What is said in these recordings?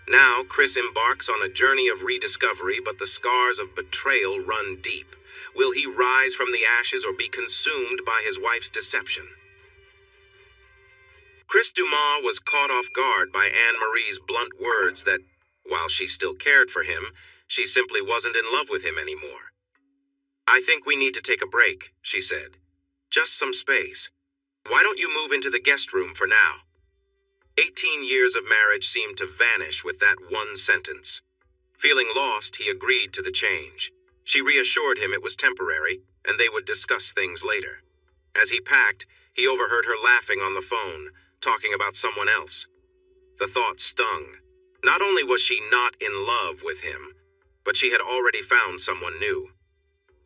Now, Chris embarks on a journey of rediscovery, but the scars of betrayal run deep. Will he rise from the ashes or be consumed by his wife's deception? Chris Dumas was caught off guard by Anne-Marie's blunt words that, while she still cared for him, she simply wasn't in love with him anymore. "I think we need to take a break," she said. "Just some space. Why don't you move into the guest room for now?" 18 years of marriage seemed to vanish with that one sentence. Feeling lost, he agreed to the change. She reassured him it was temporary, and they would discuss things later. As he packed, he overheard her laughing on the phone, talking about someone else. The thought stung. Not only was she not in love with him, but she had already found someone new.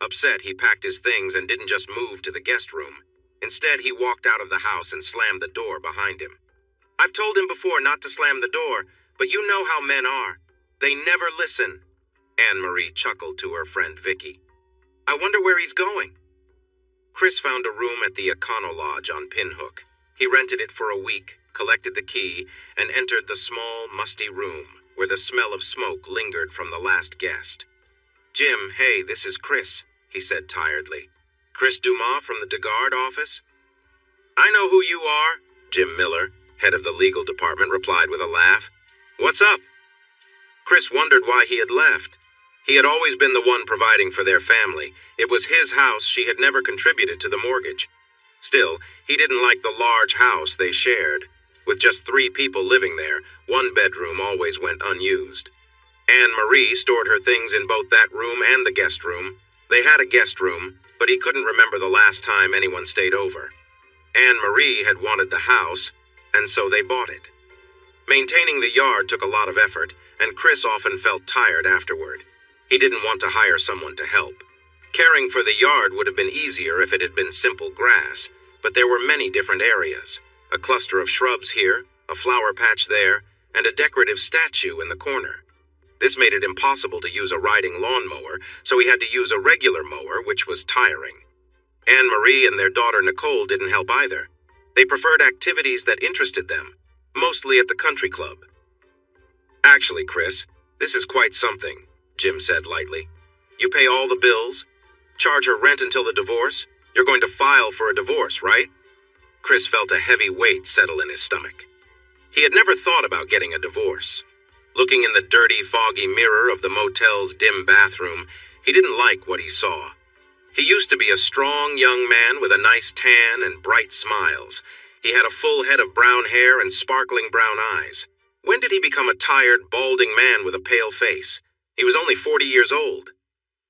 Upset, he packed his things and didn't just move to the guest room. Instead, he walked out of the house and slammed the door behind him. "I've told him before not to slam the door, but you know how men are. They never listen." Anne-Marie chuckled to her friend Vicky. "I wonder where he's going." Chris found a room at the Econo Lodge on Pinhook. He rented it for a week, collected the key, and entered the small, musty room, where the smell of smoke lingered from the last guest. "Jim, hey, this is Chris," he said tiredly. "Chris Dumas from the DeGard office?" "I know who you are," Jim Miller, head of the legal department, replied with a laugh. "What's up?" Chris wondered why he had left. He had always been the one providing for their family. It was his house. She had never contributed to the mortgage. Still, he didn't like the large house they shared. With just 3 people living there, one bedroom always went unused. Anne-Marie stored her things in both that room and the guest room. They had a guest room, but he couldn't remember the last time anyone stayed over. Anne-Marie had wanted the house, and so they bought it. Maintaining the yard took a lot of effort, and Chris often felt tired afterward. He didn't want to hire someone to help. Caring for the yard would have been easier if it had been simple grass, but there were many different areas. A cluster of shrubs here, a flower patch there, and a decorative statue in the corner. This made it impossible to use a riding lawnmower, so he had to use a regular mower, which was tiring. Anne-Marie and their daughter Nicole didn't help either. They preferred activities that interested them, mostly at the country club. "Actually, Chris, this is quite something," Jim said lightly. "You pay all the bills, charge her rent until the divorce. You're going to file for a divorce, right?" Chris felt a heavy weight settle in his stomach. He had never thought about getting a divorce. Looking in the dirty, foggy mirror of the motel's dim bathroom, he didn't like what he saw. He used to be a strong young man with a nice tan and bright smiles. He had a full head of brown hair and sparkling brown eyes. When did he become a tired, balding man with a pale face? He was only 40 years old.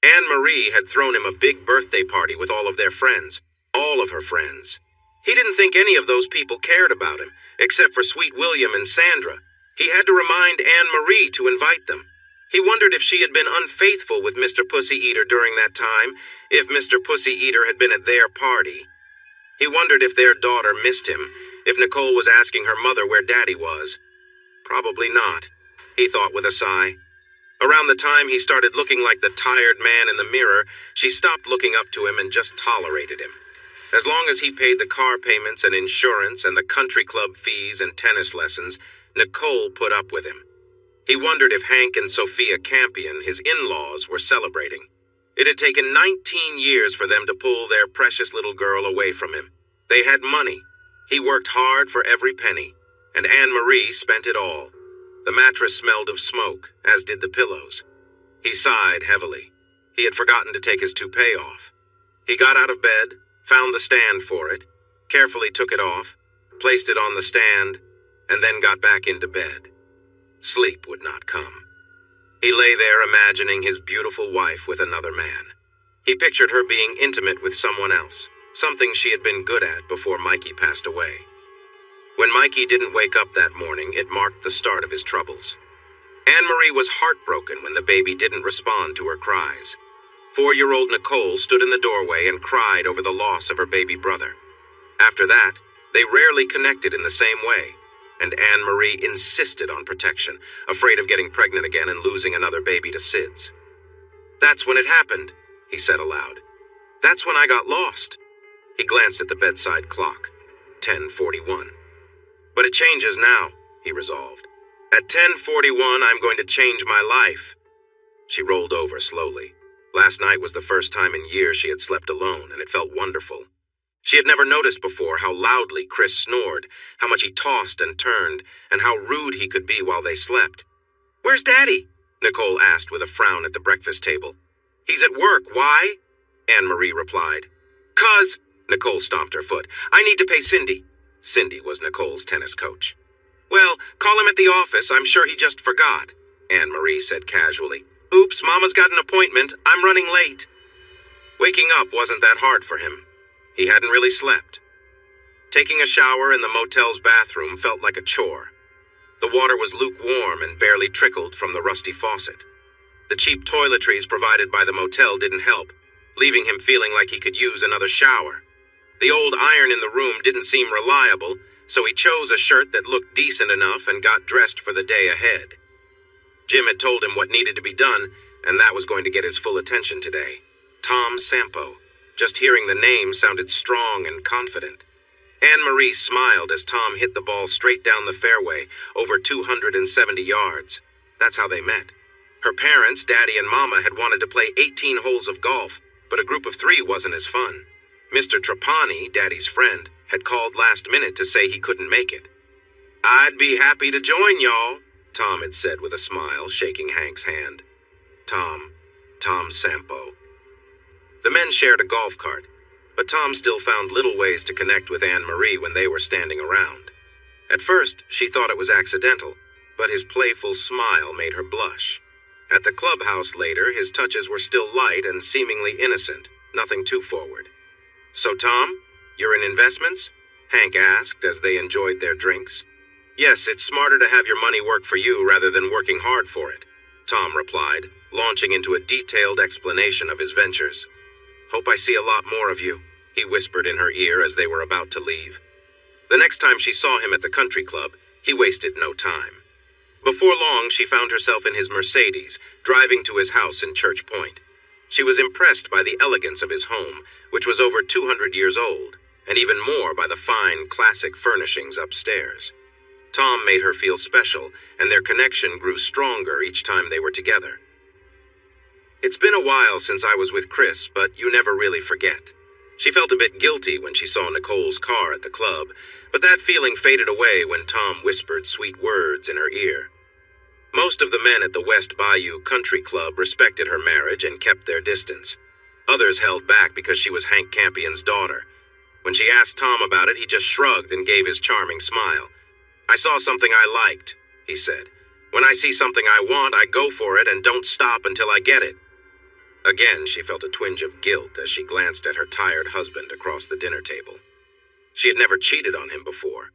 Anne-Marie had thrown him a big birthday party with all of their friends, all of her friends. He didn't think any of those people cared about him, except for Sweet William and Sandra. He had to remind Anne-Marie to invite them. He wondered if she had been unfaithful with Mr. Pussy Eater during that time, if Mr. Pussy Eater had been at their party. He wondered if their daughter missed him, if Nicole was asking her mother where Daddy was. Probably not, he thought with a sigh. Around the time he started looking like the tired man in the mirror, she stopped looking up to him and just tolerated him. As long as he paid the car payments and insurance and the country club fees and tennis lessons, Nicole put up with him. He wondered if Hank and Sophia Campion, his in-laws, were celebrating. It had taken 19 years for them to pull their precious little girl away from him. They had money. He worked hard for every penny, and Anne-Marie spent it all. The mattress smelled of smoke, as did the pillows. He sighed heavily. He had forgotten to take his toupee off. He got out of bed, found the stand for it, carefully took it off, placed it on the stand, and then got back into bed. Sleep would not come. He lay there imagining his beautiful wife with another man. He pictured her being intimate with someone else, something she had been good at before Mikey passed away. When Mikey didn't wake up that morning, it marked the start of his troubles. Anne-Marie was heartbroken when the baby didn't respond to her cries. 4-year-old Nicole stood in the doorway and cried over the loss of her baby brother. After that, they rarely connected in the same way, and Anne-Marie insisted on protection, afraid of getting pregnant again and losing another baby to SIDS. "That's when it happened," he said aloud. "That's when I got lost." He glanced at the bedside clock. 10:41. "But it changes now," he resolved. At 10:41, I'm going to change my life. She rolled over slowly. Last night was the first time in years she had slept alone, and it felt wonderful. She had never noticed before how loudly Chris snored, how much he tossed and turned, and how rude he could be while they slept. "Where's Daddy?" Nicole asked with a frown at the breakfast table. "He's at work. Why?" Anne-Marie replied. "'Cause," Nicole stomped her foot, "I need to pay Cindy." Cindy was Nicole's tennis coach. "Well, call him at the office. I'm sure he just forgot," Anne-Marie said casually. "Oops, Mama's got an appointment. I'm running late." Waking up wasn't that hard for him. He hadn't really slept. Taking a shower in the motel's bathroom felt like a chore. The water was lukewarm and barely trickled from the rusty faucet. The cheap toiletries provided by the motel didn't help, leaving him feeling like he could use another shower. The old iron in the room didn't seem reliable, so he chose a shirt that looked decent enough and got dressed for the day ahead. Jim had told him what needed to be done, and that was going to get his full attention today. Tom Sampo. Just hearing the name sounded strong and confident. Anne-Marie smiled as Tom hit the ball straight down the fairway, over 270 yards. That's how they met. Her parents, Daddy and Mama, had wanted to play 18 holes of golf, but a group of 3 wasn't as fun. Mr. Trapani, Daddy's friend, had called last minute to say he couldn't make it. "I'd be happy to join y'all," Tom had said with a smile, shaking Hank's hand. Tom Sampo. The men shared a golf cart, but Tom still found little ways to connect with Anne-Marie when they were standing around. At first, she thought it was accidental, but his playful smile made her blush. At the clubhouse later, his touches were still light and seemingly innocent, nothing too forward. "So, Tom, you're in investments?" Hank asked as they enjoyed their drinks. "Yes, it's smarter to have your money work for you rather than working hard for it," Tom replied, launching into a detailed explanation of his ventures. "Hope I see a lot more of you," he whispered in her ear as they were about to leave. The next time she saw him at the country club, he wasted no time. Before long, she found herself in his Mercedes, driving to his house in Church Point. She was impressed by the elegance of his home, which was over 200 years old, and even more by the fine, classic furnishings upstairs. Tom made her feel special, and their connection grew stronger each time they were together. "It's been a while since I was with Chris, but you never really forget." She felt a bit guilty when she saw Nicole's car at the club, but that feeling faded away when Tom whispered sweet words in her ear. Most of the men at the West Bayou Country Club respected her marriage and kept their distance. Others held back because she was Hank Campion's daughter. When she asked Tom about it, he just shrugged and gave his charming smile. "I saw something I liked," he said. "When I see something I want, I go for it and don't stop until I get it." Again, she felt a twinge of guilt as she glanced at her tired husband across the dinner table. She had never cheated on him before.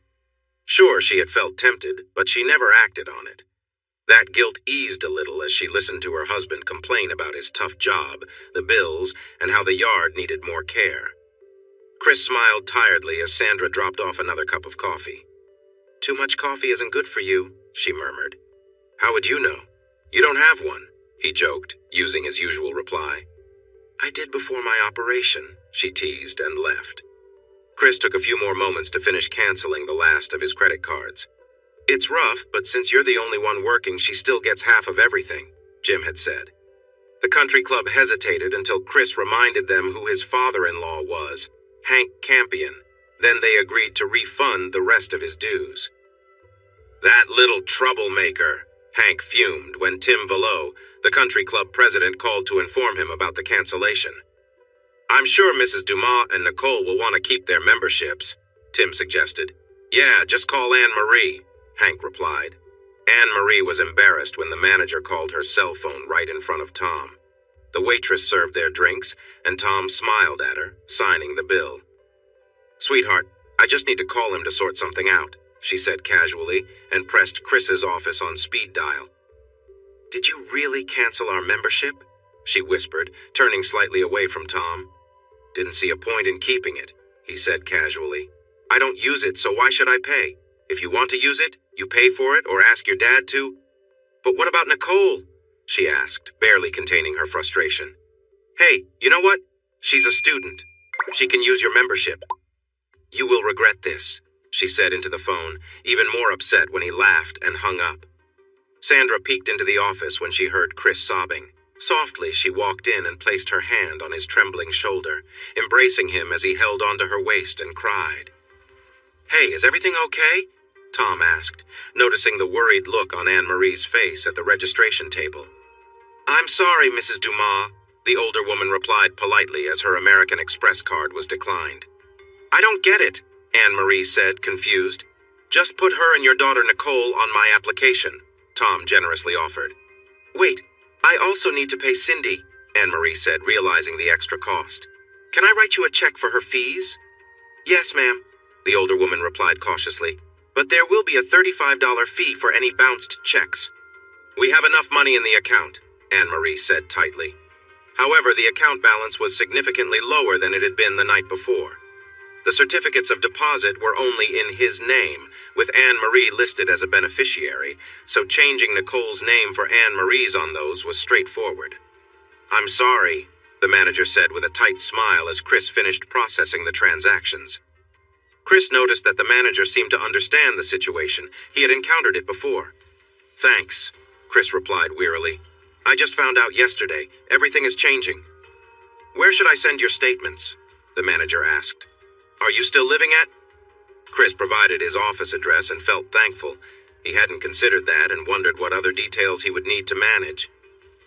Sure, she had felt tempted, but she never acted on it. That guilt eased a little as she listened to her husband complain about his tough job, the bills, and how the yard needed more care. Chris smiled tiredly as Sandra dropped off another cup of coffee. "Too much coffee isn't good for you," she murmured. "How would you know? You don't have one," he joked, using his usual reply. "I did before my operation," she teased and left. Chris took a few more moments to finish canceling the last of his credit cards. "It's rough, but since you're the only one working, she still gets half of everything," Jim had said. The country club hesitated until Chris reminded them who his father-in-law was, Hank Campion. Then they agreed to refund the rest of his dues. "That little troublemaker," Hank fumed when Tim Vallot, the country club president, called to inform him about the cancellation. "I'm sure Mrs. Dumas and Nicole will want to keep their memberships," Tim suggested. "Yeah, just call Anne-Marie," Hank replied. Anne-Marie was embarrassed when the manager called her cell phone right in front of Tom. The waitress served their drinks, and Tom smiled at her, signing the bill. "Sweetheart, I just need to call him to sort something out," she said casually, and pressed Chris's office on speed dial. "Did you really cancel our membership?" she whispered, turning slightly away from Tom. "Didn't see a point in keeping it," he said casually. "I don't use it, so why should I pay? If you want to use it, you pay for it or ask your dad to." "But what about Nicole?" she asked, barely containing her frustration. "Hey, you know what? She's a student. She can use your membership." "You will regret this," she said into the phone, even more upset when he laughed and hung up. Sandra peeked into the office when she heard Chris sobbing. Softly, she walked in and placed her hand on his trembling shoulder, embracing him as he held onto her waist and cried. "Hey, is everything okay?" Tom asked, noticing the worried look on Anne-Marie's face at the registration table. "I'm sorry, Mrs. Dumas," the older woman replied politely as her American Express card was declined. "I don't get it," Anne-Marie said, confused. "Just put her and your daughter Nicole on my application," Tom generously offered. "Wait, I also need to pay Cindy," Anne-Marie said, realizing the extra cost. "Can I write you a check for her fees?" "Yes, ma'am," the older woman replied cautiously, "but there will be a $35 fee for any bounced checks." "We have enough money in the account," Anne-Marie said tightly. However, the account balance was significantly lower than it had been the night before. The certificates of deposit were only in his name, with Anne-Marie listed as a beneficiary, so changing Nicole's name for Anne-Marie's on those was straightforward. "I'm sorry," the manager said with a tight smile as Chris finished processing the transactions. Chris noticed that the manager seemed to understand the situation. He had encountered it before. "Thanks," Chris replied wearily. "I just found out yesterday. Everything is changing." "Where should I send your statements?" the manager asked. "Are you still living at?" Chris provided his office address and felt thankful. He hadn't considered that and wondered what other details he would need to manage.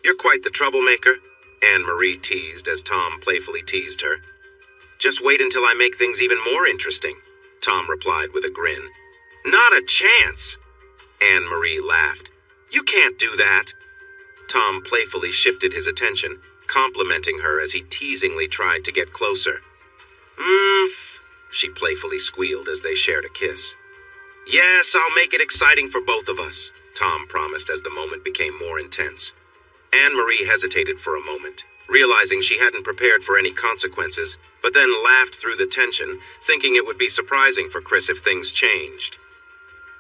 "You're quite the troublemaker," Anne-Marie teased as Tom playfully teased her. "Just wait until I make things even more interesting," Tom replied with a grin. "Not a chance!" Anne-Marie laughed. "You can't do that." Tom playfully shifted his attention, complimenting her as he teasingly tried to get closer. She playfully squealed as they shared a kiss. "Yes, I'll make it exciting for both of us," Tom promised as the moment became more intense. Anne-Marie hesitated for a moment, realizing she hadn't prepared for any consequences, but then laughed through the tension, thinking it would be surprising for Chris if things changed.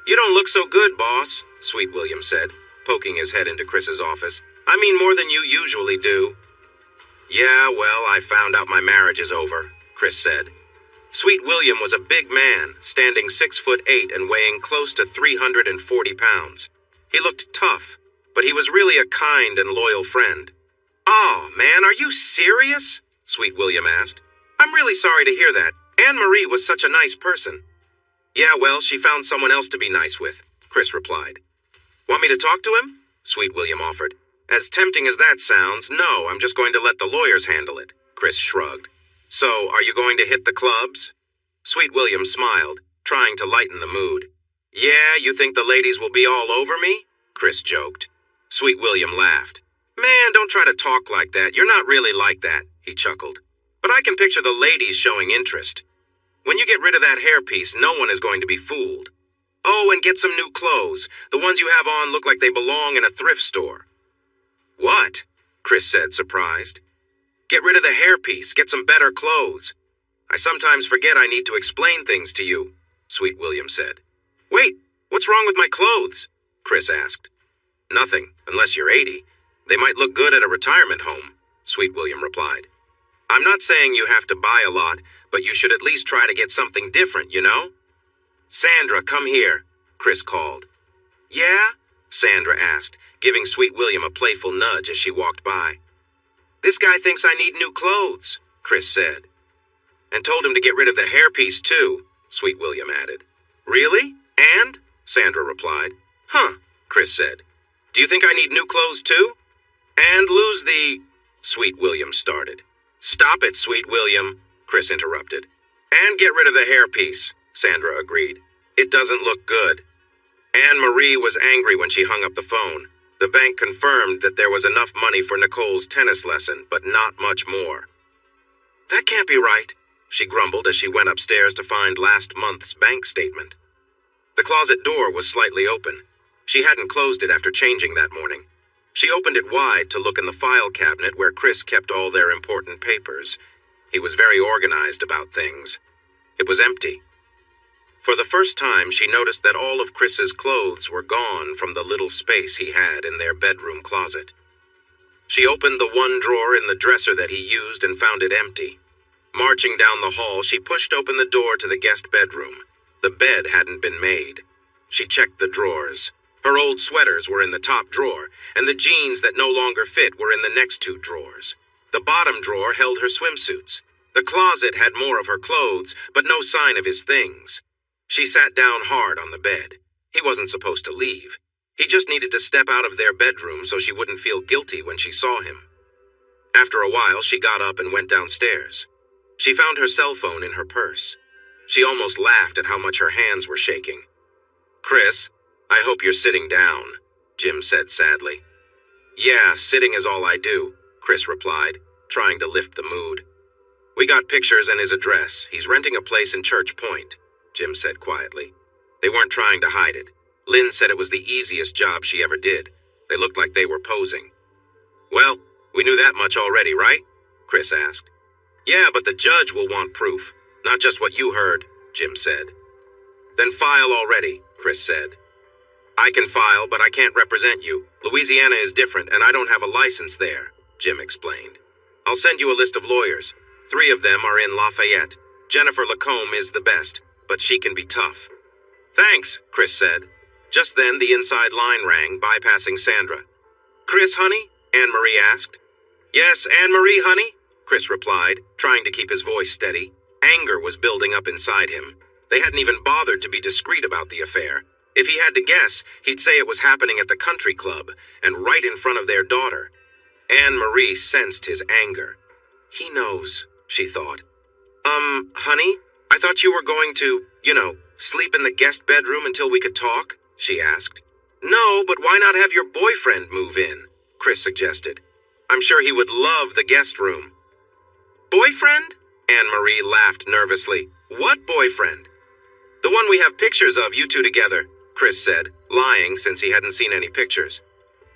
"You don't look so good, boss," Sweet William said, poking his head into Chris's office. "I mean more than you usually do." "Yeah, well, I found out my marriage is over," Chris said. Sweet William was a big man, standing 6'8" and weighing close to 340 pounds. He looked tough, but he was really a kind and loyal friend. "Oh, man, are you serious?" Sweet William asked. "I'm really sorry to hear that. Anne-Marie was such a nice person." "Yeah, well, she found someone else to be nice with," Chris replied. "Want me to talk to him?" Sweet William offered. "As tempting as that sounds, no, I'm just going to let the lawyers handle it," Chris shrugged. "So, are you going to hit the clubs?" Sweet William smiled, trying to lighten the mood. "Yeah, you think the ladies will be all over me?" Chris joked. Sweet William laughed. "Man, don't try to talk like that. You're not really like that," he chuckled. "But I can picture the ladies showing interest. When you get rid of that hairpiece, no one is going to be fooled. Oh, and get some new clothes. The ones you have on look like they belong in a thrift store." "What?" Chris said, surprised. "Get rid of the hairpiece. Get some better clothes. I sometimes forget I need to explain things to you," Sweet William said. "Wait, what's wrong with my clothes?" Chris asked. "Nothing, unless you're 80. They might look good at a retirement home," Sweet William replied. "I'm not saying you have to buy a lot, but you should at least try to get something different, you know?" "Sandra, come here," Chris called. "Yeah?" Sandra asked, giving Sweet William a playful nudge as she walked by. "This guy thinks I need new clothes," Chris said. "And told him to get rid of the hairpiece, too," Sweet William added. "Really? And?" Sandra replied. "Huh," Chris said. "Do you think I need new clothes, too?" "And lose the—" Sweet William started. "Stop it, Sweet William," Chris interrupted. "And get rid of the hairpiece," Sandra agreed. "It doesn't look good." Anne-Marie was angry when she hung up the phone. The bank confirmed that there was enough money for Nicole's tennis lesson, but not much more. "That can't be right," she grumbled as she went upstairs to find last month's bank statement. The closet door was slightly open. She hadn't closed it after changing that morning. She opened it wide to look in the file cabinet where Chris kept all their important papers. He was very organized about things. It was empty. For the first time, she noticed that all of Chris's clothes were gone from the little space he had in their bedroom closet. She opened the one drawer in the dresser that he used and found it empty. Marching down the hall, she pushed open the door to the guest bedroom. The bed hadn't been made. She checked the drawers. Her old sweaters were in the top drawer, and the jeans that no longer fit were in the next two drawers. The bottom drawer held her swimsuits. The closet had more of her clothes, but no sign of his things. She sat down hard on the bed. He wasn't supposed to leave. He just needed to step out of their bedroom so she wouldn't feel guilty when she saw him. After a while, she got up and went downstairs. She found her cell phone in her purse. She almost laughed at how much her hands were shaking. "Chris, I hope you're sitting down," Jim said sadly. "Yeah, sitting is all I do," Chris replied, trying to lift the mood. "We got pictures and his address. He's renting a place in Church Point," Jim said quietly. They weren't trying to hide it. Lynn said it was the easiest job she ever did. They looked like they were posing. "Well, we knew that much already, right?" Chris asked. "Yeah, but the judge will want proof, not just what you heard," Jim said. "Then file already," Chris said. "I can file, but I can't represent you. Louisiana is different, and I don't have a license there," Jim explained. "I'll send you a list of lawyers. 3 of them are in Lafayette. Jennifer Lacombe is the best, but she can be tough." "Thanks," Chris said. Just then, the inside line rang, bypassing Sandra. "Chris, honey?" Anne-Marie asked. "Yes, Anne-Marie, honey," Chris replied, trying to keep his voice steady. Anger was building up inside him. They hadn't even bothered to be discreet about the affair. If he had to guess, he'd say it was happening at the country club, and right in front of their daughter. Anne-Marie sensed his anger. "He knows," she thought. Honey, I thought you were going to, sleep in the guest bedroom until we could talk," she asked. "No, but why not have your boyfriend move in?" Chris suggested. "I'm sure he would love the guest room." "Boyfriend?" Anne-Marie laughed nervously. "What boyfriend?" "The one we have pictures of, you two together," Chris said, lying since he hadn't seen any pictures.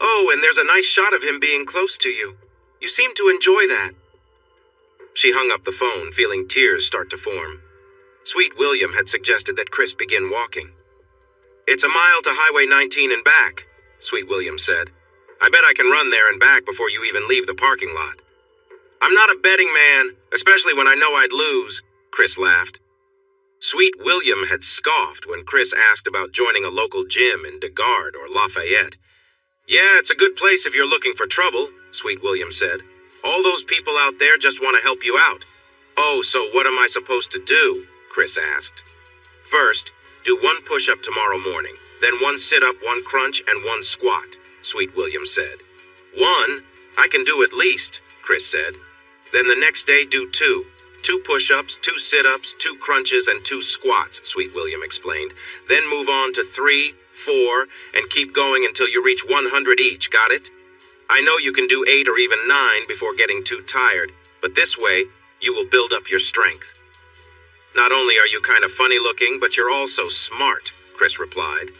"Oh, and there's a nice shot of him being close to you. You seem to enjoy that." She hung up the phone, feeling tears start to form. Sweet William had suggested that Chris begin walking. "It's a mile to Highway 19 and back," Sweet William said. "I bet I can run there and back before you even leave the parking lot." "I'm not a betting man, especially when I know I'd lose," Chris laughed. Sweet William had scoffed when Chris asked about joining a local gym in DeGard or Lafayette. "Yeah, it's a good place if you're looking for trouble," Sweet William said. "All those people out there just want to help you out." "Oh, so what am I supposed to do?" Chris asked. "First, do 1 push-up tomorrow morning, then 1 sit-up, 1 crunch, and 1 squat," Sweet William said. "1? I can do at least," Chris said. "Then the next day do 2. 2 push-ups, 2 sit-ups, 2 crunches, and 2 squats," Sweet William explained. "Then move on to 3, 4, and keep going until you reach 100 each, got it? I know you can do 8 or even 9 before getting too tired, but this way, you will build up your strength." "Not only are you kind of funny looking, but you're also smart," Chris replied.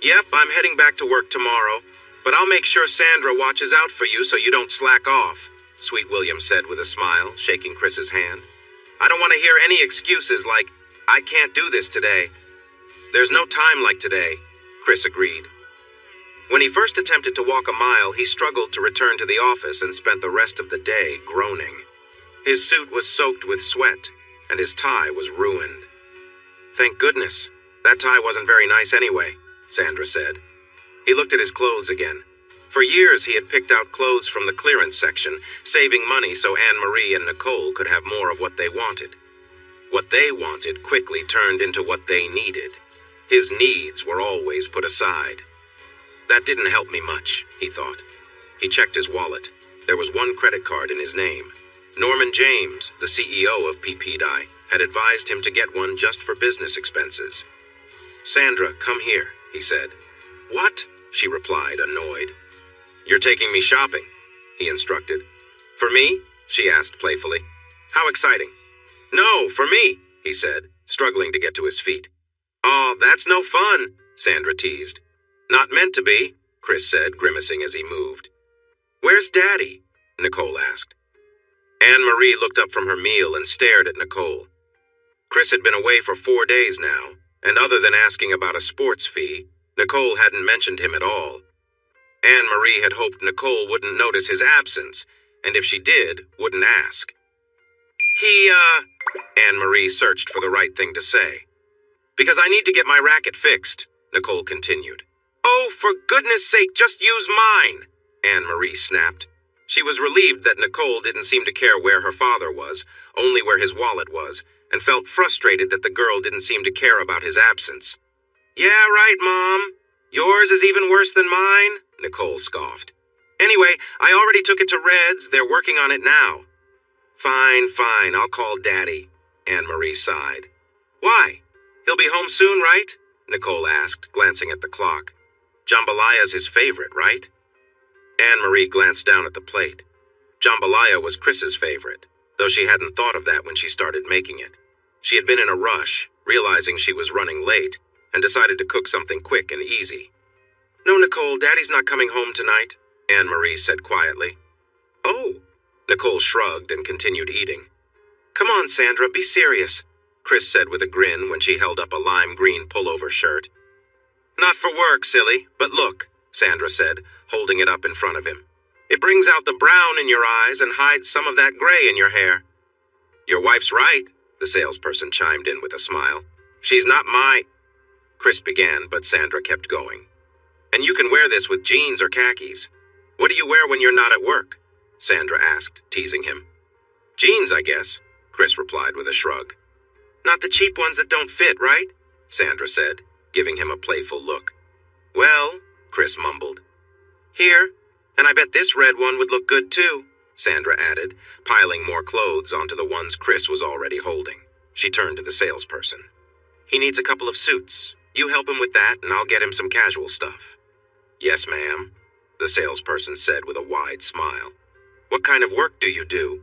"Yep, I'm heading back to work tomorrow, but I'll make sure Sandra watches out for you so you don't slack off," Sweet William said with a smile, shaking Chris's hand. "I don't want to hear any excuses like, 'I can't do this today.'" "There's no time like today," Chris agreed. When he first attempted to walk a mile, he struggled to return to the office and spent the rest of the day groaning. His suit was soaked with sweat, and his tie was ruined. "Thank goodness. That tie wasn't very nice anyway," Sandra said. He looked at his clothes again. For years he had picked out clothes from the clearance section, saving money so Anne-Marie and Nicole could have more of what they wanted. What they wanted quickly turned into what they needed. His needs were always put aside. That didn't help me much, he thought. He checked his wallet. There was 1 credit card in his name. Norman James, the CEO of PPDI, had advised him to get one just for business expenses. "Sandra, come here," he said. "What?" she replied, annoyed. "You're taking me shopping," he instructed. "For me?" she asked playfully. "How exciting." "No, for me," he said, struggling to get to his feet. "Aw, that's no fun," Sandra teased. "Not meant to be," Chris said, grimacing as he moved. "Where's Daddy?" Nicole asked. Anne-Marie looked up from her meal and stared at Nicole. Chris had been away for 4 days now, and other than asking about a sports fee, Nicole hadn't mentioned him at all. Anne-Marie had hoped Nicole wouldn't notice his absence, and if she did, wouldn't ask. Anne-Marie searched for the right thing to say. "Because I need to get my racket fixed," Nicole continued. Oh, for goodness sake, just use mine, Anne-Marie snapped. She was relieved that Nicole didn't seem to care where her father was, only where his wallet was, and felt frustrated that the girl didn't seem to care about his absence. Yeah, right, Mom. Yours is even worse than mine, Nicole scoffed. Anyway, I already took it to Red's. They're working on it now. Fine, I'll call Daddy, Anne-Marie sighed. Why? He'll be home soon, right? Nicole asked, glancing at the clock. Jambalaya's his favorite, right? Anne-Marie glanced down at the plate. Jambalaya was Chris's favorite, though she hadn't thought of that when she started making it. She had been in a rush, realizing she was running late, and decided to cook something quick and easy. No, Nicole, Daddy's not coming home tonight, Anne-Marie said quietly. Oh, Nicole shrugged and continued eating. Come on, Sandra, be serious, Chris said with a grin when she held up a lime green pullover shirt. Not for work, silly, but look, Sandra said, holding it up in front of him. It brings out the brown in your eyes and hides some of that gray in your hair. Your wife's right, the salesperson chimed in with a smile. She's not my... Chris began, but Sandra kept going. And you can wear this with jeans or khakis. What do you wear when you're not at work? Sandra asked, teasing him. Jeans, I guess, Chris replied with a shrug. Not the cheap ones that don't fit, right? Sandra said, giving him a playful look. Well, Chris mumbled. Here, and I bet this red one would look good too, Sandra added, piling more clothes onto the ones Chris was already holding. She turned to the salesperson. He needs a couple of suits. You help him with that, and I'll get him some casual stuff. Yes, ma'am, the salesperson said with a wide smile. What kind of work do you do?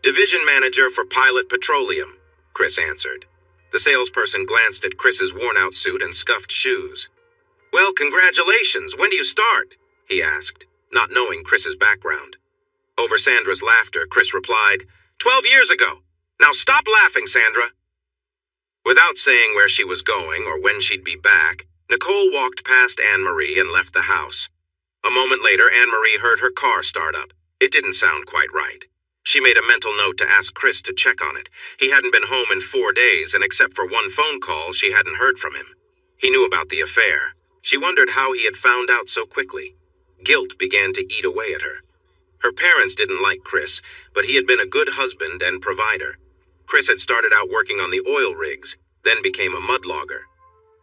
Division manager for Pilot Petroleum, Chris answered. The salesperson glanced at Chris's worn-out suit and scuffed shoes. Well, congratulations. When do you start? He asked, not knowing Chris's background. Over Sandra's laughter, Chris replied, 12 years ago. Now stop laughing, Sandra. Without saying where she was going or when she'd be back, Nicole walked past Anne-Marie and left the house. A moment later, Anne-Marie heard her car start up. It didn't sound quite right. She made a mental note to ask Chris to check on it. He hadn't been home in 4 days, and except for one phone call, she hadn't heard from him. He knew about the affair. She wondered how he had found out so quickly. Guilt began to eat away at her. Her parents didn't like Chris, but he had been a good husband and provider. Chris had started out working on the oil rigs, then became a mudlogger.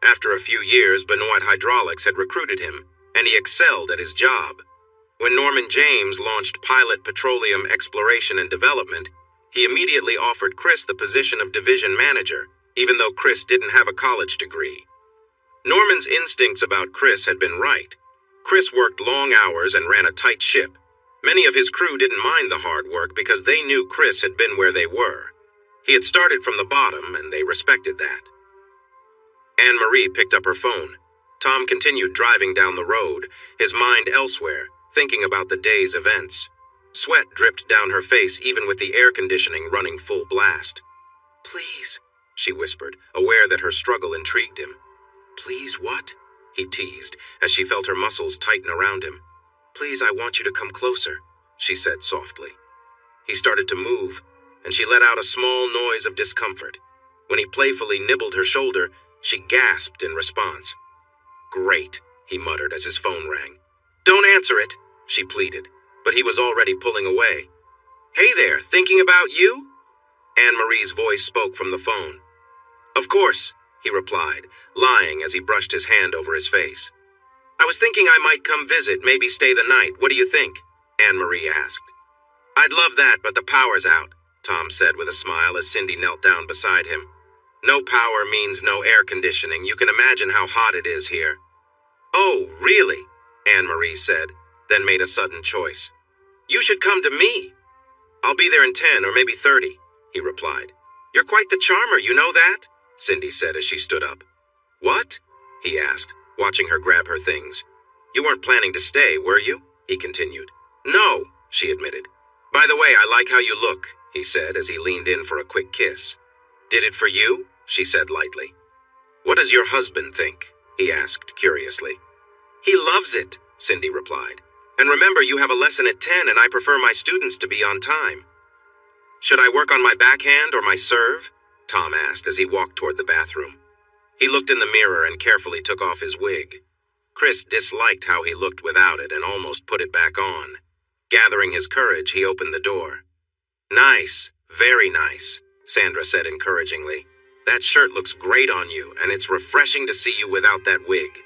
After a few years, Benoit Hydraulics had recruited him, and he excelled at his job. When Norman James launched Pilot Petroleum Exploration and Development, he immediately offered Chris the position of division manager, even though Chris didn't have a college degree. Norman's instincts about Chris had been right. Chris worked long hours and ran a tight ship. Many of his crew didn't mind the hard work because they knew Chris had been where they were. He had started from the bottom, and they respected that. Anne-Marie picked up her phone. Tom continued driving down the road, his mind elsewhere, thinking about the day's events. Sweat dripped down her face even with the air conditioning running full blast. Please, she whispered, aware that her struggle intrigued him. Please what? He teased, as she felt her muscles tighten around him. Please, I want you to come closer, she said softly. He started to move, and she let out a small noise of discomfort. When he playfully nibbled her shoulder, she gasped in response. Great, he muttered as his phone rang. Don't answer it, she pleaded, but he was already pulling away. Hey there, thinking about you? Anne-Marie's voice spoke from the phone. Of course, he replied, lying as he brushed his hand over his face. I was thinking I might come visit, maybe stay the night. What do you think? Anne-Marie asked. I'd love that, but the power's out, Tom said with a smile as Cindy knelt down beside him. No power means no air conditioning. You can imagine how hot it is here. Oh, really? Anne-Marie said, then made a sudden choice. You should come to me. I'll be there in 10 or maybe 30, he replied. You're quite the charmer, you know that? Cindy said as she stood up. What? He asked, watching her grab her things. You weren't planning to stay, were you? He continued. No, she admitted. By the way, I like how you look, he said as he leaned in for a quick kiss. Did it for you? She said lightly. What does your husband think? He asked curiously. He loves it, Cindy replied. And remember, you have a lesson at 10 and I prefer my students to be on time. Should I work on my backhand or my serve? Tom asked as he walked toward the bathroom. He looked in the mirror and carefully took off his wig. Chris disliked how he looked without it and almost put it back on. Gathering his courage, he opened the door. "Nice, very nice," Sandra said encouragingly. "That shirt looks great on you, and it's refreshing to see you without that wig."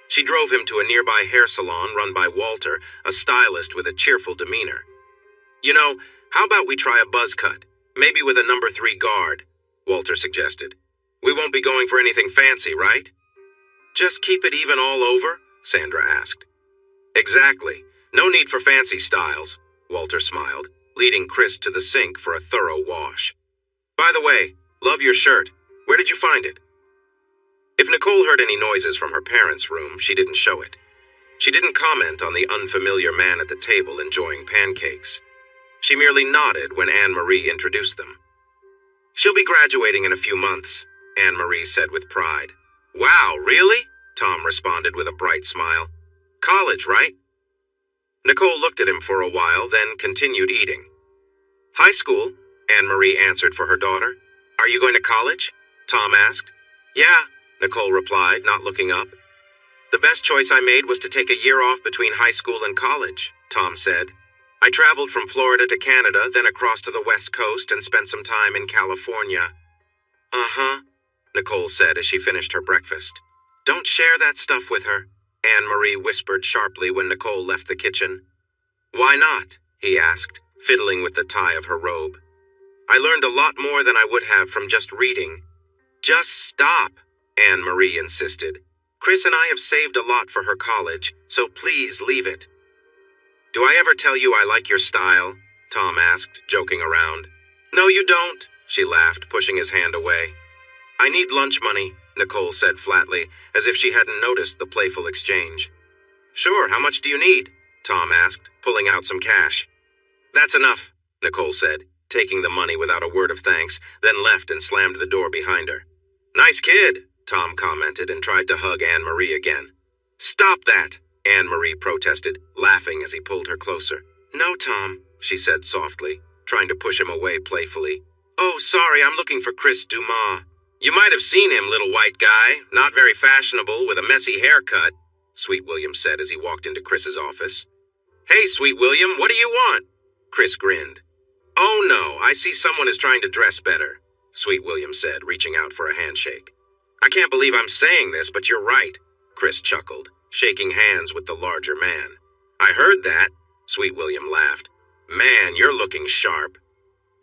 She drove him to a nearby hair salon run by Walter, a stylist with a cheerful demeanor. "You know, how about we try a buzz cut? Maybe with a number 3 guard," Walter suggested. "We won't be going for anything fancy, right?" "Just keep it even all over?" Sandra asked. "Exactly. No need for fancy styles," Walter smiled, leading Chris to the sink for a thorough wash. "By the way, love your shirt. Where did you find it?" If Nicole heard any noises from her parents' room, she didn't show it. She didn't comment on the unfamiliar man at the table enjoying pancakes. She merely nodded when Anne-Marie introduced them. "She'll be graduating in a few months," Anne-Marie said with pride. "Wow, really?" Tom responded with a bright smile. "College, right?" Nicole looked at him for a while, then continued eating. "High school," Anne-Marie answered for her daughter. "Are you going to college?" Tom asked. "Yeah," Nicole replied, not looking up. "The best choice I made was to take a year off between high school and college," Tom said. "I traveled from Florida to Canada, then across to the West Coast and spent some time in California." "Uh-huh," Nicole said as she finished her breakfast. "Don't share that stuff with her," Anne-Marie whispered sharply when Nicole left the kitchen. "Why not?" he asked, fiddling with the tie of her robe. "I learned a lot more than I would have from just reading." "Just stop," Anne-Marie insisted. "Chris and I have saved a lot for her college, so please leave it." "Do I ever tell you I like your style?" Tom asked, joking around. "No, you don't," she laughed, pushing his hand away. "I need lunch money," Nicole said flatly, as if she hadn't noticed the playful exchange. "Sure, how much do you need?" Tom asked, pulling out some cash. "That's enough," Nicole said, taking the money without a word of thanks, then left and slammed the door behind her. "Nice kid," Tom commented and tried to hug Anne-Marie again. "Stop that," Anne-Marie protested, laughing as he pulled her closer. "No, Tom," she said softly, trying to push him away playfully. "Oh, sorry, I'm looking for Chris Dumas." "You might have seen him, little white guy, not very fashionable with a messy haircut," Sweet William said as he walked into Chris's office. "Hey, Sweet William, what do you want?" Chris grinned. "Oh no, I see someone is trying to dress better," Sweet William said, reaching out for a handshake. "I can't believe I'm saying this, but you're right," Chris chuckled, shaking hands with the larger man. "I heard that," Sweet William laughed. "Man, you're looking sharp."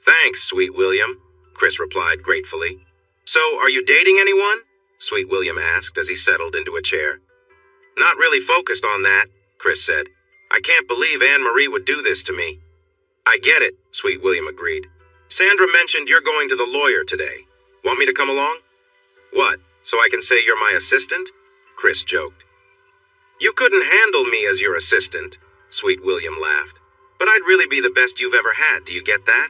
"Thanks, Sweet William," Chris replied gratefully. "So, are you dating anyone?" Sweet William asked as he settled into a chair. "Not really focused on that," Chris said. "I can't believe Anne-Marie would do this to me." "I get it," Sweet William agreed. "Sandra mentioned you're going to the lawyer today. Want me to come along?" "What, so I can say you're my assistant?" Chris joked. "You couldn't handle me as your assistant," Sweet William laughed. "But I'd really be the best you've ever had, do you get that?"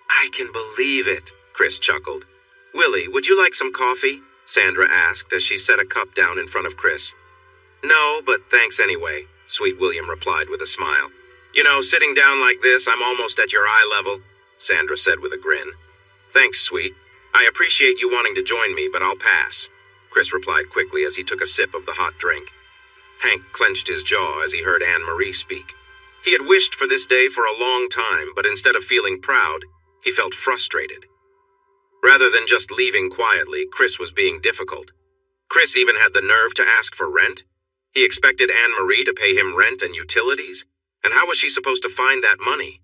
"I can believe it," Chris chuckled. "Willie, would you like some coffee?" Sandra asked as she set a cup down in front of Chris. "No, but thanks anyway," Sweet William replied with a smile. "You know, sitting down like this, I'm almost at your eye level," Sandra said with a grin. "Thanks, Sweet. I appreciate you wanting to join me, but I'll pass," Chris replied quickly as he took a sip of the hot drink. Hank clenched his jaw as he heard Anne-Marie speak. He had wished for this day for a long time, but instead of feeling proud, he felt frustrated. Rather than just leaving quietly, Chris was being difficult. Chris even had the nerve to ask for rent. He expected Anne-Marie to pay him rent and utilities, and how was she supposed to find that money?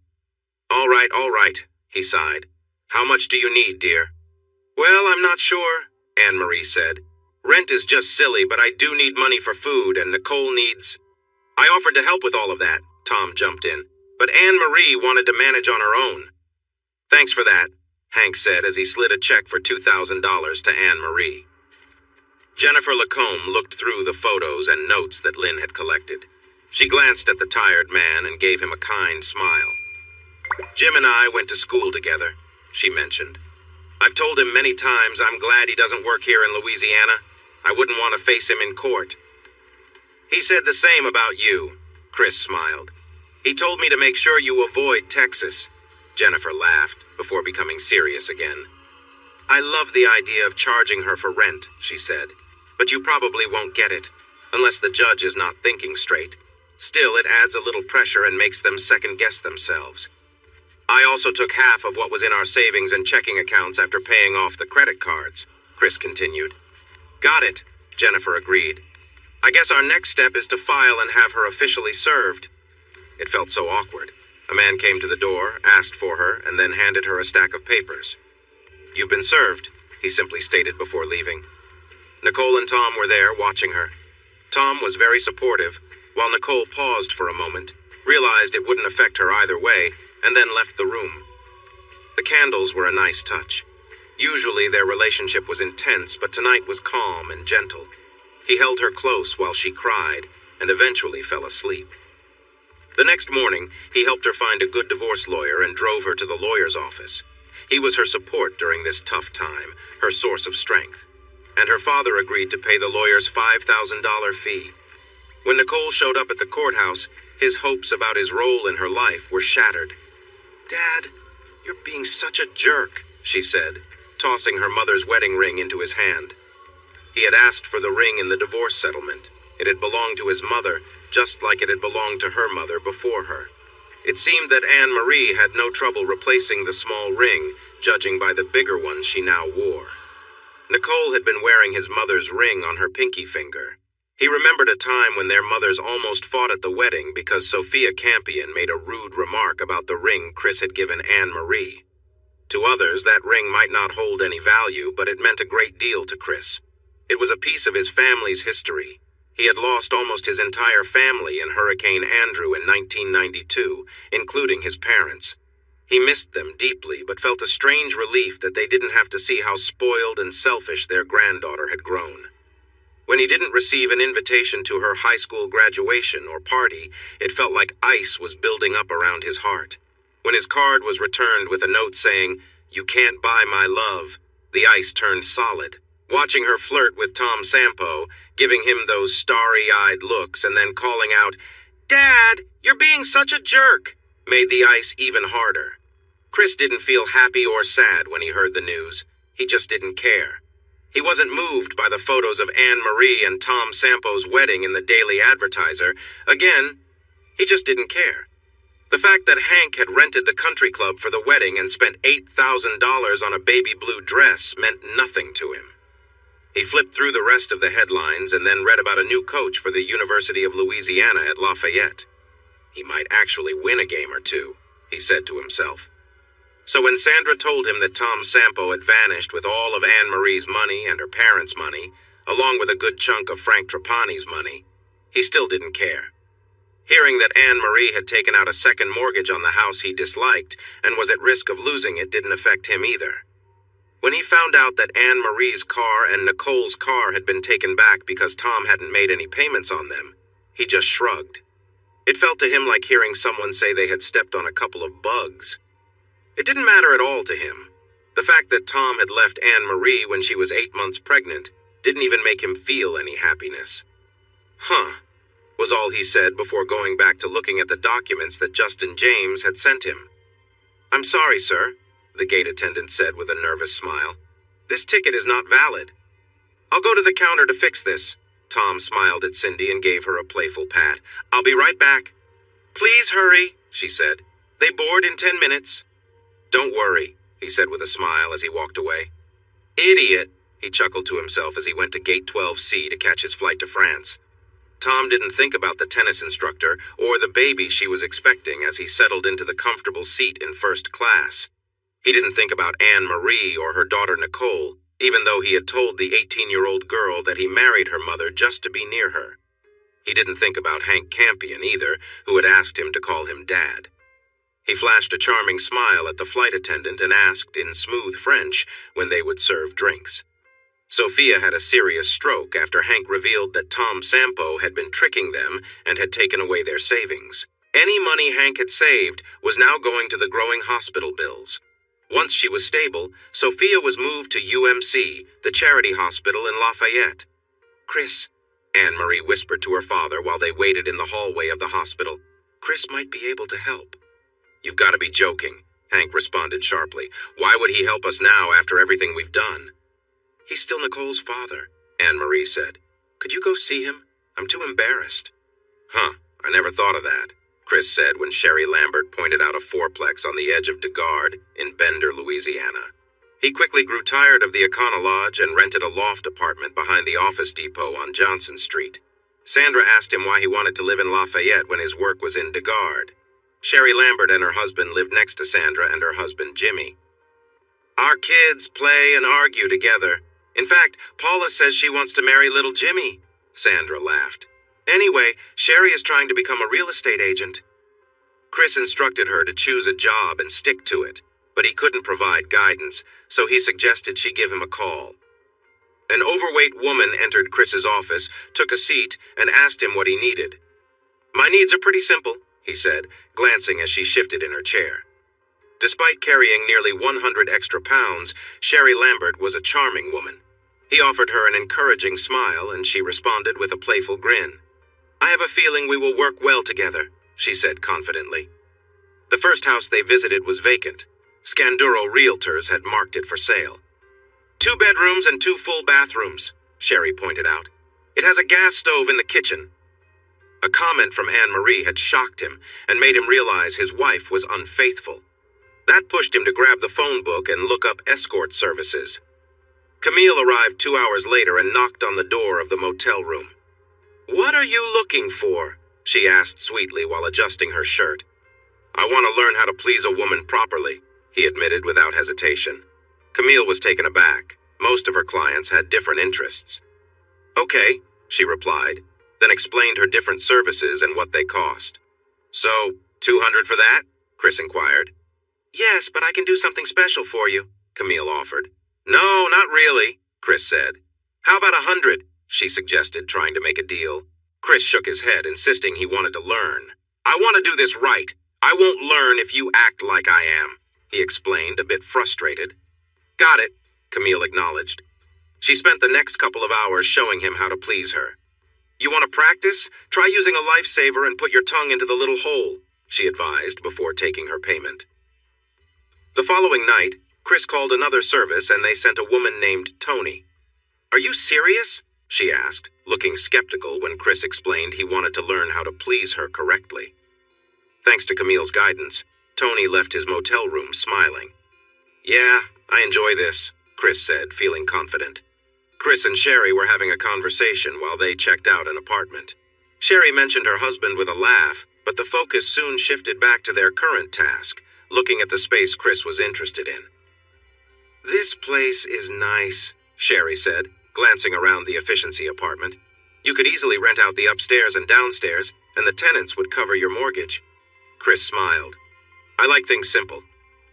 All right, he sighed. "How much do you need, dear?" "Well, I'm not sure," Anne-Marie said. "Rent is just silly, but I do need money for food, and Nicole needs—" "I offered to help with all of that," Tom jumped in, "but Anne-Marie wanted to manage on her own." "Thanks for that," Hank said as he slid a check for $2,000 to Anne-Marie. Jennifer Lacombe looked through the photos and notes that Lynn had collected. She glanced at the tired man and gave him a kind smile. "Jim and I went to school together," she mentioned. "I've told him many times I'm glad he doesn't work here in Louisiana. I wouldn't want to face him in court." "He said the same about you," Chris smiled. "He told me to make sure you avoid Texas." Jennifer laughed before becoming serious again. "I love the idea of charging her for rent," she said, "but you probably won't get it. unless the judge is not thinking straight. Still, it adds a little pressure and makes them second-guess themselves. I also took half of what was in our savings and checking accounts after paying off the credit cards, Chris continued. Got it, Jennifer agreed. I guess our next step is to file and have her officially served. It felt so awkward. A man came to the door, asked for her, and then handed her a stack of papers. You've been served, he simply stated before leaving. Nicole and Tom were there, watching her. Tom was very supportive, while Nicole paused for a moment, realized it wouldn't affect her either way, and then left the room. The candles were a nice touch. Usually their relationship was intense, but tonight was calm and gentle. He held her close while she cried, and eventually fell asleep. The next morning, he helped her find a good divorce lawyer and drove her to the lawyer's office. He was her support during this tough time, her source of strength. And her father agreed to pay the lawyer's $5,000 fee. When Nicole showed up at the courthouse, his hopes about his role in her life were shattered. Dad, you're being such a jerk, she said, tossing her mother's wedding ring into his hand. He had asked for the ring in the divorce settlement. It had belonged to his mother, just like it had belonged to her mother before her. It seemed that Anne Marie had no trouble replacing the small ring, judging by the bigger one she now wore. Nicole had been wearing his mother's ring on her pinky finger. He remembered a time when their mothers almost fought at the wedding because Sophia Campion made a rude remark about the ring Chris had given Anne Marie. To others, that ring might not hold any value, but it meant a great deal to Chris. It was a piece of his family's history. He had lost almost his entire family in Hurricane Andrew in 1992, including his parents. He missed them deeply, but felt a strange relief that they didn't have to see how spoiled and selfish their granddaughter had grown. When he didn't receive an invitation to her high school graduation or party, it felt like ice was building up around his heart. When his card was returned with a note saying, "You can't buy my love," the ice turned solid. Watching her flirt with Tom Sampo, giving him those starry-eyed looks and then calling out, "Dad, you're being such a jerk," made the ice even harder. Chris didn't feel happy or sad when he heard the news. He just didn't care. He wasn't moved by the photos of Anne Marie and Tom Sampo's wedding in the Daily Advertiser. Again, he just didn't care. The fact that Hank had rented the country club for the wedding and spent $8,000 on a baby blue dress meant nothing to him. He flipped through the rest of the headlines and then read about a new coach for the University of Louisiana at Lafayette. He might actually win a game or two, he said to himself. So when Sandra told him that Tom Sampo had vanished with all of Anne Marie's money and her parents' money, along with a good chunk of Frank Trapani's money, he still didn't care. Hearing that Anne Marie had taken out a second mortgage on the house he disliked and was at risk of losing it didn't affect him either. When he found out that Anne Marie's car and Nicole's car had been taken back because Tom hadn't made any payments on them, he just shrugged. It felt to him like hearing someone say they had stepped on a couple of bugs. It didn't matter at all to him. The fact that Tom had left Anne Marie when she was 8 months pregnant didn't even make him feel any happiness. "Huh," was all he said before going back to looking at the documents that Justin James had sent him. "I'm sorry, sir," the gate attendant said with a nervous smile. "This ticket is not valid." "I'll go to the counter to fix this." Tom smiled at Cindy and gave her a playful pat. "I'll be right back." "Please hurry," she said. "They board in 10 minutes. "Don't worry," he said with a smile as he walked away. "Idiot," he chuckled to himself as he went to Gate 12C to catch his flight to France. Tom didn't think about the tennis instructor or the baby she was expecting as he settled into the comfortable seat in first class. He didn't think about Anne Marie or her daughter Nicole, even though he had told the 18-year-old girl that he married her mother just to be near her. He didn't think about Hank Campion either, who had asked him to call him Dad. He flashed a charming smile at the flight attendant and asked in smooth French when they would serve drinks. Sophia had a serious stroke after Hank revealed that Tom Sampo had been tricking them and had taken away their savings. Any money Hank had saved was now going to the growing hospital bills. Once she was stable, Sophia was moved to UMC, the charity hospital in Lafayette. "Chris," Anne Marie whispered to her father while they waited in the hallway of the hospital. "Chris might be able to help." "You've got to be joking," Hank responded sharply. "Why would he help us now after everything we've done?" "He's still Nicole's father," Anne Marie said. "Could you go see him? I'm too embarrassed. Huh, I never thought of that, Chris said when Sherry Lambert pointed out a fourplex on the edge of DeGard in Bender, Louisiana. He quickly grew tired of the Econo Lodge and rented a loft apartment behind the office depot on Johnson Street. Sandra asked him why he wanted to live in Lafayette when his work was in DeGard. Sherry Lambert and her husband lived next to Sandra and her husband, Jimmy. Our kids play and argue together. In fact, Paula says she wants to marry little Jimmy. Sandra laughed. Anyway, Sherry is trying to become a real estate agent. Chris instructed her to choose a job and stick to it, but he couldn't provide guidance, so he suggested she give him a call. An overweight woman entered Chris's office, took a seat, and asked him what he needed. My needs are pretty simple, he said, glancing as she shifted in her chair. Despite carrying nearly 100 extra pounds, Sherry Lambert was a charming woman. He offered her an encouraging smile, and she responded with a playful grin. I have a feeling we will work well together, she said confidently. The first house they visited was vacant. Scanduro Realtors had marked it for sale. 2 bedrooms and 2 full bathrooms, Sherry pointed out. It has a gas stove in the kitchen. A comment from Anne-Marie had shocked him and made him realize his wife was unfaithful. That pushed him to grab the phone book and look up escort services. Camille arrived 2 hours later and knocked on the door of the motel room. What are you looking for? She asked sweetly while adjusting her shirt. I want to learn how to please a woman properly, he admitted without hesitation. Camille was taken aback. Most of her clients had different interests. Okay, she replied, then explained her different services and what they cost. So, $200 for that? Chris inquired. Yes, but I can do something special for you, Camille offered. No, not really, Chris said. How about $100? She suggested, trying to make a deal. Chris shook his head, insisting he wanted to learn. I want to do this right. I won't learn if you act like I am, he explained, a bit frustrated. Got it, Camille acknowledged. She spent the next couple of hours showing him how to please her. You want to practice? Try using a lifesaver and put your tongue into the little hole, she advised before taking her payment. The following night, Chris called another service and they sent a woman named Tony. Are you serious? She asked, looking skeptical when Chris explained he wanted to learn how to please her correctly. Thanks to Camille's guidance, Tony left his motel room smiling. Yeah, I enjoy this, Chris said, feeling confident. Chris and Sherry were having a conversation while they checked out an apartment. Sherry mentioned her husband with a laugh, but the focus soon shifted back to their current task, looking at the space Chris was interested in. This place is nice, Sherry said, glancing around the efficiency apartment. You could easily rent out the upstairs and downstairs, and the tenants would cover your mortgage. Chris smiled. I like things simple.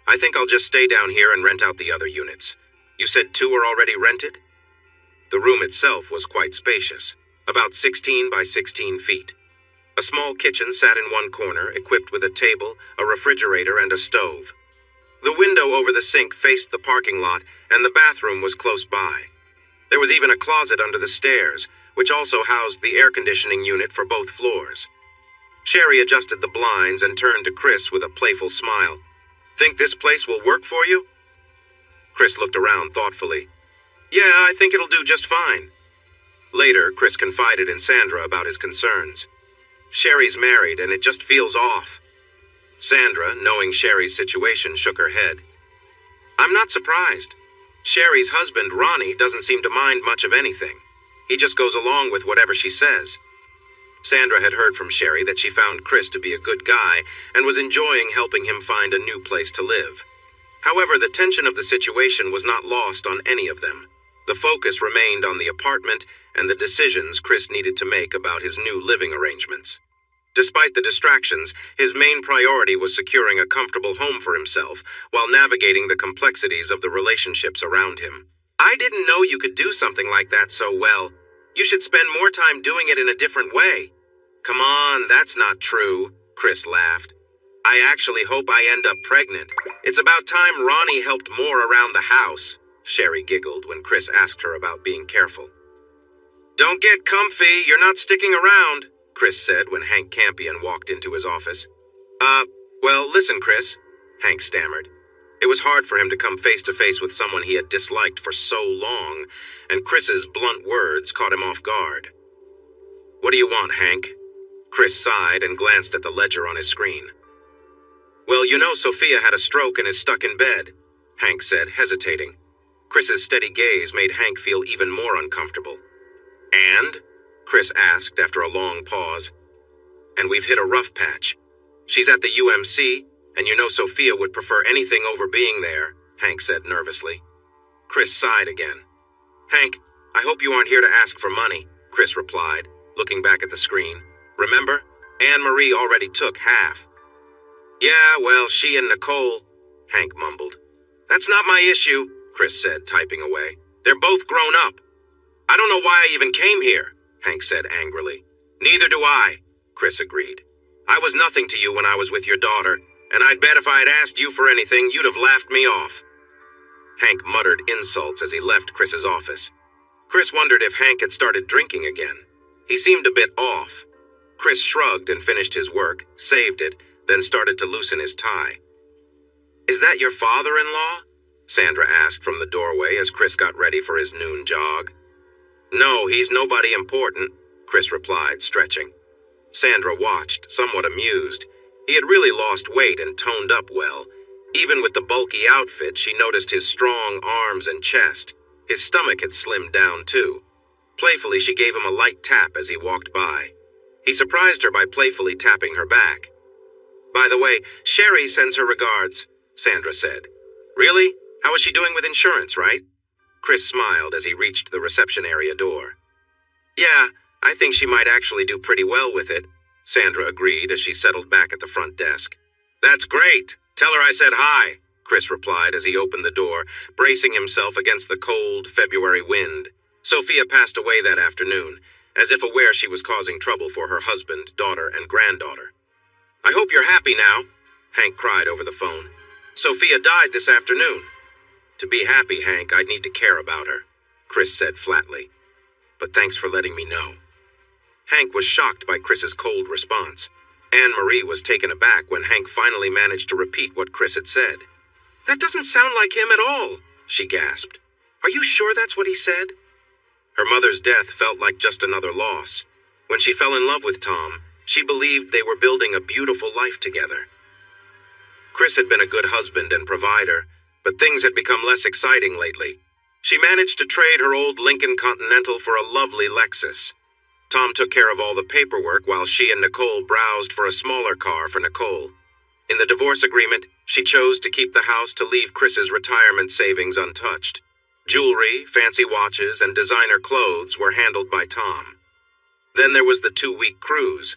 I think I'll just stay down here and rent out the other units. You said 2 are already rented? The room itself was quite spacious, about 16 by 16 feet. A small kitchen sat in one corner, equipped with a table, a refrigerator, and a stove. The window over the sink faced the parking lot, and the bathroom was close by. There was even a closet under the stairs, which also housed the air conditioning unit for both floors. Sherry adjusted the blinds and turned to Chris with a playful smile. Think this place will work for you? Chris looked around thoughtfully. Yeah, I think it'll do just fine. Later, Chris confided in Sandra about his concerns. Sherry's married and it just feels off. Sandra, knowing Sherry's situation, shook her head. I'm not surprised. Sherry's husband, Ronnie, doesn't seem to mind much of anything. He just goes along with whatever she says. Sandra had heard from Sherry that she found Chris to be a good guy and was enjoying helping him find a new place to live. However, the tension of the situation was not lost on any of them. The focus remained on the apartment and the decisions Chris needed to make about his new living arrangements. Despite the distractions, his main priority was securing a comfortable home for himself while navigating the complexities of the relationships around him. I didn't know you could do something like that so well. You should spend more time doing it in a different way. Come on, that's not true, Chris laughed. I actually hope I end up pregnant. It's about time Ronnie helped more around the house, Sherry giggled when Chris asked her about being careful. Don't get comfy, you're not sticking around, Chris said when Hank Campion walked into his office. Well, listen, Chris, Hank stammered. It was hard for him to come face to face with someone he had disliked for so long, and Chris's blunt words caught him off guard. What do you want, Hank? Chris sighed and glanced at the ledger on his screen. Well, you know Sophia had a stroke and is stuck in bed, Hank said, hesitating. Chris's steady gaze made Hank feel even more uncomfortable. And? Chris asked after a long pause. And we've hit a rough patch. She's at the UMC, and you know Sophia would prefer anything over being there, Hank said nervously. Chris sighed again. Hank, I hope you aren't here to ask for money, Chris replied, looking back at the screen. Remember? Anne-Marie already took half. Yeah, well, she and Nicole, Hank mumbled. That's not my issue, Chris said, typing away. They're both grown up. I don't know why I even came here, Hank said angrily. Neither do I, Chris agreed. I was nothing to you when I was with your daughter, and I'd bet if I had asked you for anything, you'd have laughed me off. Hank muttered insults as he left Chris's office. Chris wondered if Hank had started drinking again. He seemed a bit off. Chris shrugged and finished his work, saved it, then started to loosen his tie. Is that your father-in-law? Sandra asked from the doorway as Chris got ready for his noon jog. No, he's nobody important, Chris replied, stretching. Sandra watched, somewhat amused. He had really lost weight and toned up well. Even with the bulky outfit, she noticed his strong arms and chest. His stomach had slimmed down, too. Playfully, she gave him a light tap as he walked by. He surprised her by playfully tapping her back. By the way, Sherry sends her regards, Sandra said. Really? How is she doing with insurance, right? Chris smiled as he reached the reception area door. Yeah, I think she might actually do pretty well with it, Sandra agreed as she settled back at the front desk. That's great. Tell her I said hi, Chris replied as he opened the door, bracing himself against the cold February wind. Sophia passed away that afternoon, as if aware she was causing trouble for her husband, daughter, and granddaughter. I hope you're happy now, Hank cried over the phone. Sophia died this afternoon. To be happy, Hank, I'd need to care about her, Chris said flatly. But thanks for letting me know. Hank was shocked by Chris's cold response. Anne-Marie was taken aback when Hank finally managed to repeat what Chris had said. That doesn't sound like him at all, she gasped. Are you sure that's what he said? Her mother's death felt like just another loss. When she fell in love with Tom, she believed they were building a beautiful life together. Chris had been a good husband and provider, but things had become less exciting lately. She managed to trade her old Lincoln Continental for a lovely Lexus. Tom took care of all the paperwork while she and Nicole browsed for a smaller car for Nicole. In the divorce agreement, she chose to keep the house to leave Chris's retirement savings untouched. Jewelry, fancy watches, and designer clothes were handled by Tom. Then there was the 2-week cruise.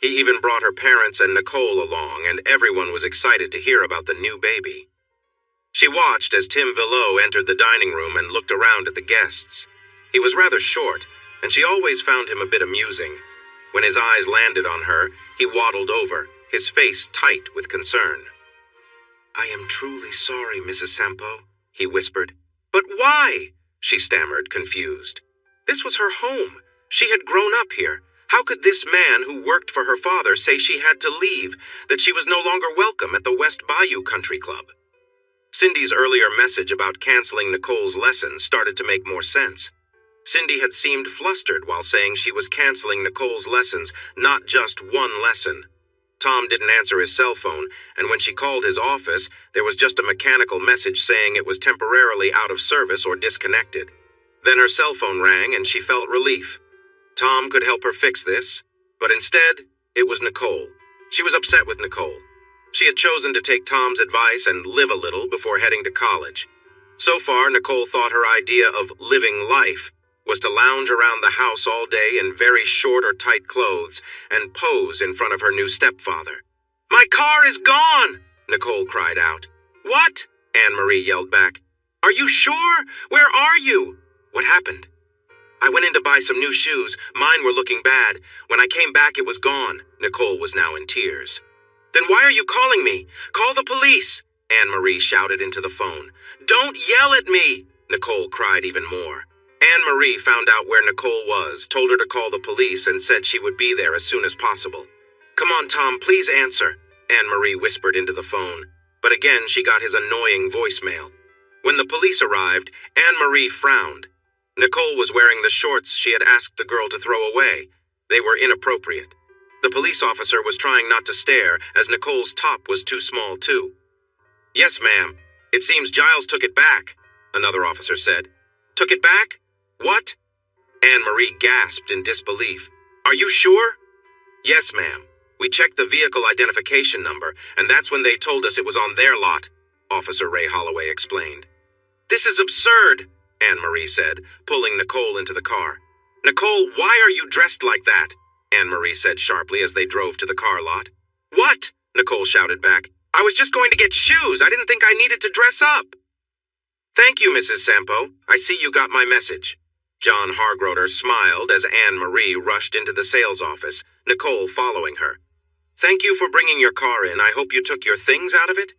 He even brought her parents and Nicole along, and everyone was excited to hear about the new baby. She watched as Tim Villot entered the dining room and looked around at the guests. He was rather short, and she always found him a bit amusing. When his eyes landed on her, he waddled over, his face tight with concern. I am truly sorry, Mrs. Sampo, he whispered. But why? She stammered, confused. This was her home. She had grown up here. How could this man who worked for her father say she had to leave, that she was no longer welcome at the West Bayou Country Club? Cindy's earlier message about canceling Nicole's lessons started to make more sense. Cindy had seemed flustered while saying she was canceling Nicole's lessons, not just one lesson. Tom didn't answer his cell phone, and when she called his office, there was just a mechanical message saying it was temporarily out of service or disconnected. Then her cell phone rang and she felt relief. Tom could help her fix this, but instead, it was Nicole. She was upset with Nicole. She had chosen to take Tom's advice and live a little before heading to college. So far, Nicole thought her idea of living life was to lounge around the house all day in very short or tight clothes and pose in front of her new stepfather. My car is gone, Nicole cried out. What? Anne-Marie yelled back. Are you sure? Where are you? What happened? I went in to buy some new shoes. Mine were looking bad. When I came back, it was gone. Nicole was now in tears. Then why are you calling me? Call the police, Anne-Marie shouted into the phone. Don't yell at me, Nicole cried even more. Anne-Marie found out where Nicole was, told her to call the police, and said she would be there as soon as possible. Come on, Tom, please answer, Anne-Marie whispered into the phone. But again, she got his annoying voicemail. When the police arrived, Anne-Marie frowned. Nicole was wearing the shorts she had asked the girl to throw away. They were inappropriate. The police officer was trying not to stare, as Nicole's top was too small, too. "Yes, ma'am. It seems Giles took it back," another officer said. "Took it back? What?" Anne-Marie gasped in disbelief. "Are you sure?" "Yes, ma'am. We checked the vehicle identification number, and that's when they told us it was on their lot," Officer Ray Holloway explained. "This is absurd," Anne-Marie said, pulling Nicole into the car. "Nicole, why are you dressed like that?" Anne-Marie said sharply as they drove to the car lot. "What?" Nicole shouted back. "I was just going to get shoes. I didn't think I needed to dress up." "Thank you, Mrs. Sampo. I see you got my message." John Hargroder smiled as Anne-Marie rushed into the sales office, Nicole following her. "Thank you for bringing your car in. I hope you took your things out of it?"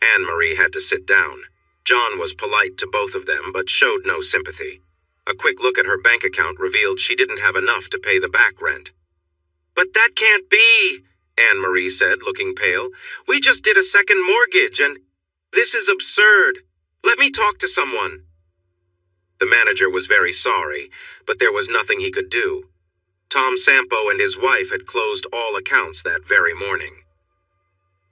Anne-Marie had to sit down. John was polite to both of them, but showed no sympathy. A quick look at her bank account revealed she didn't have enough to pay the back rent. "But that can't be," Anne-Marie said, looking pale. "We just did a second mortgage, and this is absurd. Let me talk to someone." The manager was very sorry, but there was nothing he could do. Tom Sampo and his wife had closed all accounts that very morning.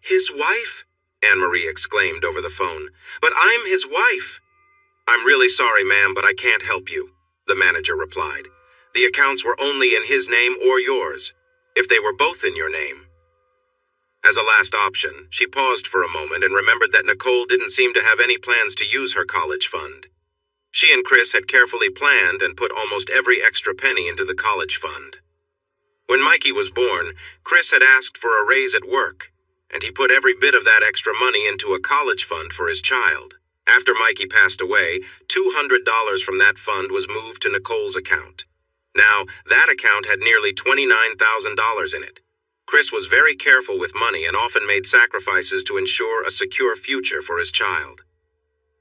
"His wife?" Anne-Marie exclaimed over the phone. "But I'm his wife." "I'm really sorry, ma'am, but I can't help you," the manager replied. "The accounts were only in his name or yours, if they were both in your name." As a last option, she paused for a moment and remembered that Nicole didn't seem to have any plans to use her college fund. She and Chris had carefully planned and put almost every extra penny into the college fund. When Mikey was born, Chris had asked for a raise at work, and he put every bit of that extra money into a college fund for his child. After Mikey passed away, $200 from that fund was moved to Nicole's account. Now, that account had nearly $29,000 in it. Chris was very careful with money and often made sacrifices to ensure a secure future for his child.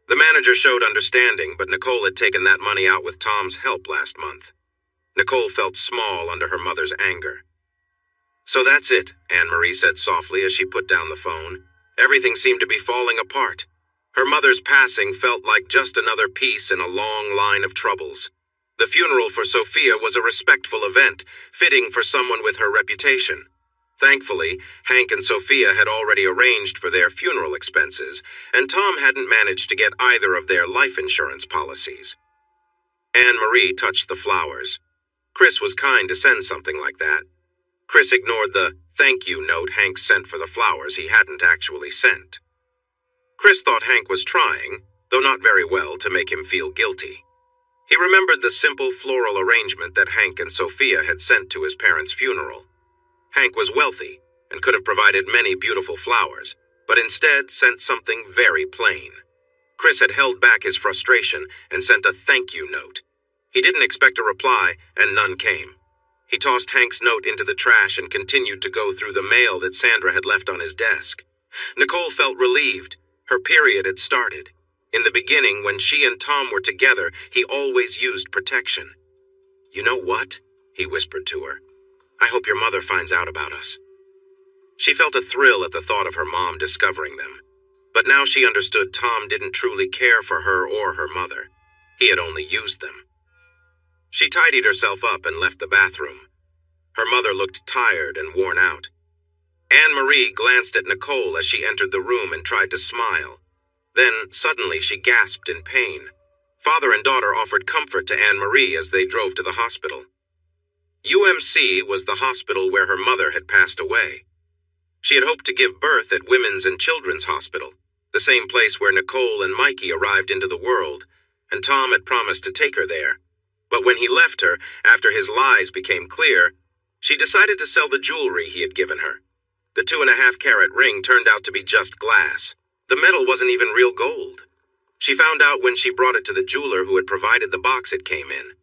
The manager showed understanding, but Nicole had taken that money out with Tom's help last month. Nicole felt small under her mother's anger. "So that's it," Anne-Marie said softly as she put down the phone. Everything seemed to be falling apart. Her mother's passing felt like just another piece in a long line of troubles. The funeral for Sophia was a respectful event, fitting for someone with her reputation. Thankfully, Hank and Sophia had already arranged for their funeral expenses, and Tom hadn't managed to get either of their life insurance policies. Anne-Marie touched the flowers. Chris was kind to send something like that. Chris ignored the thank you note Hank sent for the flowers he hadn't actually sent. Chris thought Hank was trying, though not very well, to make him feel guilty. He remembered the simple floral arrangement that Hank and Sophia had sent to his parents' funeral. Hank was wealthy and could have provided many beautiful flowers, but instead sent something very plain. Chris had held back his frustration and sent a thank you note. He didn't expect a reply, and none came. He tossed Hank's note into the trash and continued to go through the mail that Sandra had left on his desk. Nicole felt relieved. Her period had started. In the beginning, when she and Tom were together, he always used protection. "You know what?" he whispered to her. "I hope your mother finds out about us." She felt a thrill at the thought of her mom discovering them. But now she understood Tom didn't truly care for her or her mother. He had only used them. She tidied herself up and left the bathroom. Her mother looked tired and worn out. Anne-Marie glanced at Nicole as she entered the room and tried to smile. Then, suddenly, she gasped in pain. Father and daughter offered comfort to Anne-Marie as they drove to the hospital. UMC was the hospital where her mother had passed away. She had hoped to give birth at Women's and Children's Hospital, the same place where Nicole and Mikey arrived into the world, and Tom had promised to take her there. But when he left her, after his lies became clear, she decided to sell the jewelry he had given her. The 2.5-carat ring turned out to be just glass. The metal wasn't even real gold. She found out when she brought it to the jeweler who had provided the box it came in.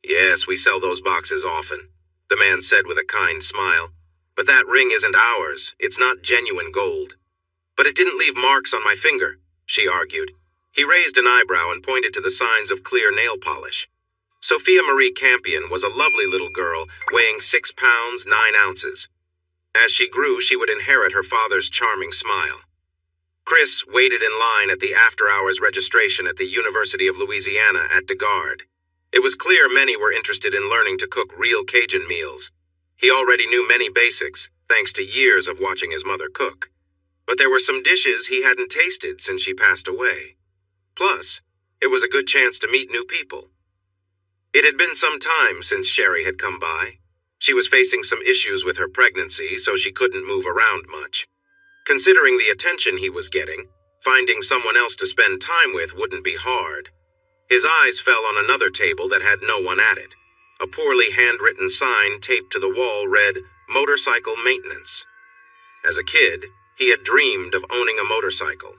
"Yes, we sell those boxes often," the man said with a kind smile. "But that ring isn't ours. It's not genuine gold." "But it didn't leave marks on my finger," she argued. He raised an eyebrow and pointed to the signs of clear nail polish. Sophia Marie Campion was a lovely little girl, weighing 6 pounds, 9 ounces. As she grew, she would inherit her father's charming smile. Chris waited in line at the after-hours registration at the University of Louisiana at DeGard. It was clear many were interested in learning to cook real Cajun meals. He already knew many basics, thanks to years of watching his mother cook. But there were some dishes he hadn't tasted since she passed away. Plus, it was a good chance to meet new people. It had been some time since Sherry had come by. She was facing some issues with her pregnancy, so she couldn't move around much. Considering the attention he was getting, finding someone else to spend time with wouldn't be hard. His eyes fell on another table that had no one at it. A poorly handwritten sign taped to the wall read, "Motorcycle Maintenance." As a kid, he had dreamed of owning a motorcycle.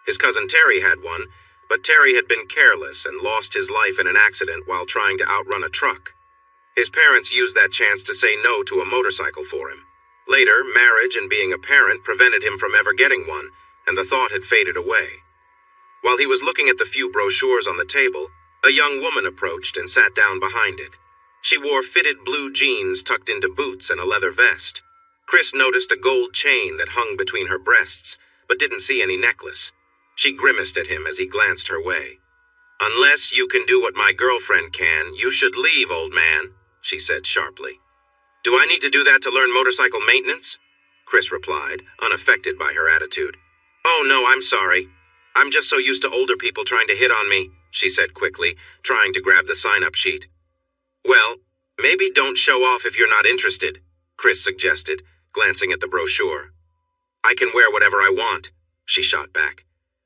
His cousin Terry had one, but Terry had been careless and lost his life in an accident while trying to outrun a truck. His parents used that chance to say no to a motorcycle for him. Later, marriage and being a parent prevented him from ever getting one, and the thought had faded away. While he was looking at the few brochures on the table, a young woman approached and sat down behind it. She wore fitted blue jeans tucked into boots and a leather vest. Chris noticed a gold chain that hung between her breasts, but didn't see any necklace. She grimaced at him as he glanced her way. "Unless you can do what my girlfriend can, you should leave, old man," she said sharply. "Do I need to do that to learn motorcycle maintenance?" Chris replied, unaffected by her attitude. "Oh no, I'm sorry. I'm just so used to older people trying to hit on me," she said quickly, trying to grab the sign-up sheet. "Well, maybe don't show off if you're not interested," Chris suggested, glancing at the brochure. "I can wear whatever I want," she shot back.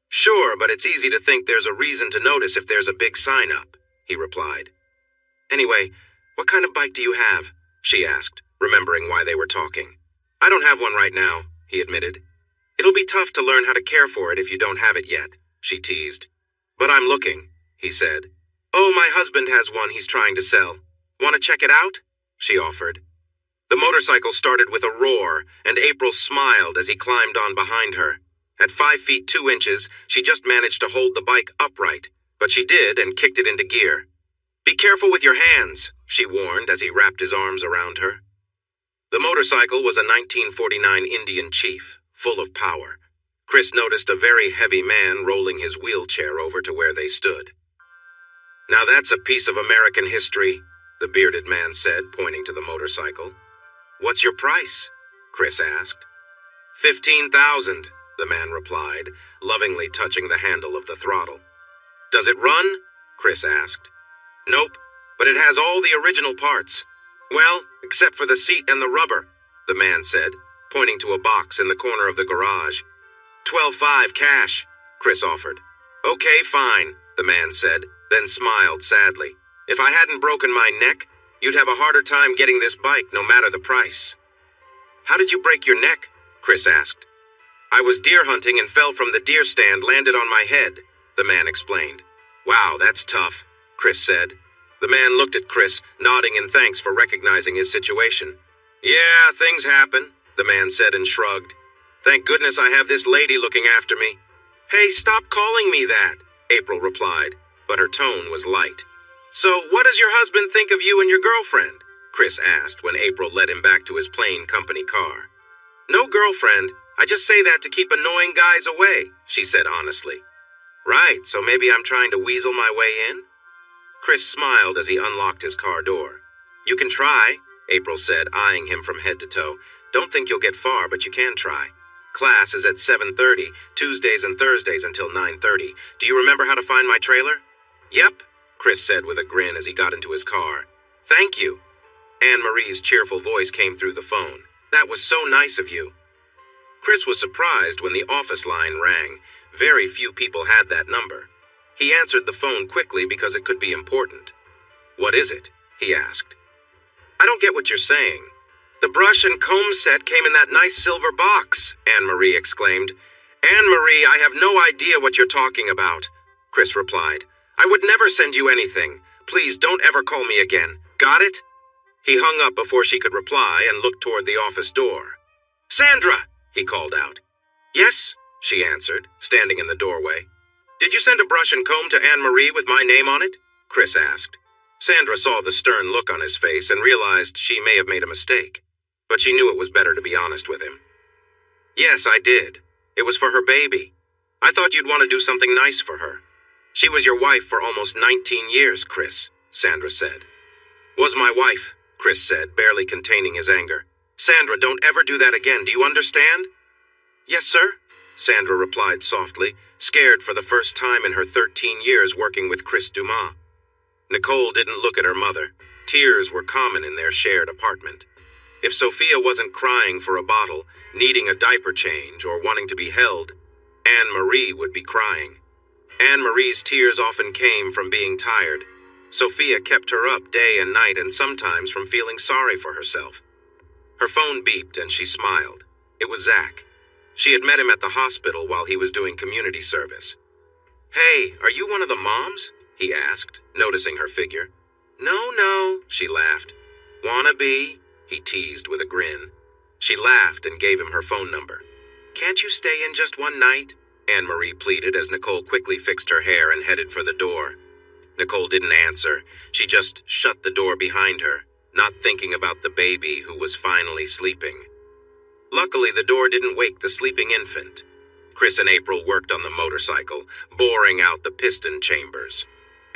"Sure, but it's easy to think there's a reason to notice if there's a big sign up," he replied. "Anyway, what kind of bike do you have?" she asked, remembering why they were talking. "I don't have one right now," he admitted. "It'll be tough to learn how to care for it if you don't have it yet," she teased. "But I'm looking," he said. "Oh, my husband has one he's trying to sell. Want to check it out?" she offered. The motorcycle started with a roar, and April smiled as he climbed on behind her. At 5 feet 2 inches, she just managed to hold the bike upright, but she did and kicked it into gear. "Be careful with your hands," she warned as he wrapped his arms around her. The motorcycle was a 1949 Indian Chief, full of power. Chris noticed a very heavy man rolling his wheelchair over to where they stood. "Now that's a piece of American history," the bearded man said, pointing to the motorcycle. "What's your price?" Chris asked. $15,000, the man replied, lovingly touching the handle of the throttle. "Does it run?" Chris asked. "Nope, but it has all the original parts. Well, except for the seat and the rubber," the man said, pointing to a box in the corner of the garage. $12,500 cash, Chris offered. "Okay, fine," the man said, then smiled sadly. "If I hadn't broken my neck, you'd have a harder time getting this bike no matter the price." "How did you break your neck?" Chris asked. "I was deer hunting and fell from the deer stand, landed on my head," the man explained. "Wow, that's tough," Chris said. The man looked at Chris, nodding in thanks for recognizing his situation. "Yeah, things happen," the man said and shrugged. "Thank goodness I have this lady looking after me." "Hey, stop calling me that," April replied, but her tone was light. "So what does your husband think of you and your girlfriend?" Chris asked when April led him back to his plain company car. "No girlfriend. I just say that to keep annoying guys away," she said honestly. "Right, so maybe I'm trying to weasel my way in?" Chris smiled as he unlocked his car door. "You can try," April said, eyeing him from head to toe. "Don't think you'll get far, but you can try. Class is at 7:30, Tuesdays and Thursdays until 9:30. Do you remember how to find my trailer?" "Yep," Chris said with a grin as he got into his car. "Thank you." Anne-Marie's cheerful voice came through the phone. "That was so nice of you." Chris was surprised when the office line rang. Very few people had that number. He answered the phone quickly because it could be important. "What is it?" he asked. "I don't get what you're saying." "The brush and comb set came in that nice silver box," Anne-Marie exclaimed. "Anne-Marie, I have no idea what you're talking about," Chris replied. "I would never send you anything. Please don't ever call me again. Got it?" He hung up before she could reply and looked toward the office door. "Sandra!" he called out. "Yes," she answered, standing in the doorway. "Did you send a brush and comb to Anne-Marie with my name on it?" Chris asked. Sandra saw the stern look on his face and realized she may have made a mistake, but she knew it was better to be honest with him. "Yes, I did. It was for her baby. I thought you'd want to do something nice for her. She was your wife for almost 19 years, Chris," Sandra said. Was my wife, Chris said, barely containing his anger. Sandra, don't ever do that again, do you understand? Yes, sir, Sandra replied softly, scared for the first time in her 13 years working with Chris Dumas. Nicole didn't look at her mother. Tears were common in their shared apartment. If Sophia wasn't crying for a bottle, needing a diaper change, or wanting to be held, Anne-Marie would be crying. Anne-Marie's tears often came from being tired. Sophia kept her up day and night and sometimes from feeling sorry for herself. Her phone beeped and she smiled. It was Zach. She had met him at the hospital while he was doing community service. Hey, are you one of the moms? He asked, noticing her figure. No, she laughed. Wanna be? He teased with a grin. She laughed and gave him her phone number. Can't you stay in just one night? Anne-Marie pleaded as Nicole quickly fixed her hair and headed for the door. Nicole didn't answer. She just shut the door behind her, not thinking about the baby who was finally sleeping. Luckily, the door didn't wake the sleeping infant. Chris and April worked on the motorcycle, boring out the piston chambers.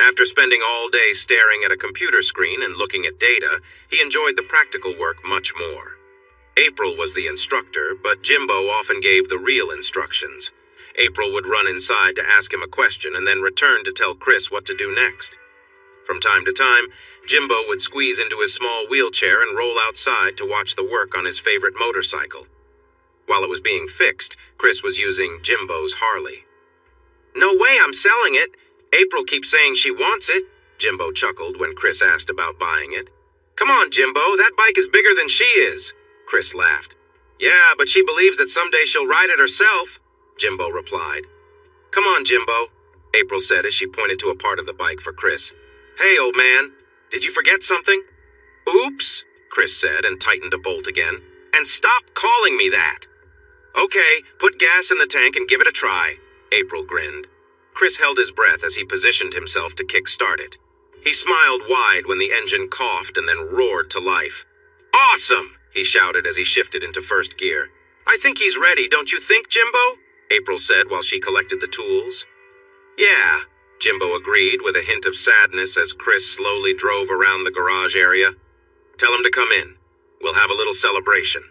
After spending all day staring at a computer screen and looking at data, he enjoyed the practical work much more. April was the instructor, but Jimbo often gave the real instructions. April would run inside to ask him a question and then return to tell Chris what to do next. From time to time, Jimbo would squeeze into his small wheelchair and roll outside to watch the work on his favorite motorcycle. While it was being fixed, Chris was using Jimbo's Harley. No way I'm selling it. April keeps saying she wants it, Jimbo chuckled when Chris asked about buying it. Come on, Jimbo, that bike is bigger than she is, Chris laughed. Yeah, but she believes that someday she'll ride it herself, Jimbo replied. Come on, Jimbo, April said as she pointed to a part of the bike for Chris. Hey, old man, did you forget something? Oops, Chris said and tightened a bolt again. And stop calling me that. Okay, put gas in the tank and give it a try, April grinned. Chris held his breath as he positioned himself to kick-start it. He smiled wide when the engine coughed and then roared to life. Awesome, he shouted as he shifted into first gear. I think he's ready, don't you think, Jimbo? April said while she collected the tools. Yeah, Jimbo agreed with a hint of sadness as Chris slowly drove around the garage area. Tell him to come in. We'll have a little celebration.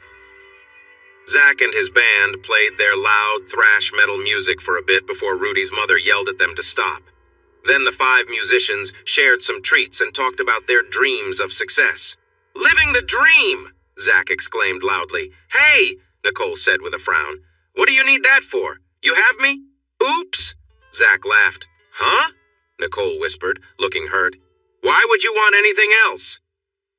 Zach and his band played their loud thrash metal music for a bit before Rudy's mother yelled at them to stop. Then the 5 musicians shared some treats and talked about their dreams of success. Living the dream! Zach exclaimed loudly. Hey, Nicole said with a frown. What do you need that for? You have me? Oops! Zach laughed. Huh? Nicole whispered, looking hurt. Why would you want anything else?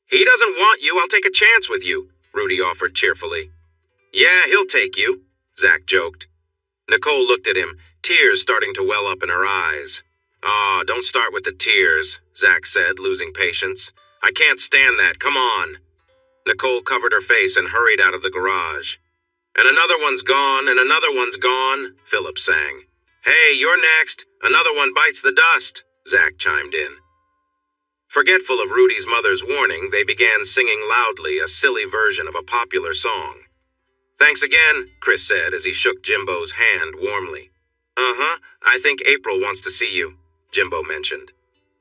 He doesn't want you, I'll take a chance with you, Rudy offered cheerfully. Yeah, he'll take you, Zach joked. Nicole looked at him, tears starting to well up in her eyes. Aw, don't start with the tears, Zach said, losing patience. I can't stand that, come on. Nicole covered her face and hurried out of the garage. And another one's gone, and another one's gone, Philip sang. Hey, you're next. Another one bites the dust, Zach chimed in. Forgetful of Rudy's mother's warning, they began singing loudly a silly version of a popular song. Thanks again, Chris said as he shook Jimbo's hand warmly. Uh-huh, I think April wants to see you, Jimbo mentioned.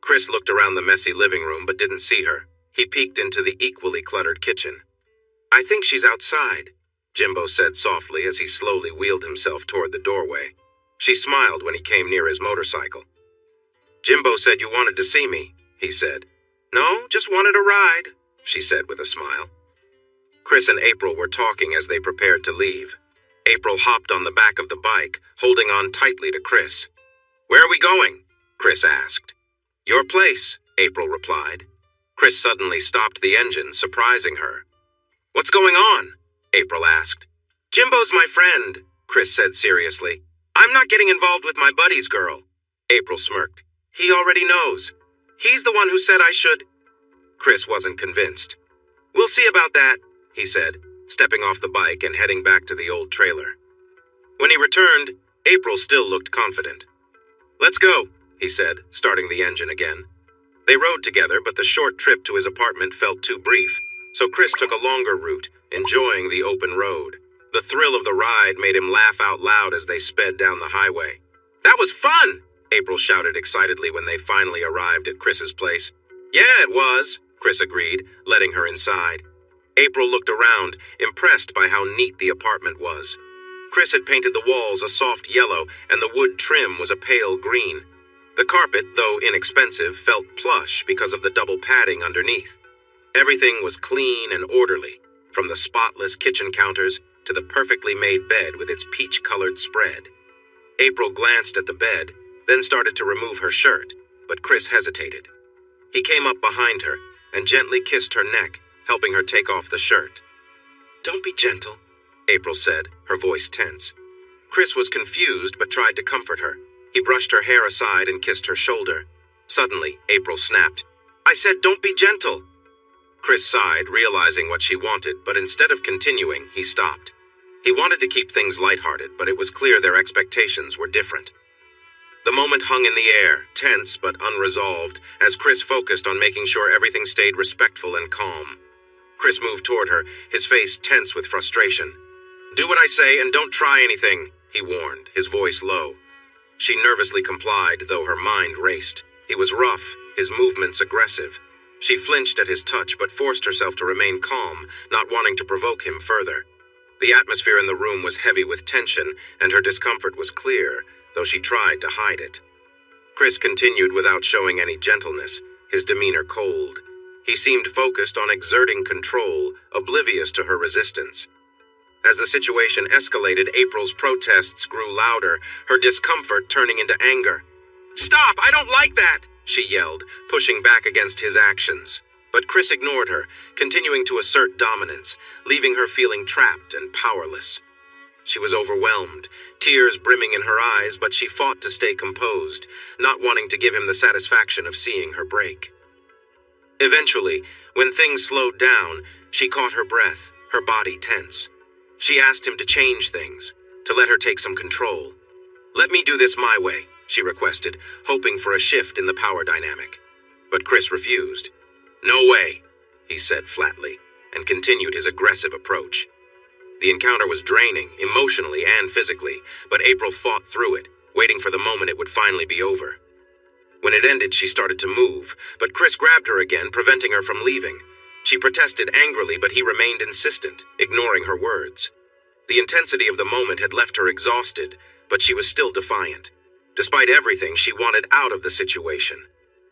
Chris looked around the messy living room but didn't see her. He peeked into the equally cluttered kitchen. I think she's outside, Jimbo said softly as he slowly wheeled himself toward the doorway. She smiled when he came near his motorcycle. Jimbo said you wanted to see me, he said. No, just wanted a ride, she said with a smile. Chris and April were talking as they prepared to leave. April hopped on the back of the bike, holding on tightly to Chris. Where are we going? Chris asked. Your place, April replied. Chris suddenly stopped the engine, surprising her. What's going on? April asked. Jimbo's my friend, Chris said seriously. I'm not getting involved with my buddy's girl. April smirked. He already knows. He's the one who said I should. Chris wasn't convinced. We'll see about that, he said, stepping off the bike and heading back to the old trailer. When he returned, April still looked confident. Let's go, he said, starting the engine again. They rode together, but the short trip to his apartment felt too brief, so Chris took a longer route, enjoying the open road. The thrill of the ride made him laugh out loud as they sped down the highway. That was fun, April shouted excitedly when they finally arrived at Chris's place. Yeah, it was, Chris agreed, letting her inside. April looked around, impressed by how neat the apartment was. Chris had painted the walls a soft yellow, and the wood trim was a pale green. The carpet, though inexpensive, felt plush because of the double padding underneath. Everything was clean and orderly, from the spotless kitchen counters to the perfectly made bed with its peach-colored spread. April glanced at the bed, then started to remove her shirt, but Chris hesitated. He came up behind her and gently kissed her neck, helping her take off the shirt. "Don't be gentle," April said, her voice tense. Chris was confused but tried to comfort her. He brushed her hair aside and kissed her shoulder. Suddenly, April snapped. "I said don't be gentle." Chris sighed, realizing what she wanted, but instead of continuing, he stopped. He wanted to keep things lighthearted, but it was clear their expectations were different. The moment hung in the air, tense but unresolved, as Chris focused on making sure everything stayed respectful and calm. Chris moved toward her, his face tense with frustration. "Do what I say and don't try anything," he warned, his voice low. She nervously complied, though her mind raced. He was rough, his movements aggressive. She flinched at his touch but forced herself to remain calm, not wanting to provoke him further. The atmosphere in the room was heavy with tension, and her discomfort was clear, though she tried to hide it. Chris continued without showing any gentleness, his demeanor cold. He seemed focused on exerting control, oblivious to her resistance. As the situation escalated, April's protests grew louder, her discomfort turning into anger. "Stop! I don't like that!" she yelled, pushing back against his actions. But Chris ignored her, continuing to assert dominance, leaving her feeling trapped and powerless. She was overwhelmed, tears brimming in her eyes, but she fought to stay composed, not wanting to give him the satisfaction of seeing her break. Eventually, when things slowed down, she caught her breath, her body tense. She asked him to change things, to let her take some control. "Let me do this my way," she requested, hoping for a shift in the power dynamic. But Chris refused. "No way," he said flatly, and continued his aggressive approach. The encounter was draining, emotionally and physically, but April fought through it, waiting for the moment it would finally be over. When it ended, she started to move, but Chris grabbed her again, preventing her from leaving. She protested angrily, but he remained insistent, ignoring her words. The intensity of the moment had left her exhausted, but she was still defiant. Despite everything, she wanted out of the situation.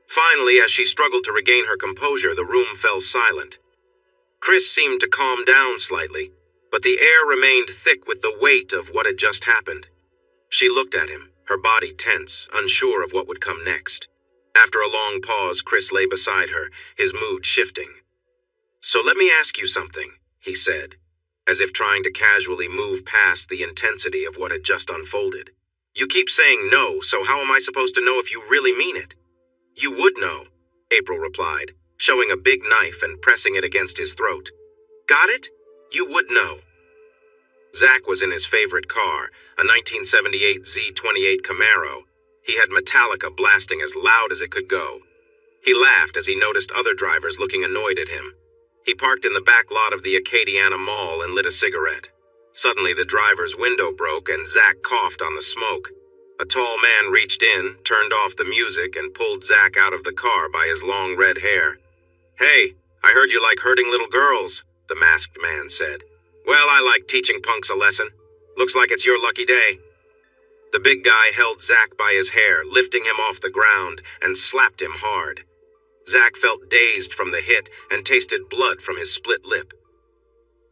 Finally, as she struggled to regain her composure, the room fell silent. Chris seemed to calm down slightly, but the air remained thick with the weight of what had just happened. She looked at him, her body tense, unsure of what would come next. After a long pause, Chris lay beside her, his mood shifting. "So let me ask you something," he said, as if trying to casually move past the intensity of what had just unfolded. "You keep saying no, so how am I supposed to know if you really mean it?" "You would know," April replied, showing a big knife and pressing it against his throat. "Got it? You would know." Zach was in his favorite car, a 1978 Z28 Camaro. He had Metallica blasting as loud as it could go. He laughed as he noticed other drivers looking annoyed at him. He parked in the back lot of the Acadiana Mall and lit a cigarette. Suddenly, the driver's window broke and Zach coughed on the smoke. A tall man reached in, turned off the music, and pulled Zach out of the car by his long red hair. "Hey, I heard you like hurting little girls," the masked man said. "Well, I like teaching punks a lesson. Looks like it's your lucky day." The big guy held Zach by his hair, lifting him off the ground, and slapped him hard. Zach felt dazed from the hit and tasted blood from his split lip.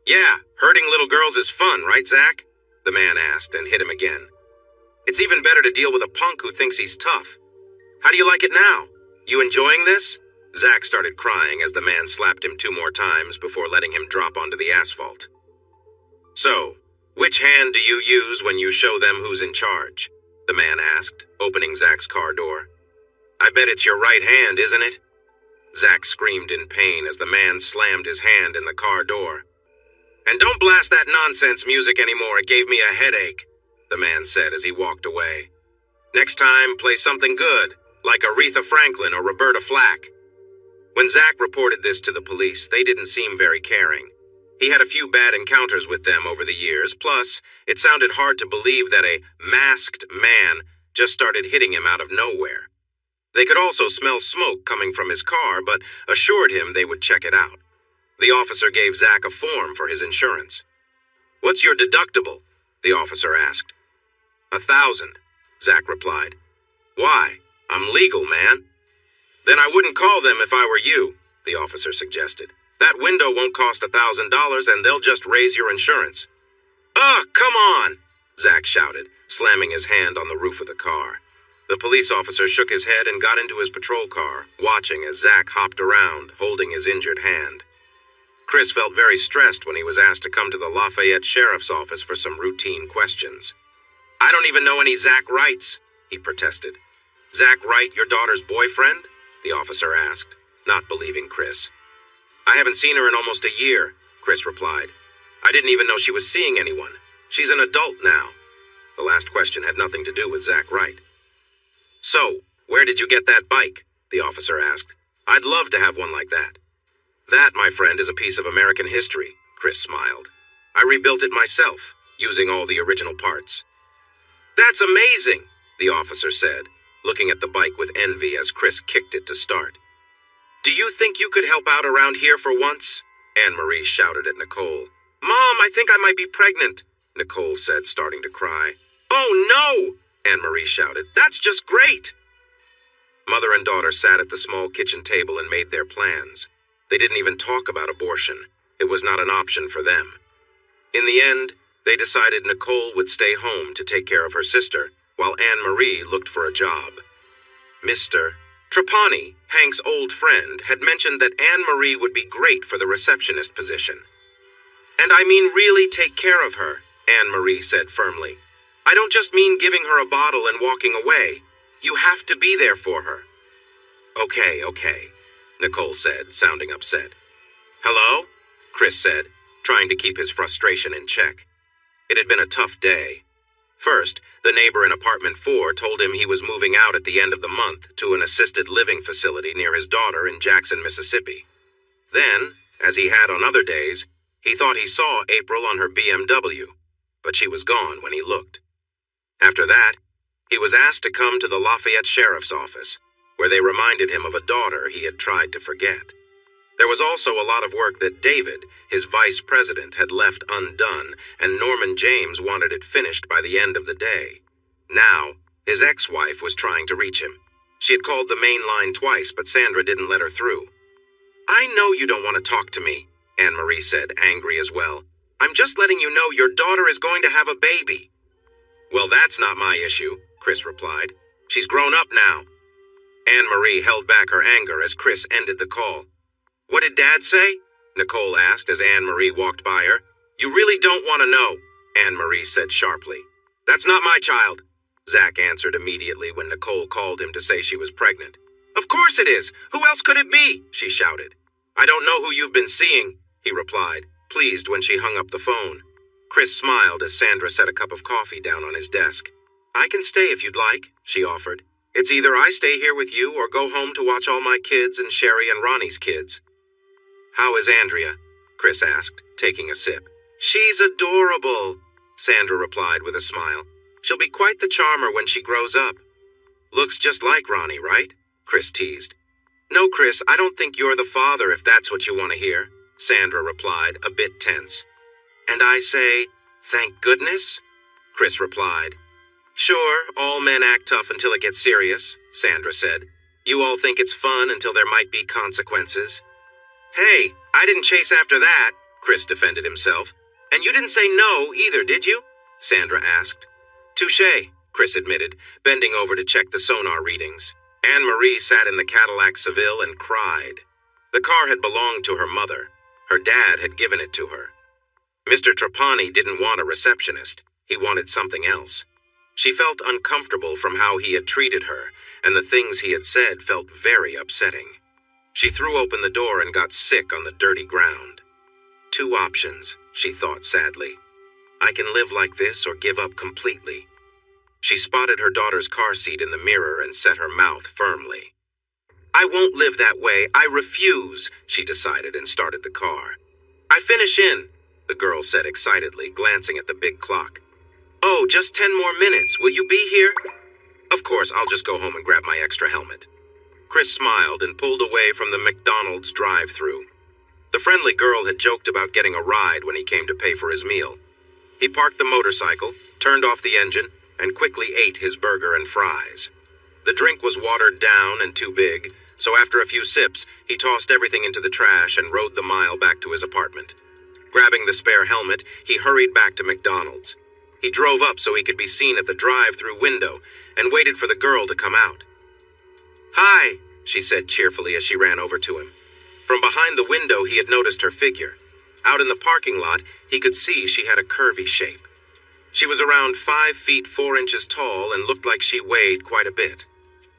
"Yeah, hurting little girls is fun, right, Zach?" the man asked and hit him again. "It's even better to deal with a punk who thinks he's tough. How do you like it now? You enjoying this?" Zach started crying as the man slapped him 2 more times before letting him drop onto the asphalt. "So, which hand do you use when you show them who's in charge?" the man asked, opening Zach's car door. "I bet it's your right hand, isn't it?" Zach screamed in pain as the man slammed his hand in the car door. "And don't blast that nonsense music anymore, it gave me a headache," the man said as he walked away. "Next time, play something good, like Aretha Franklin or Roberta Flack." When Zach reported this to the police, they didn't seem very caring. He had a few bad encounters with them over the years, plus, it sounded hard to believe that a masked man just started hitting him out of nowhere. They could also smell smoke coming from his car, but assured him they would check it out. The officer gave Zach a form for his insurance. "What's your deductible?" the officer asked. "1,000, Zach replied. "Why? I'm legal, man." "Then I wouldn't call them if I were you," the officer suggested. "That window won't cost $1,000 and they'll just raise your insurance." "Ugh, come on!" Zach shouted, slamming his hand on the roof of the car. The police officer shook his head and got into his patrol car, watching as Zach hopped around, holding his injured hand. Chris felt very stressed when he was asked to come to the Lafayette Sheriff's Office for some routine questions. "I don't even know any Zach Wrights," he protested. "Zach Wright, your daughter's boyfriend?" the officer asked, not believing Chris. "I haven't seen her in almost a year," Chris replied. "I didn't even know she was seeing anyone. She's an adult now." The last question had nothing to do with Zach Wright. "So, where did you get that bike?" the officer asked. "I'd love to have one like that." "That, my friend, is a piece of American history," Chris smiled. "I rebuilt it myself, using all the original parts." "That's amazing," the officer said, looking at the bike with envy as Chris kicked it to start. "Do you think you could help out around here for once?" Anne-Marie shouted at Nicole. "Mom, I think I might be pregnant," Nicole said, starting to cry. "Oh, no!" Anne-Marie shouted. "That's just great!" Mother and daughter sat at the small kitchen table and made their plans. They didn't even talk about abortion. It was not an option for them. In the end, they decided Nicole would stay home to take care of her sister, while Anne-Marie looked for a job. Mr. Trapani, Hank's old friend, had mentioned that Anne-Marie would be great for the receptionist position. "And I mean really take care of her," Anne-Marie said firmly. "I don't just mean giving her a bottle and walking away. You have to be there for her." Okay, Nicole said, sounding upset. "Hello?" Chris said, trying to keep his frustration in check. It had been a tough day. First, the neighbor in apartment 4 told him he was moving out at the end of the month to an assisted living facility near his daughter in Jackson, Mississippi. Then, as he had on other days, he thought he saw April on her BMW, but she was gone when he looked. After that, he was asked to come to the Lafayette Sheriff's Office, where they reminded him of a daughter he had tried to forget. There was also a lot of work that David, his vice president, had left undone, and Norman James wanted it finished by the end of the day. Now, his ex-wife was trying to reach him. She had called the main line twice, but Sandra didn't let her through. "I know you don't want to talk to me," Anne-Marie said, angry as well. "I'm just letting you know your daughter is going to have a baby." "Well, that's not my issue," Chris replied. "She's grown up now." Anne-Marie held back her anger as Chris ended the call. "What did Dad say?" Nicole asked as Anne-Marie walked by her. "You really don't want to know," Anne-Marie said sharply. "That's not my child," Zach answered immediately when Nicole called him to say she was pregnant. "Of course it is! Who else could it be?" she shouted. "I don't know who you've been seeing," he replied, pleased when she hung up the phone. Chris smiled as Sandra set a cup of coffee down on his desk. "I can stay if you'd like," she offered. "It's either I stay here with you or go home to watch all my kids and Sherry and Ronnie's kids." "How is Andrea?" Chris asked, taking a sip. "She's adorable," Sandra replied with a smile. "She'll be quite the charmer when she grows up." "Looks just like Ronnie, right?" Chris teased. "No, Chris, I don't think you're the father if that's what you want to hear," Sandra replied, a bit tense. "And I say, thank goodness?" Chris replied. "Sure, all men act tough until it gets serious," Sandra said. "You all think it's fun until there might be consequences." "Hey, I didn't chase after that," Chris defended himself. "And you didn't say no either, did you?" Sandra asked. "Touché," Chris admitted, bending over to check the sonar readings. Anne-Marie sat in the Cadillac Seville and cried. The car had belonged to her mother. Her dad had given it to her. Mr. Trapani didn't want a receptionist. He wanted something else. She felt uncomfortable from how he had treated her, and the things he had said felt very upsetting. She threw open the door and got sick on the dirty ground. Two options, she thought sadly. I can live like this or give up completely. She spotted her daughter's car seat in the mirror and set her mouth firmly. "I won't live that way. I refuse," she decided and started the car. "I finish in," the girl said excitedly, glancing at the big clock. "Oh, just 10 more minutes. Will you be here?" "Of course, I'll just go home and grab my extra helmet." Chris smiled and pulled away from the McDonald's drive-thru. The friendly girl had joked about getting a ride when he came to pay for his meal. He parked the motorcycle, turned off the engine, and quickly ate his burger and fries. The drink was watered down and too big, so after a few sips, he tossed everything into the trash and rode the mile back to his apartment. Grabbing the spare helmet, he hurried back to McDonald's. He drove up so he could be seen at the drive-thru window and waited for the girl to come out. "Hi," she said cheerfully as she ran over to him. From behind the window, he had noticed her figure. Out in the parking lot, he could see she had a curvy shape. She was around 5 feet 4 inches tall and looked like she weighed quite a bit.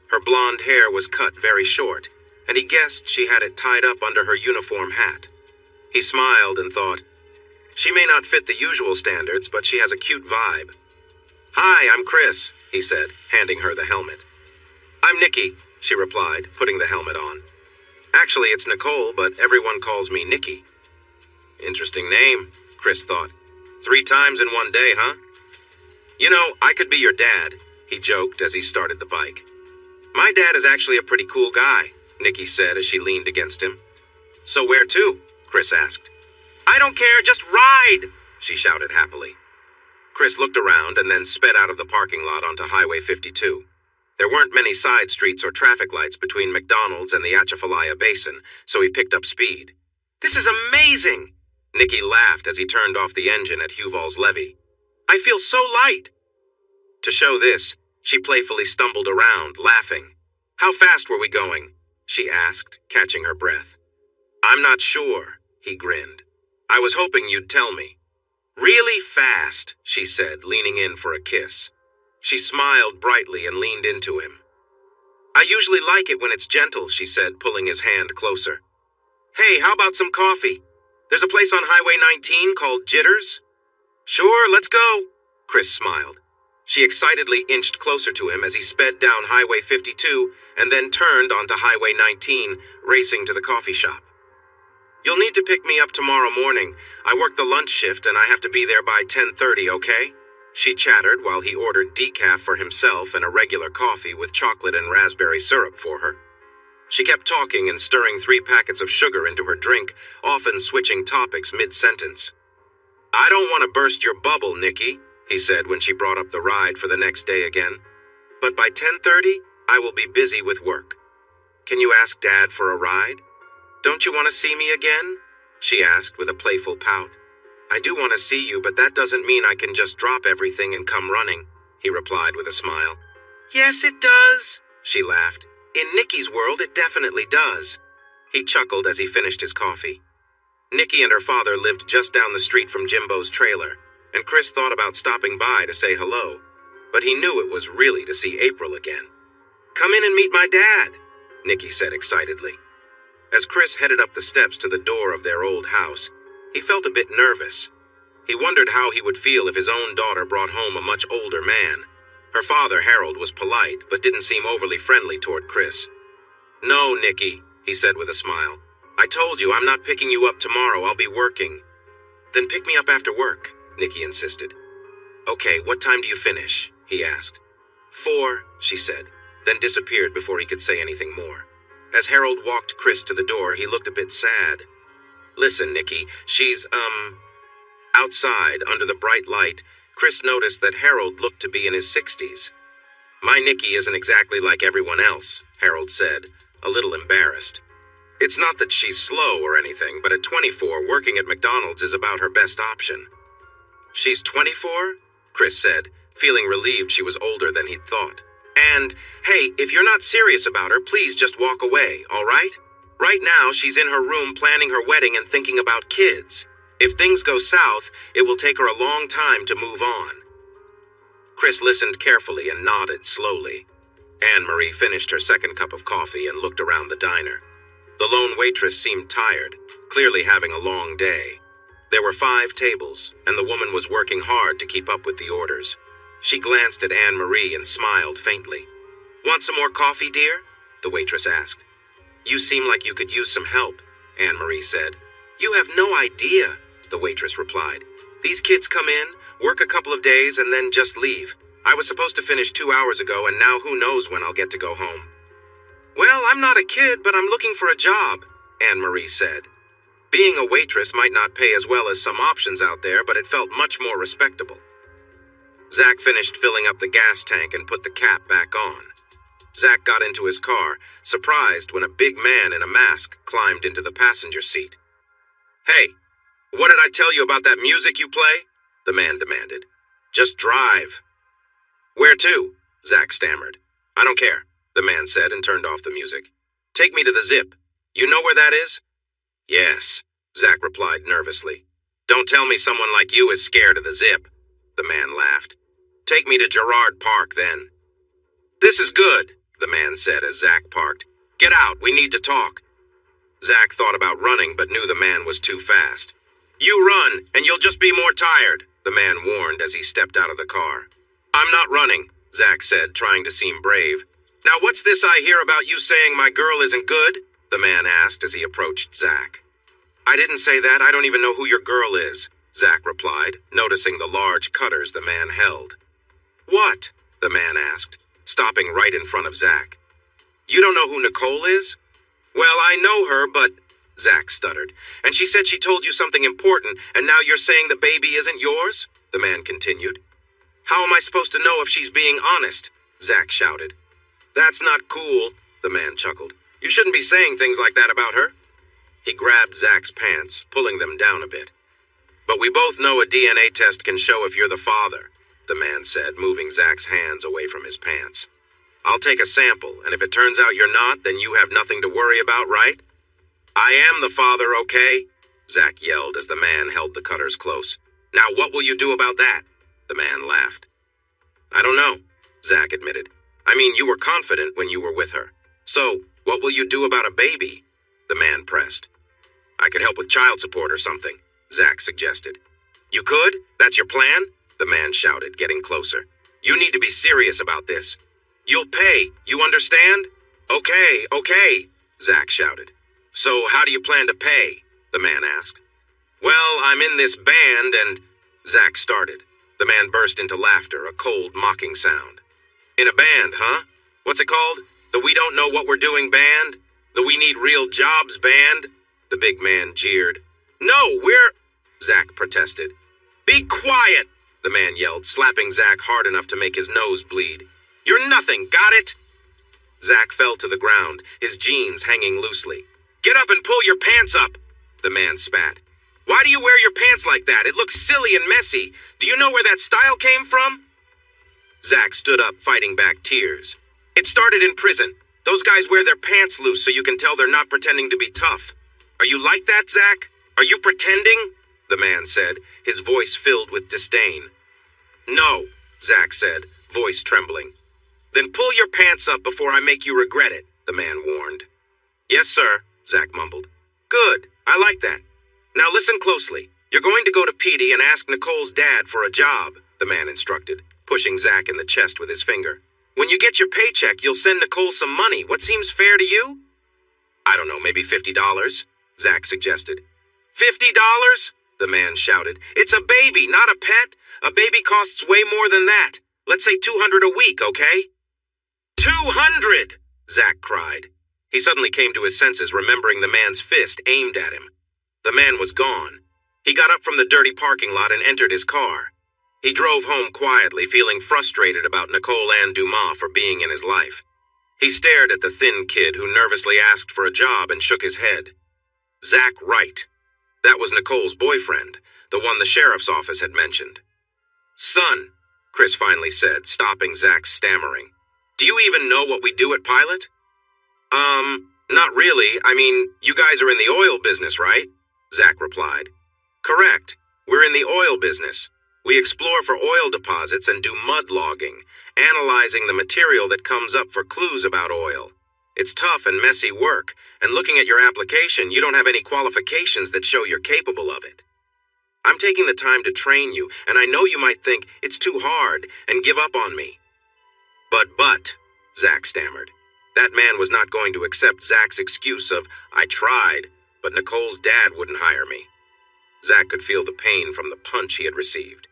Her blonde hair was cut very short, and he guessed she had it tied up under her uniform hat. He smiled and thought, she may not fit the usual standards, but she has a cute vibe. "Hi, I'm Chris," he said, handing her the helmet. "I'm Nikki," she replied, putting the helmet on. "Actually, it's Nicole, but everyone calls me Nikki." "Interesting name," Chris thought. 3 times in one day, huh? "You know, I could be your dad," he joked as he started the bike. "My dad is actually a pretty cool guy," Nikki said as she leaned against him. "So where to?" Chris asked. "I don't care, just ride!" she shouted happily. Chris looked around and then sped out of the parking lot onto Highway 52. There weren't many side streets or traffic lights between McDonald's and the Atchafalaya Basin, so he picked up speed. "This is amazing!" Nikki laughed as he turned off the engine at Huval's levee. "I feel so light!" To show this, she playfully stumbled around, laughing. "How fast were we going?" she asked, catching her breath. "I'm not sure," he grinned. "I was hoping you'd tell me." "Really fast," she said, leaning in for a kiss. She smiled brightly and leaned into him. "I usually like it when it's gentle," she said, pulling his hand closer. "Hey, how about some coffee? There's a place on Highway 19 called Jitters." "Sure, let's go," Chris smiled. She excitedly inched closer to him as he sped down Highway 52 and then turned onto Highway 19, racing to the coffee shop. "You'll need to pick me up tomorrow morning. I work the lunch shift and I have to be there by 10:30, okay?" She chattered while he ordered decaf for himself and a regular coffee with chocolate and raspberry syrup for her. She kept talking and stirring 3 packets of sugar into her drink, often switching topics mid-sentence. "I don't want to burst your bubble, Nikki," he said when she brought up the ride for the next day again. "But by 10:30, I will be busy with work. Can you ask Dad for a ride? Don't you want to see me again?" she asked with a playful pout. "I do want to see you, but that doesn't mean I can just drop everything and come running," he replied with a smile. "Yes, it does," she laughed. "In Nikki's world, it definitely does." He chuckled as he finished his coffee. Nikki and her father lived just down the street from Jimbo's trailer, and Chris thought about stopping by to say hello, but he knew it was really to see April again. "Come in and meet my dad," Nikki said excitedly. As Chris headed up the steps to the door of their old house, he felt a bit nervous. He wondered how he would feel if his own daughter brought home a much older man. Her father, Harold, was polite, but didn't seem overly friendly toward Chris. "No, Nikki," he said with a smile. "I told you I'm not picking you up tomorrow. I'll be working." "Then pick me up after work," Nikki insisted. "Okay, what time do you finish?" he asked. 4, she said, then disappeared before he could say anything more. As Harold walked Chris to the door, he looked a bit sad. "Listen, Nikki, she's, Outside, under the bright light, Chris noticed that Harold looked to be in his 60s. "My Nikki isn't exactly like everyone else," Harold said, a little embarrassed. "It's not that she's slow or anything, but at 24, working at McDonald's is about her best option." "She's 24? Chris said, feeling relieved she was older than he'd thought. "And, hey, if you're not serious about her, please just walk away, all right? Right now, she's in her room planning her wedding and thinking about kids. If things go south, it will take her a long time to move on." Chris listened carefully and nodded slowly. Anne-Marie finished her second cup of coffee and looked around the diner. The lone waitress seemed tired, clearly having a long day. There were 5 tables, and the woman was working hard to keep up with the orders. She glanced at Anne-Marie and smiled faintly. "Want some more coffee, dear?" the waitress asked. "You seem like you could use some help," Anne-Marie said. "You have no idea," the waitress replied. "These kids come in, work a couple of days, and then just leave. I was supposed to finish 2 hours ago, and now who knows when I'll get to go home." Well, I'm not a kid, but I'm looking for a job, Anne-Marie said. Being a waitress might not pay as well as some options out there, but it felt much more respectable. Zach finished filling up the gas tank and put the cap back on. Zach got into his car, surprised when a big man in a mask climbed into the passenger seat. Hey, what did I tell you about that music you play? The man demanded. Just drive. Where to? Zach stammered. I don't care, the man said and turned off the music. Take me to the Zip. You know where that is? Yes, Zach replied nervously. Don't tell me someone like you is scared of the Zip, the man laughed. Take me to Gerard Park, then. This is good, the man said as Zach parked. Get out, we need to talk. Zach thought about running, but knew the man was too fast. You run, and you'll just be more tired, the man warned as he stepped out of the car. I'm not running, Zach said, trying to seem brave. Now what's this I hear about you saying my girl isn't good? The man asked as he approached Zach. I didn't say that, I don't even know who your girl is, Zach replied, noticing the large cutters the man held. What? The man asked, stopping right in front of Zach. You don't know who Nicole is? Well, I know her, but... Zach stuttered. And she said she told you something important, and now you're saying the baby isn't yours? The man continued. How am I supposed to know if she's being honest? Zach shouted. That's not cool, the man chuckled. You shouldn't be saying things like that about her. He grabbed Zach's pants, pulling them down a bit. But we both know a DNA test can show if you're the father, the man said, moving Zach's hands away from his pants. I'll take a sample, and if it turns out you're not, then you have nothing to worry about, right? I am the father, okay? Zach yelled as the man held the cutters close. Now what will you do about that? The man laughed. I don't know, Zach admitted. I mean, you were confident when you were with her. So, what will you do about a baby? The man pressed. I could help with child support or something, Zach suggested. You could? That's your plan? The man shouted, getting closer. You need to be serious about this. You'll pay, you understand? Okay, Zach shouted. So how do you plan to pay? The man asked. Well, I'm in this band and... Zach started. The man burst into laughter, a cold, mocking sound. In a band, huh? What's it called? The We Don't Know What We're Doing band? The We Need Real Jobs band? The big man jeered. No, we're... Zach protested. Be quiet, the man yelled, slapping Zach hard enough to make his nose bleed. You're nothing, got it? Zach fell to the ground, his jeans hanging loosely. Get up and pull your pants up, the man spat. Why do you wear your pants like that? It looks silly and messy. Do you know where that style came from? Zach stood up, fighting back tears. It started in prison. Those guys wear their pants loose so you can tell they're not pretending to be tough. Are you like that, Zach? Are you pretending? The man said, his voice filled with disdain. No, Zach said, voice trembling. Then pull your pants up before I make you regret it, the man warned. Yes, sir, Zach mumbled. Good, I like that. Now listen closely. You're going to go to Petey and ask Nicole's dad for a job, the man instructed, pushing Zach in the chest with his finger. When you get your paycheck, you'll send Nicole some money. What seems fair to you? I don't know, maybe $50, Zach suggested. $50? The man shouted. It's a baby, not a pet. A baby costs way more than that. Let's say $200 a week, okay? $200! Zach cried. He suddenly came to his senses, remembering the man's fist aimed at him. The man was gone. He got up from the dirty parking lot and entered his car. He drove home quietly, feeling frustrated about Nicole Ann Dumas for being in his life. He stared at the thin kid who nervously asked for a job and shook his head. Zach Wright. That was Nicole's boyfriend, the one the sheriff's office had mentioned. Son, Chris finally said, stopping Zach's stammering. Do you even know what we do at Pilot? Not really. I mean, you guys are in the oil business, right? Zach replied. Correct. We're in the oil business. We explore for oil deposits and do mud logging, analyzing the material that comes up for clues about oil. It's tough and messy work, and looking at your application, you don't have any qualifications that show you're capable of it. I'm taking the time to train you, and I know you might think it's too hard and give up on me. But, Zach stammered. That man was not going to accept Zach's excuse of, I tried, but Nicole's dad wouldn't hire me. Zach could feel the pain from the punch he had received.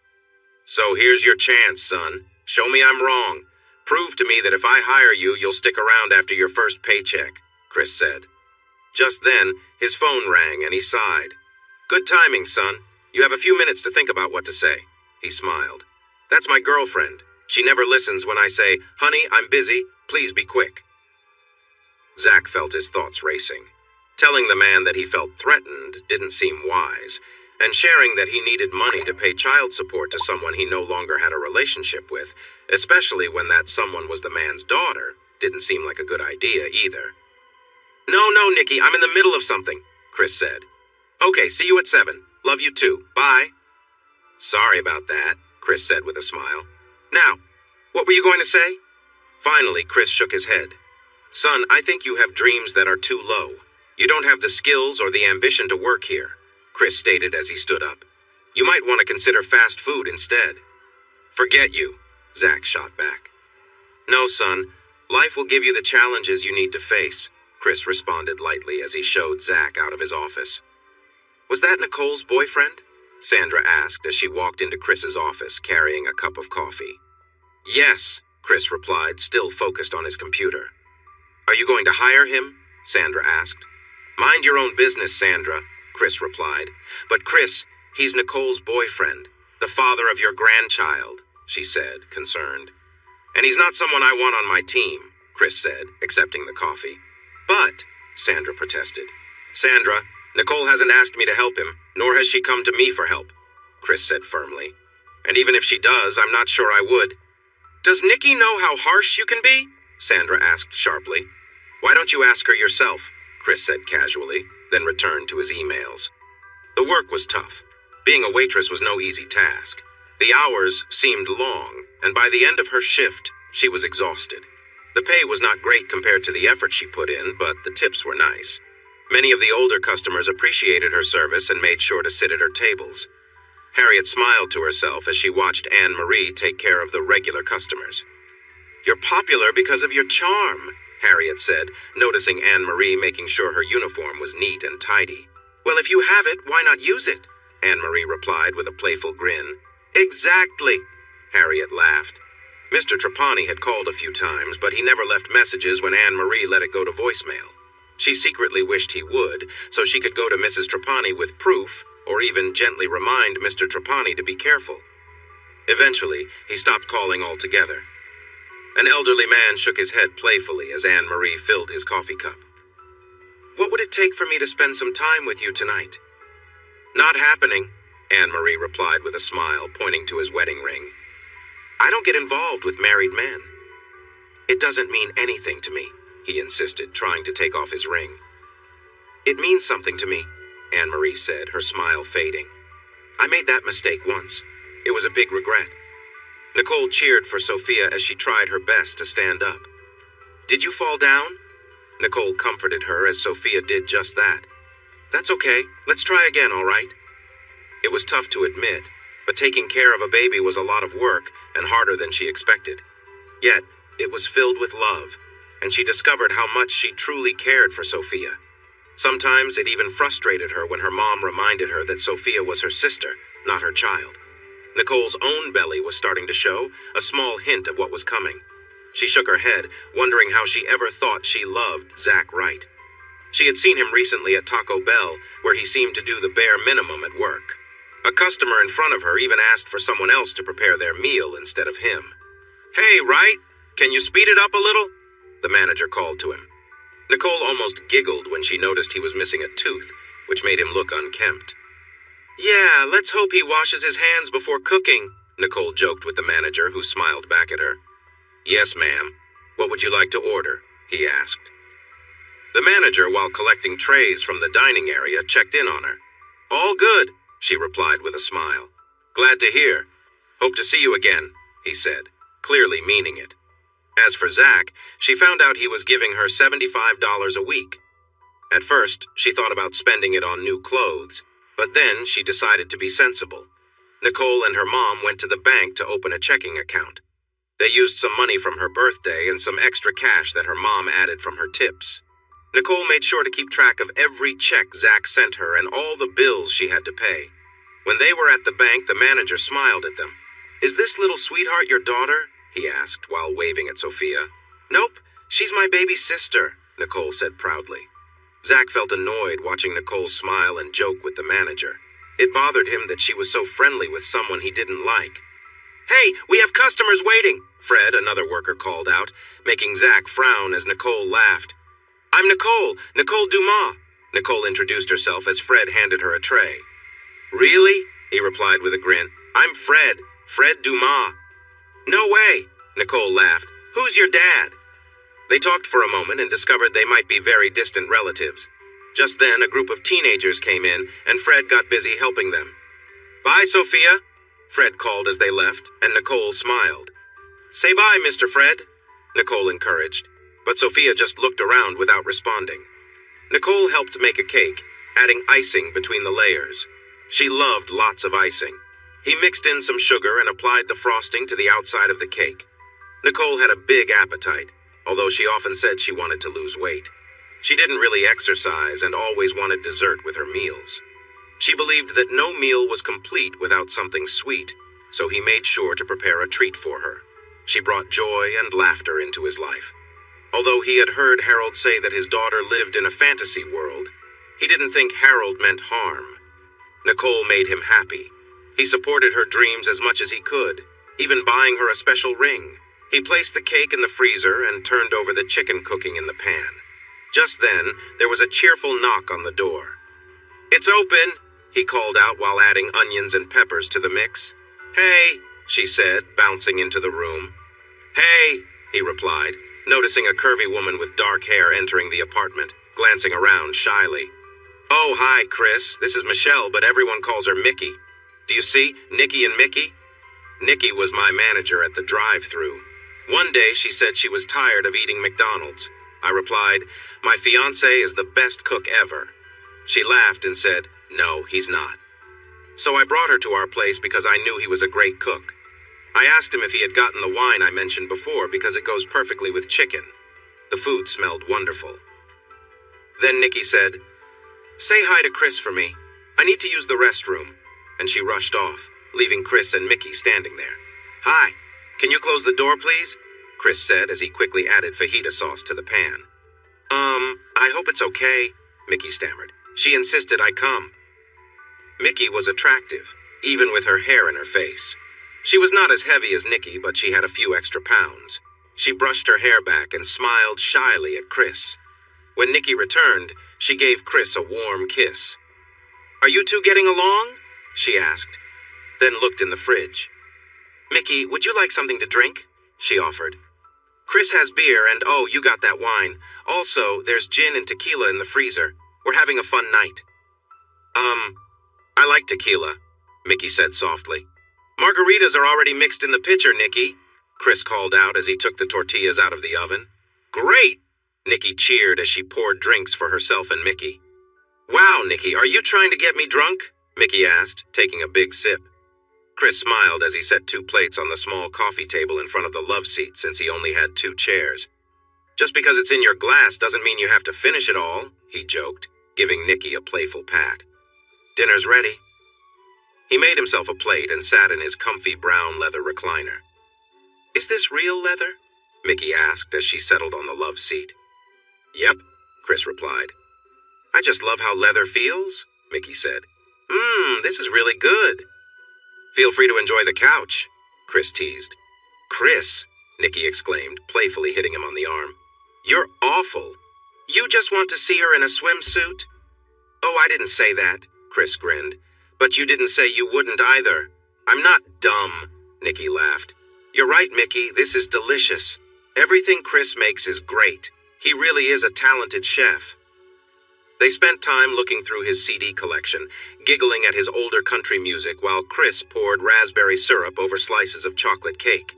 So here's your chance, son. Show me I'm wrong. Prove to me that if I hire you, you'll stick around after your first paycheck, Chris said. Just then, his phone rang and he sighed. Good timing, son. You have a few minutes to think about what to say. He smiled. That's my girlfriend. She never listens when I say, honey, I'm busy. Please be quick. Zach felt his thoughts racing. Telling the man that he felt threatened didn't seem wise, and sharing that he needed money to pay child support to someone he no longer had a relationship with, especially when that someone was the man's daughter, didn't seem like a good idea either. No, Nikki, I'm in the middle of something, Chris said. Okay, see you at 7. Love you too. Bye. Sorry about that, Chris said with a smile. Now, what were you going to say? Finally, Chris shook his head. Son, I think you have dreams that are too low. You don't have the skills or the ambition to work here, Chris stated as he stood up. You might want to consider fast food instead. Forget you, Zach shot back. No, son. Life will give you the challenges you need to face, Chris responded lightly as he showed Zach out of his office. Was that Nicole's boyfriend? Sandra asked as she walked into Chris's office carrying a cup of coffee. Yes, Chris replied, still focused on his computer. Are you going to hire him? Sandra asked. Mind your own business, Sandra, Chris replied. But Chris, he's Nicole's boyfriend, the father of your grandchild, she said, concerned. And he's not someone I want on my team, Chris said, accepting the coffee. But, Sandra protested. Sandra, Nicole hasn't asked me to help him, nor has she come to me for help, Chris said firmly. And even if she does, I'm not sure I would. Does Nikki know how harsh you can be? Sandra asked sharply. Why don't you ask her yourself? Chris said casually, then returned to his emails. The work was tough. Being a waitress was no easy task. The hours seemed long, and by the end of her shift, she was exhausted. The pay was not great compared to the effort she put in, but the tips were nice. Many of the older customers appreciated her service and made sure to sit at her tables. Harriet smiled to herself as she watched Anne-Marie take care of the regular customers. You're popular because of your charm, Harriet said, noticing Anne-Marie making sure her uniform was neat and tidy. Well, if you have it, why not use it? Anne-Marie replied with a playful grin. Exactly, Harriet laughed. Mr. Trapani had called a few times, but he never left messages when Anne-Marie let it go to voicemail. She secretly wished he would, so she could go to Mrs. Trapani with proof, or even gently remind Mr. Trapani to be careful. Eventually, he stopped calling altogether. An elderly man shook his head playfully as Anne-Marie filled his coffee cup. What would it take for me to spend some time with you tonight? Not happening, Anne-Marie replied with a smile, pointing to his wedding ring. I don't get involved with married men. It doesn't mean anything to me, he insisted, trying to take off his ring. It means something to me, Anne-Marie said, her smile fading. I made that mistake once. It was a big regret. Nicole cheered for Sophia as she tried her best to stand up. Did you fall down? Nicole comforted her as Sophia did just that. That's okay. Let's try again, all right? It was tough to admit, but taking care of a baby was a lot of work and harder than she expected. Yet, it was filled with love, and she discovered how much she truly cared for Sophia. Sometimes it even frustrated her when her mom reminded her that Sophia was her sister, not her child. Nicole's own belly was starting to show, a small hint of what was coming. She shook her head, wondering how she ever thought she loved Zach right. She had seen him recently at Taco Bell, where he seemed to do the bare minimum at work. A customer in front of her even asked for someone else to prepare their meal instead of him. Hey, Wright, can you speed it up a little? The manager called to him. Nicole almost giggled when she noticed he was missing a tooth, which made him look unkempt. Yeah, let's hope he washes his hands before cooking, Nicole joked with the manager, who smiled back at her. Yes, ma'am. What would you like to order? He asked. The manager, while collecting trays from the dining area, checked in on her. All good, she replied with a smile. Glad to hear. Hope to see you again, he said, clearly meaning it. As for Zach, she found out he was giving her $75 a week. At first, she thought about spending it on new clothes, but then she decided to be sensible. Nicole and her mom went to the bank to open a checking account. They used some money from her birthday and some extra cash that her mom added from her tips. Nicole made sure to keep track of every check Zach sent her and all the bills she had to pay. When they were at the bank, the manager smiled at them. Is this little sweetheart your daughter? he asked while waving at Sophia. Nope, she's my baby sister, Nicole said proudly. Zach felt annoyed watching Nicole smile and joke with the manager. It bothered him that she was so friendly with someone he didn't like. Hey, we have customers waiting, Fred, another worker, called out, making Zach frown as Nicole laughed. I'm Nicole Dumas. Nicole introduced herself as Fred handed her a tray. Really? He replied with a grin. I'm Fred Dumas. No way, Nicole laughed. Who's your dad? They talked for a moment and discovered they might be very distant relatives. Just then, a group of teenagers came in, and Fred got busy helping them. Bye, Sophia, Fred called as they left, and Nicole smiled. Say bye, Mr. Fred, Nicole encouraged, but Sophia just looked around without responding. Nicole helped make a cake, adding icing between the layers. She loved lots of icing. He mixed in some sugar and applied the frosting to the outside of the cake. Nicole had a big appetite, although she often said she wanted to lose weight. She didn't really exercise and always wanted dessert with her meals. She believed that no meal was complete without something sweet, so he made sure to prepare a treat for her. She brought joy and laughter into his life. Although he had heard Harold say that his daughter lived in a fantasy world, he didn't think Harold meant harm. Nicole made him happy. He supported her dreams as much as he could, even buying her a special ring. He placed the cake in the freezer and turned over the chicken cooking in the pan. Just then, there was a cheerful knock on the door. It's open, he called out while adding onions and peppers to the mix. Hey, she said, bouncing into the room. Hey, he replied, noticing a curvy woman with dark hair entering the apartment, glancing around shyly. Oh, hi, Chris. This is Michelle, but everyone calls her Mickey. Do you see? Nikki and Mickey? Nikki was my manager at the drive-thru. One day she said she was tired of eating McDonald's. I replied, my fiancé is the best cook ever. She laughed and said, no, he's not. So I brought her to our place because I knew he was a great cook. I asked him if he had gotten the wine I mentioned before because it goes perfectly with chicken. The food smelled wonderful. Then Nikki said, say hi to Chris for me. I need to use the restroom. And she rushed off, leaving Chris and Mickey standing there. Hi, can you close the door, please? Chris said as he quickly added fajita sauce to the pan. I hope it's okay, Mickey stammered. She insisted I come. Mickey was attractive, even with her hair in her face. She was not as heavy as Nikki, but she had a few extra pounds. She brushed her hair back and smiled shyly at Chris. When Nikki returned, she gave Chris a warm kiss. Are you two getting along? She asked, then looked in the fridge. Mickey, would you like something to drink? She offered. Chris has beer, and oh, you got that wine. Also, there's gin and tequila in the freezer. We're having a fun night. I like tequila, Mickey said softly. Margaritas are already mixed in the pitcher, Nikki, Chris called out as he took the tortillas out of the oven. Great, Nikki cheered as she poured drinks for herself and Mickey. Wow, Nikki, are you trying to get me drunk? Mickey asked, taking a big sip. Chris smiled as he set 2 plates on the small coffee table in front of the love seat since he only had 2 chairs. Just because it's in your glass doesn't mean you have to finish it all, he joked, giving Nikki a playful pat. Dinner's ready. He made himself a plate and sat in his comfy brown leather recliner. Is this real leather? Mickey asked as she settled on the love seat. Yep, Chris replied. I just love how leather feels, Mickey said. This is really good. Feel free to enjoy the couch, Chris teased. Chris, Nikki exclaimed, playfully hitting him on the arm. You're awful. You just want to see her in a swimsuit? Oh, I didn't say that, Chris grinned. But you didn't say you wouldn't either. I'm not dumb, Nikki laughed. You're right, Mickey, this is delicious. Everything Chris makes is great. He really is a talented chef. They spent time looking through his CD collection, giggling at his older country music while Chris poured raspberry syrup over slices of chocolate cake.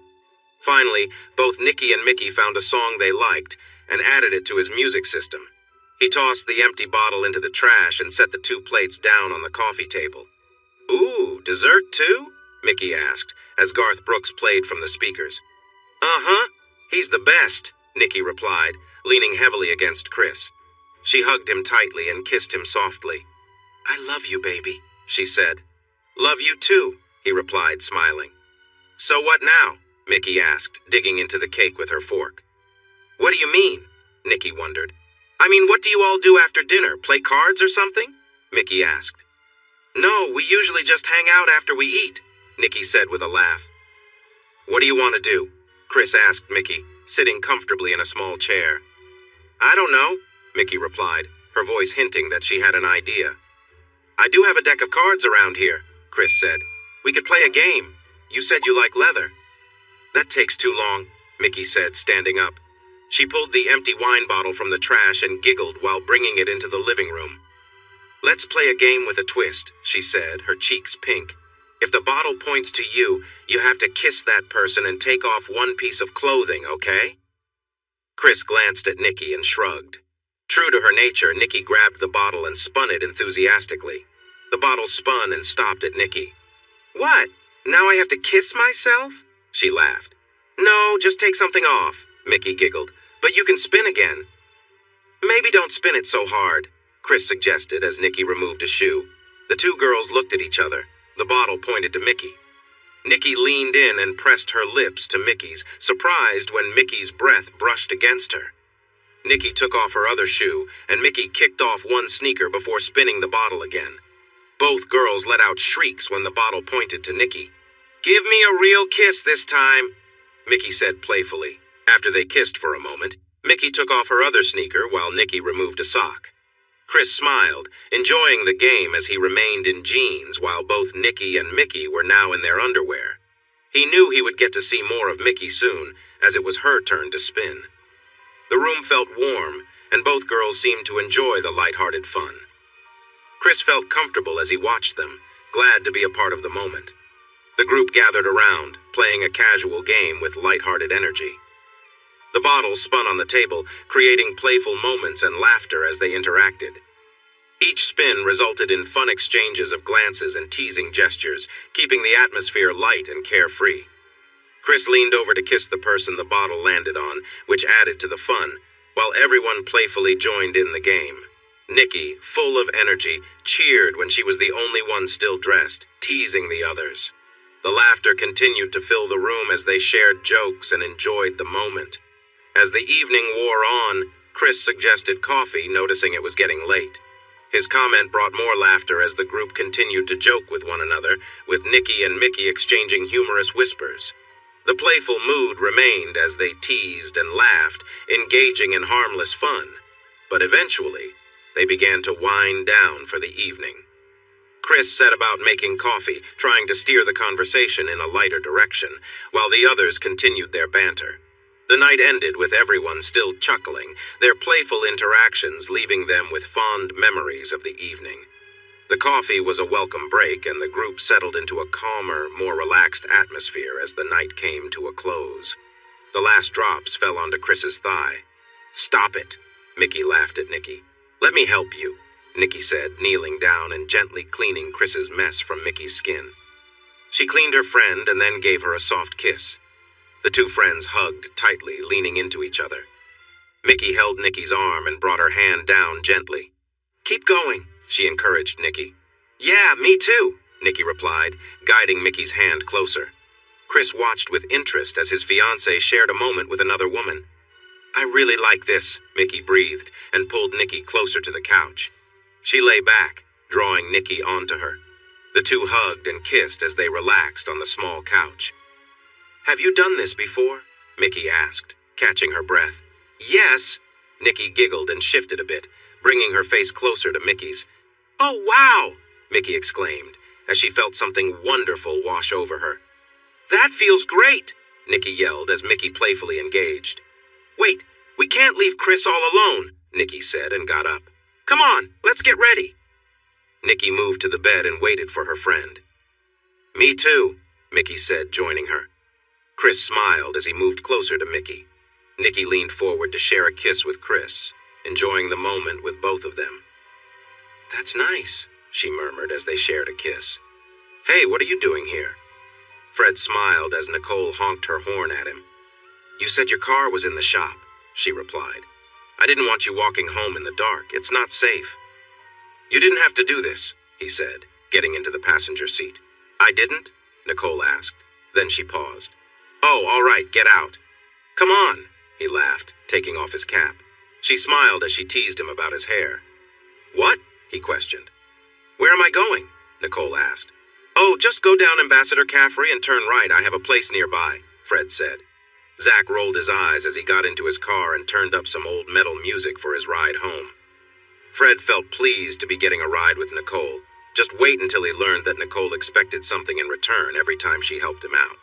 Finally, both Nikki and Mickey found a song they liked and added it to his music system. He tossed the empty bottle into the trash and set the 2 plates down on the coffee table. Ooh, dessert too? Mickey asked, as Garth Brooks played from the speakers. Uh-huh, he's the best, Nikki replied, leaning heavily against Chris. She hugged him tightly and kissed him softly. I love you, baby, she said. Love you too, he replied, smiling. So what now? Mickey asked, digging into the cake with her fork. What do you mean? Nikki wondered. I mean, what do you all do after dinner? Play cards or something? Mickey asked. No, we usually just hang out after we eat, Nikki said with a laugh. What do you want to do? Chris asked Mickey, sitting comfortably in a small chair. I don't know, Mickey replied, her voice hinting that she had an idea. I do have a deck of cards around here, Chris said. We could play a game. You said you like leather. That takes too long, Mickey said, standing up. She pulled the empty wine bottle from the trash and giggled while bringing it into the living room. Let's play a game with a twist, she said, her cheeks pink. If the bottle points to you, you have to kiss that person and take off one piece of clothing, okay? Chris glanced at Nikki and shrugged. True to her nature, Nikki grabbed the bottle and spun it enthusiastically. The bottle spun and stopped at Nikki. What? Now I have to kiss myself? She laughed. No, just take something off, Mickey giggled. But you can spin again. Maybe don't spin it so hard, Chris suggested as Nikki removed a shoe. The two girls looked at each other. The bottle pointed to Mickey. Nikki leaned in and pressed her lips to Mickey's, surprised when Mickey's breath brushed against her. Nikki took off her other shoe, and Mickey kicked off one sneaker before spinning the bottle again. Both girls let out shrieks when the bottle pointed to Nikki. Give me a real kiss this time, Mickey said playfully. After they kissed for a moment, Mickey took off her other sneaker while Nikki removed a sock. Chris smiled, enjoying the game as he remained in jeans while both Nikki and Mickey were now in their underwear. He knew he would get to see more of Mickey soon, as it was her turn to spin. The room felt warm, and both girls seemed to enjoy the lighthearted fun. Chris felt comfortable as he watched them, glad to be a part of the moment. The group gathered around, playing a casual game with lighthearted energy. The bottle spun on the table, creating playful moments and laughter as they interacted. Each spin resulted in fun exchanges of glances and teasing gestures, keeping the atmosphere light and carefree. Chris leaned over to kiss the person the bottle landed on, which added to the fun, while everyone playfully joined in the game. Nikki, full of energy, cheered when she was the only one still dressed, teasing the others. The laughter continued to fill the room as they shared jokes and enjoyed the moment. As the evening wore on, Chris suggested coffee, noticing it was getting late. His comment brought more laughter as the group continued to joke with one another, with Nikki and Mickey exchanging humorous whispers. The playful mood remained as they teased and laughed, engaging in harmless fun. But eventually, they began to wind down for the evening. Chris set about making coffee, trying to steer the conversation in a lighter direction, while the others continued their banter. The night ended with everyone still chuckling, their playful interactions leaving them with fond memories of the evening. The coffee was a welcome break, and the group settled into a calmer, more relaxed atmosphere as the night came to a close. The last drops fell onto Chris's thigh. Stop it, Mickey laughed at Nikki. Let me help you, Nikki said, kneeling down and gently cleaning Chris's mess from Mickey's skin. She cleaned her friend and then gave her a soft kiss. The two friends hugged tightly, leaning into each other. Mickey held Nikki's arm and brought her hand down gently. Keep going, she encouraged Nikki. Yeah, me too, Nikki replied, guiding Mickey's hand closer. Chris watched with interest as his fiancée shared a moment with another woman. I really like this, Mickey breathed and pulled Nikki closer to the couch. She lay back, drawing Nikki onto her. The two hugged and kissed as they relaxed on the small couch. Have you done this before? Mickey asked, catching her breath. Yes, Nikki giggled and shifted a bit, bringing her face closer to Mickey's. Oh, wow, Mickey exclaimed, as she felt something wonderful wash over her. That feels great, Nikki yelled as Mickey playfully engaged. Wait, we can't leave Chris all alone, Nikki said and got up. Come on, let's get ready. Nikki moved to the bed and waited for her friend. Me too, Mickey said, joining her. Chris smiled as he moved closer to Mickey. Nikki leaned forward to share a kiss with Chris, enjoying the moment with both of them. That's nice, she murmured as they shared a kiss. Hey, what are you doing here? Fred smiled as Nicole honked her horn at him. You said your car was in the shop, she replied. I didn't want you walking home in the dark. It's not safe. You didn't have to do this, he said, getting into the passenger seat. I didn't? Nicole asked. Then she paused. Oh, all right, get out. Come on, he laughed, taking off his cap. She smiled as she teased him about his hair. What? He questioned. Where am I going? Nicole asked. Oh, just go down Ambassador Caffrey and turn right. I have a place nearby, Fred said. Zach rolled his eyes as he got into his car and turned up some old metal music for his ride home. Fred felt pleased to be getting a ride with Nicole. Just wait until he learned that Nicole expected something in return every time she helped him out.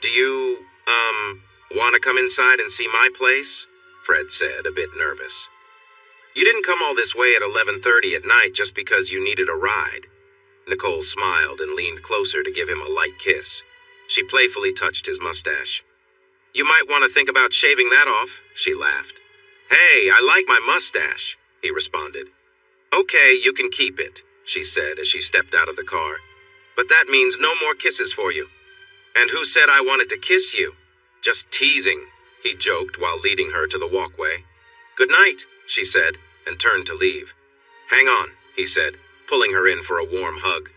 Do you, want to come inside and see my place? Fred said, a bit nervous. You didn't come all this way at 11:30 at night just because you needed a ride. Nicole smiled and leaned closer to give him a light kiss. She playfully touched his mustache. You might want to think about shaving that off, she laughed. Hey, I like my mustache, he responded. Okay, you can keep it, she said as she stepped out of the car. But that means no more kisses for you. And who said I wanted to kiss you? Just teasing, he joked while leading her to the walkway. Good night, she said, and turned to leave. Hang on, he said, pulling her in for a warm hug.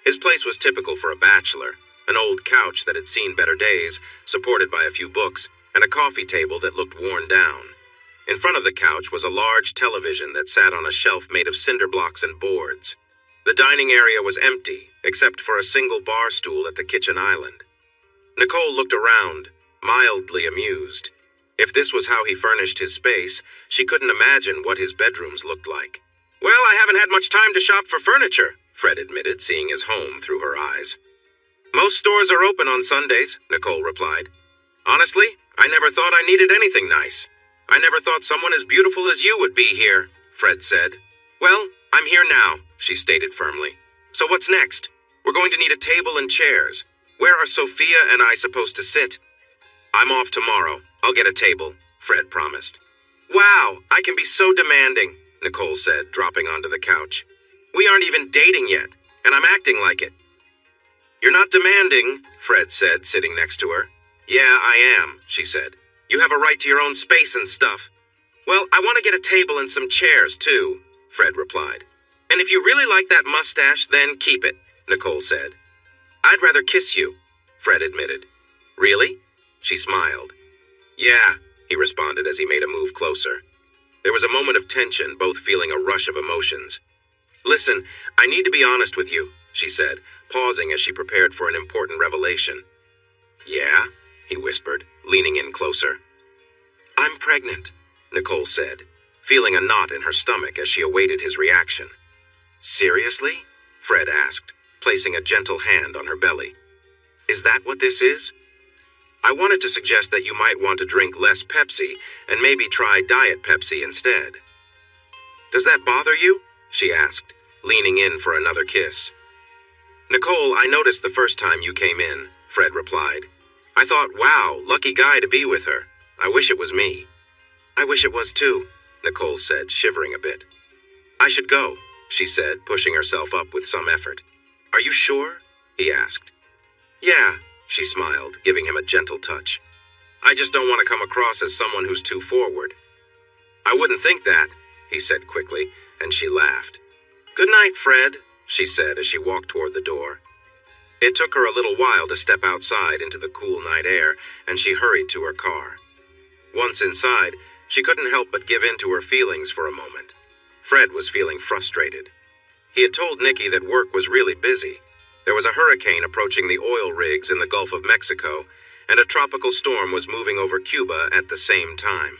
His place was typical for a bachelor, an old couch that had seen better days, supported by a few books, and a coffee table that looked worn down. In front of the couch was a large television that sat on a shelf made of cinder blocks and boards. The dining area was empty, except for a single bar stool at the kitchen island. Nicole looked around, mildly amused. If this was how he furnished his space, she couldn't imagine what his bedrooms looked like. Well, I haven't had much time to shop for furniture, Fred admitted, seeing his home through her eyes. Most stores are open on Sundays, Nicole replied. Honestly, I never thought I needed anything nice. I never thought someone as beautiful as you would be here, Fred said. Well, I'm here now, she stated firmly. So what's next? We're going to need a table and chairs. Where are Sophia and I supposed to sit? I'm off tomorrow. I'll get a table, Fred promised. Wow, I can be so demanding, Nicole said, dropping onto the couch. We aren't even dating yet, and I'm acting like it. You're not demanding, Fred said, sitting next to her. Yeah, I am, she said. You have a right to your own space and stuff. Well, I want to get a table and some chairs, too, Fred replied. And if you really like that mustache, then keep it, Nicole said. I'd rather kiss you, Fred admitted. Really? She smiled. Yeah, he responded as he made a move closer. There was a moment of tension, both feeling a rush of emotions. Listen, I need to be honest with you, she said, pausing as she prepared for an important revelation. Yeah, he whispered, leaning in closer. I'm pregnant, Nicole said, feeling a knot in her stomach as she awaited his reaction. Seriously? Fred asked, placing a gentle hand on her belly. Is that what this is? I wanted to suggest that you might want to drink less Pepsi and maybe try Diet Pepsi instead. Does that bother you? She asked, leaning in for another kiss. Nicole, I noticed the first time you came in, Fred replied. I thought, wow, lucky guy to be with her. I wish it was me. I wish it was too, Nicole said, shivering a bit. I should go, she said, pushing herself up with some effort. Are you sure? He asked. Yeah, she smiled, giving him a gentle touch. I just don't want to come across as someone who's too forward. I wouldn't think that, he said quickly, and she laughed. Good night, Fred, she said as she walked toward the door. It took her a little while to step outside into the cool night air, and she hurried to her car. Once inside, she couldn't help but give in to her feelings for a moment. Fred was feeling frustrated. He had told Nikki that work was really busy. There was a hurricane approaching the oil rigs in the Gulf of Mexico, and a tropical storm was moving over Cuba at the same time.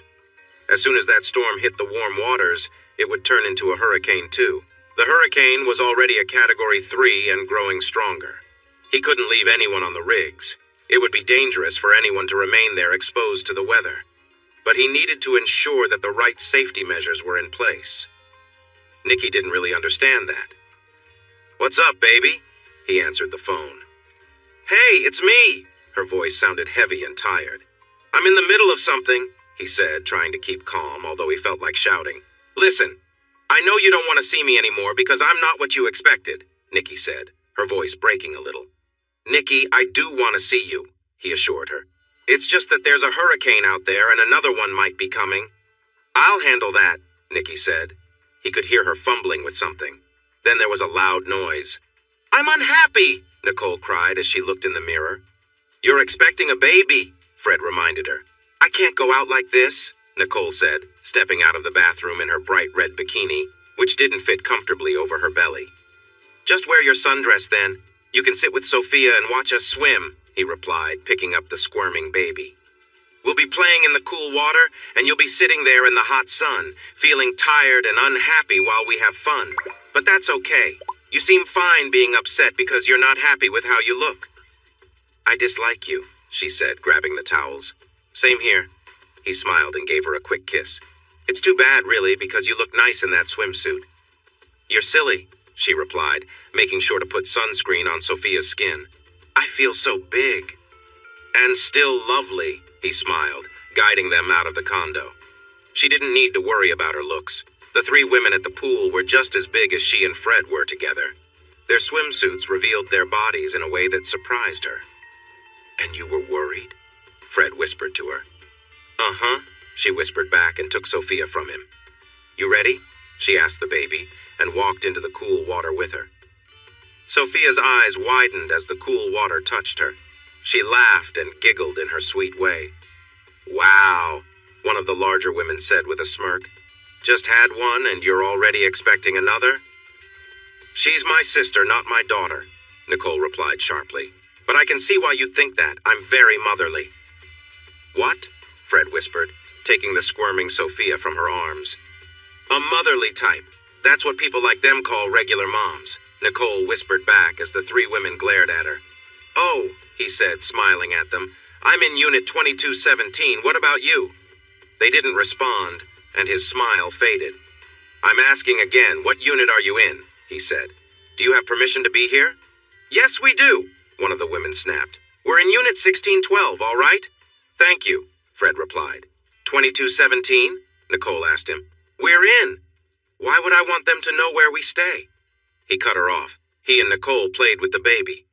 As soon as that storm hit the warm waters, it would turn into a hurricane too. The hurricane was already a Category 3 and growing stronger. He couldn't leave anyone on the rigs. It would be dangerous for anyone to remain there exposed to the weather. But he needed to ensure that the right safety measures were in place. Nikki didn't really understand that. What's up, baby? He answered the phone. Hey, it's me! Her voice sounded heavy and tired. I'm in the middle of something, he said, trying to keep calm, although he felt like shouting. Listen, I know you don't want to see me anymore because I'm not what you expected, Nikki said, her voice breaking a little. Nikki, I do want to see you, he assured her. It's just that there's a hurricane out there and another one might be coming. I'll handle that, Nikki said. He could hear her fumbling with something. Then there was a loud noise. I'm unhappy, Nicole cried as she looked in the mirror. You're expecting a baby, Fred reminded her. I can't go out like this, Nicole said, stepping out of the bathroom in her bright red bikini, which didn't fit comfortably over her belly. Just wear your sundress then. You can sit with Sophia and watch us swim, he replied, picking up the squirming baby. We'll be playing in the cool water, and you'll be sitting there in the hot sun, feeling tired and unhappy while we have fun. But that's okay. You seem fine being upset because you're not happy with how you look. I dislike you, she said, grabbing the towels. Same here. He smiled and gave her a quick kiss. It's too bad, really, because you look nice in that swimsuit. You're silly, she replied, making sure to put sunscreen on Sophia's skin. I feel so big. And still lovely, he smiled, guiding them out of the condo. She didn't need to worry about her looks. The three women at the pool were just as big as she and Fred were together. Their swimsuits revealed their bodies in a way that surprised her. And you were worried? Fred whispered to her. Uh-huh, she whispered back and took Sophia from him. You ready? She asked the baby, and walked into the cool water with her. Sophia's eyes widened as the cool water touched her. She laughed and giggled in her sweet way. Wow, one of the larger women said with a smirk. Just had one and you're already expecting another? She's my sister, not my daughter, Nicole replied sharply. But I can see why you'd think that. I'm very motherly. What? Fred whispered, taking the squirming Sophia from her arms. A motherly type. That's what people like them call regular moms, Nicole whispered back as the three women glared at her. Oh, he said, smiling at them. I'm in Unit 2217. What about you? They didn't respond, and his smile faded. I'm asking again, what unit are you in? He said. Do you have permission to be here? Yes, we do, one of the women snapped. We're in Unit 1612, all right? Thank you, Fred replied. 2217? Nicole asked him. We're in. Why would I want them to know where we stay? He cut her off. He and Nicole played with the baby.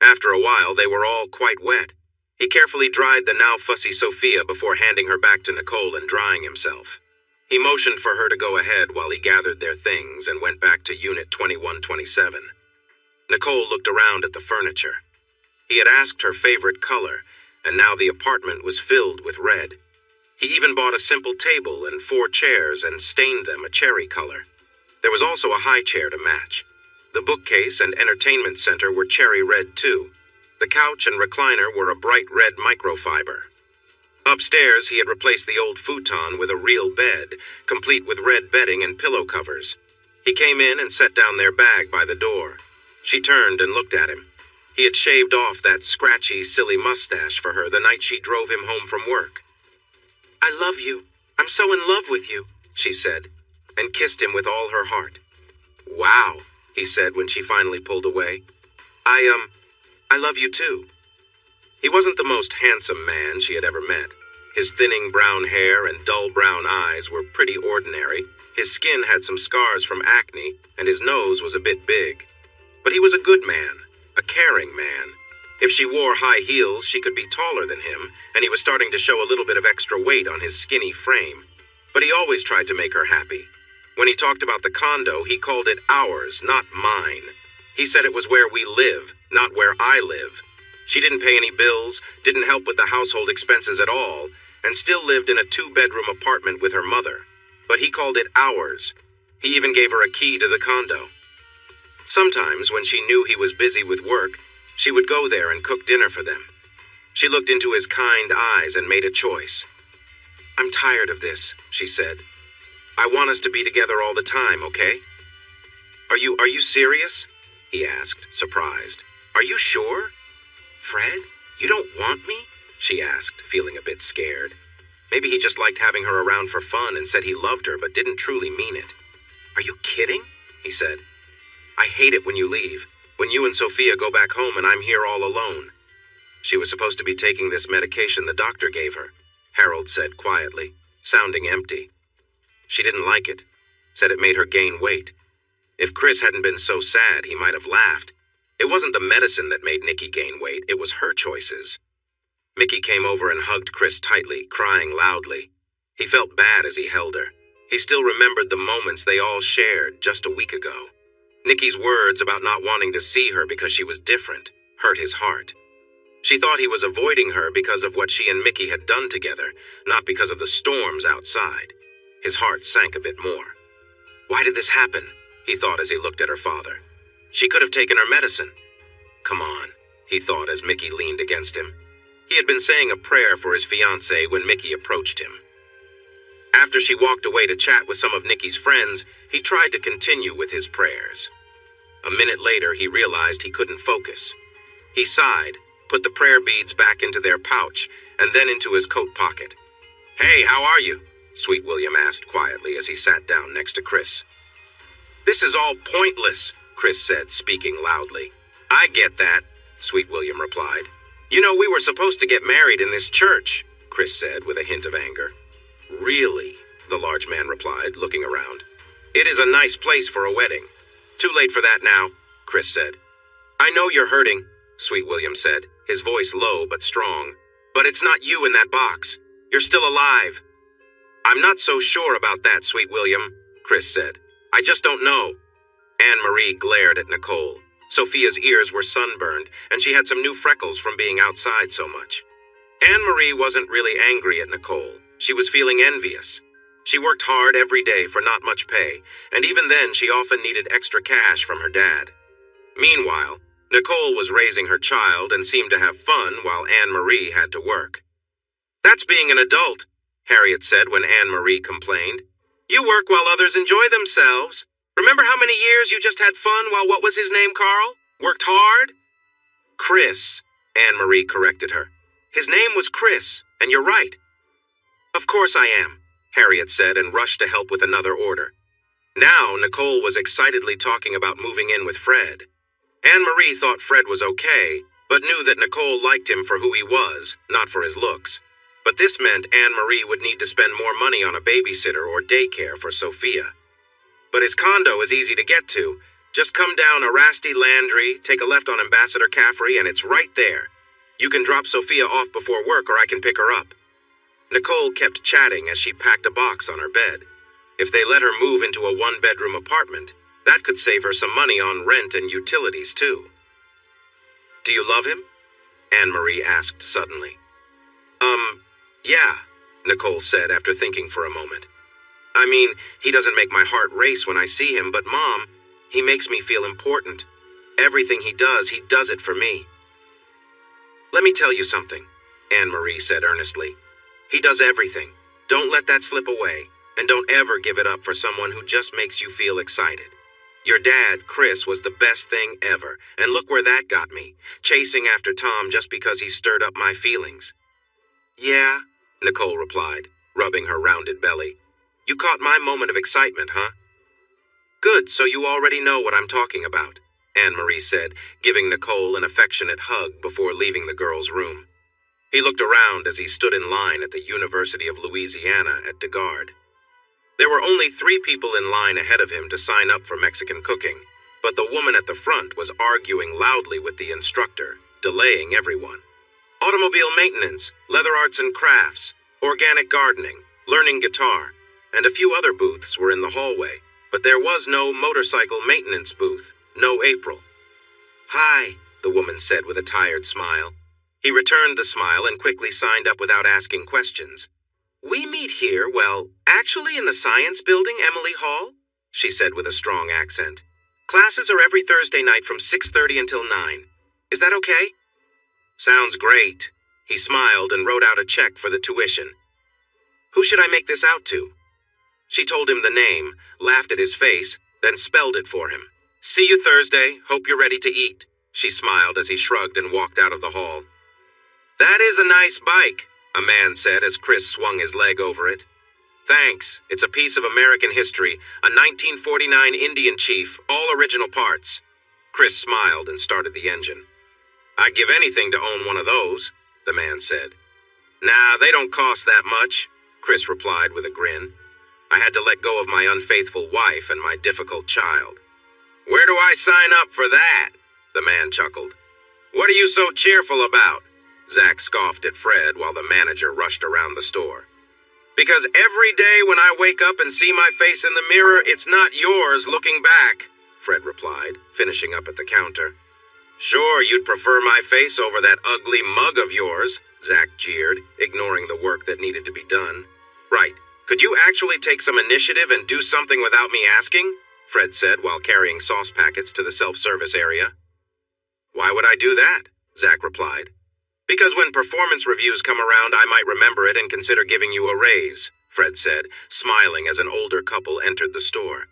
After a while, they were all quite wet. He carefully dried the now fussy Sophia before handing her back to Nicole and drying himself. He motioned for her to go ahead while he gathered their things and went back to Unit 2127. Nicole looked around at the furniture. He had asked her favorite color, and now the apartment was filled with red. He even bought a simple table and 4 chairs and stained them a cherry color. There was also a high chair to match. The bookcase and entertainment center were cherry red too. The couch and recliner were a bright red microfiber. Upstairs, he had replaced the old futon with a real bed, complete with red bedding and pillow covers. He came in and set down their bag by the door. She turned and looked at him. He had shaved off that scratchy, silly mustache for her the night she drove him home from work. I love you. I'm so in love with you, she said, and kissed him with all her heart. Wow, he said when she finally pulled away. I love you too. He wasn't the most handsome man she had ever met. His thinning brown hair and dull brown eyes were pretty ordinary. His skin had some scars from acne, and his nose was a bit big. But he was a good man, a caring man. If she wore high heels, she could be taller than him, and he was starting to show a little bit of extra weight on his skinny frame. But he always tried to make her happy. When he talked about the condo, he called it ours, not mine. He said it was where we live, not where I live. She didn't pay any bills, didn't help with the household expenses at all, and still lived in a 2-bedroom apartment with her mother. But he called it ours. He even gave her a key to the condo. Sometimes, when she knew he was busy with work, she would go there and cook dinner for them. She looked into his kind eyes and made a choice. I'm tired of this, she said. I want us to be together all the time, okay? Are you serious? He asked, surprised. Are you sure? Fred, you don't want me? She asked, feeling a bit scared. Maybe he just liked having her around for fun and said he loved her but didn't truly mean it. Are you kidding? He said. I hate it when you leave, when you and Sophia go back home and I'm here all alone. She was supposed to be taking this medication the doctor gave her, Harold said quietly, sounding empty. She didn't like it, said it made her gain weight. If Chris hadn't been so sad, he might have laughed. It wasn't the medicine that made Nikki gain weight, it was her choices. Mickey came over and hugged Chris tightly, crying loudly. He felt bad as he held her. He still remembered the moments they all shared just a week ago. Nikki's words about not wanting to see her because she was different hurt his heart. She thought he was avoiding her because of what she and Mickey had done together, not because of the storms outside. His heart sank a bit more. Why did this happen? He thought as he looked at her father. She could have taken her medicine. Come on, he thought as Mickey leaned against him. He had been saying a prayer for his fiancée when Mickey approached him. After she walked away to chat with some of Nicky's friends, he tried to continue with his prayers. A minute later, he realized he couldn't focus. He sighed, put the prayer beads back into their pouch, and then into his coat pocket. "Hey, how are you?" Sweet William asked quietly as he sat down next to Chris. "This is all pointless," Chris said, speaking loudly. "I get that," Sweet William replied. "You know, we were supposed to get married in this church," Chris said with a hint of anger. "Really?" the large man replied, looking around. "It is a nice place for a wedding." "Too late for that now," Chris said. "I know you're hurting," Sweet William said, his voice low but strong. "But it's not you in that box. You're still alive." "I'm not so sure about that, Sweet William," Chris said. "I just don't know." Anne-Marie glared at Nicole. Sophia's ears were sunburned, and she had some new freckles from being outside so much. Anne-Marie wasn't really angry at Nicole. She was feeling envious. She worked hard every day for not much pay, and even then she often needed extra cash from her dad. Meanwhile, Nicole was raising her child and seemed to have fun while Anne-Marie had to work. "That's being an adult," Harriet said when Anne-Marie complained. "You work while others enjoy themselves. Remember how many years you just had fun while what was his name, Carl? Worked hard?" "Chris," Anne-Marie corrected her. "His name was Chris, and you're right." "Of course I am," Harriet said and rushed to help with another order. Now Nicole was excitedly talking about moving in with Fred. Anne-Marie thought Fred was okay, but knew that Nicole liked him for who he was, not for his looks. But this meant Anne-Marie would need to spend more money on a babysitter or daycare for Sophia. "But his condo is easy to get to. Just come down Arasti Landry, take a left on Ambassador Caffrey, and it's right there. You can drop Sophia off before work or I can pick her up." Nicole kept chatting as she packed a box on her bed. If they let her move into a one-bedroom apartment, that could save her some money on rent and utilities, too. "Do you love him?" Anne-Marie asked suddenly. Yeah," Nicole said after thinking for a moment. "I mean, he doesn't make my heart race when I see him, but Mom, he makes me feel important. Everything he does it for me." "Let me tell you something," Anne-Marie said earnestly. "He does everything. Don't let that slip away, and don't ever give it up for someone who just makes you feel excited. Your dad, Chris, was the best thing ever, and look where that got me, chasing after Tom just because he stirred up my feelings." "Yeah," Nicole replied, rubbing her rounded belly. "You caught my moment of excitement, huh?" "Good, so you already know what I'm talking about," Anne-Marie said, giving Nicole an affectionate hug before leaving the girl's room. He looked around as he stood in line at the University of Louisiana at DeGard. There were only 3 people in line ahead of him to sign up for Mexican cooking, but the woman at the front was arguing loudly with the instructor, delaying everyone. Automobile maintenance, leather arts and crafts, organic gardening, learning guitar, and a few other booths were in the hallway, but there was no motorcycle maintenance booth, no April. "Hi," the woman said with a tired smile. He returned the smile and quickly signed up without asking questions. "We meet here, well, actually in the Science Building, Emily Hall," she said with a strong accent. "Classes are every Thursday night from 6:30 until 9. Is that okay?" "Sounds great." He smiled and wrote out a check for the tuition. "Who should I make this out to?" She told him the name, laughed at his face, then spelled it for him. "See you Thursday. Hope you're ready to eat." She smiled as he shrugged and walked out of the hall. "That is a nice bike," a man said as Chris swung his leg over it. "Thanks. It's a piece of American history, a 1949 Indian chief, all original parts." Chris smiled and started the engine. "I'd give anything to own one of those," the man said. "Nah, they don't cost that much," Chris replied with a grin. "I had to let go of my unfaithful wife and my difficult child." "Where do I sign up for that?" the man chuckled. "What are you so cheerful about?" Zach scoffed at Fred while the manager rushed around the store. "Because every day when I wake up and see my face in the mirror, it's not yours looking back," Fred replied, finishing up at the counter. Sure, you'd prefer my face over that ugly mug of yours, Zack jeered, ignoring the work that needed to be done. Right. Could you actually take some initiative and do something without me asking? Fred said while carrying sauce packets to the self-service area. Why would I do that? Zack replied. Because when performance reviews come around, I might remember it and consider giving you a raise, Fred said, smiling as an older couple entered the store.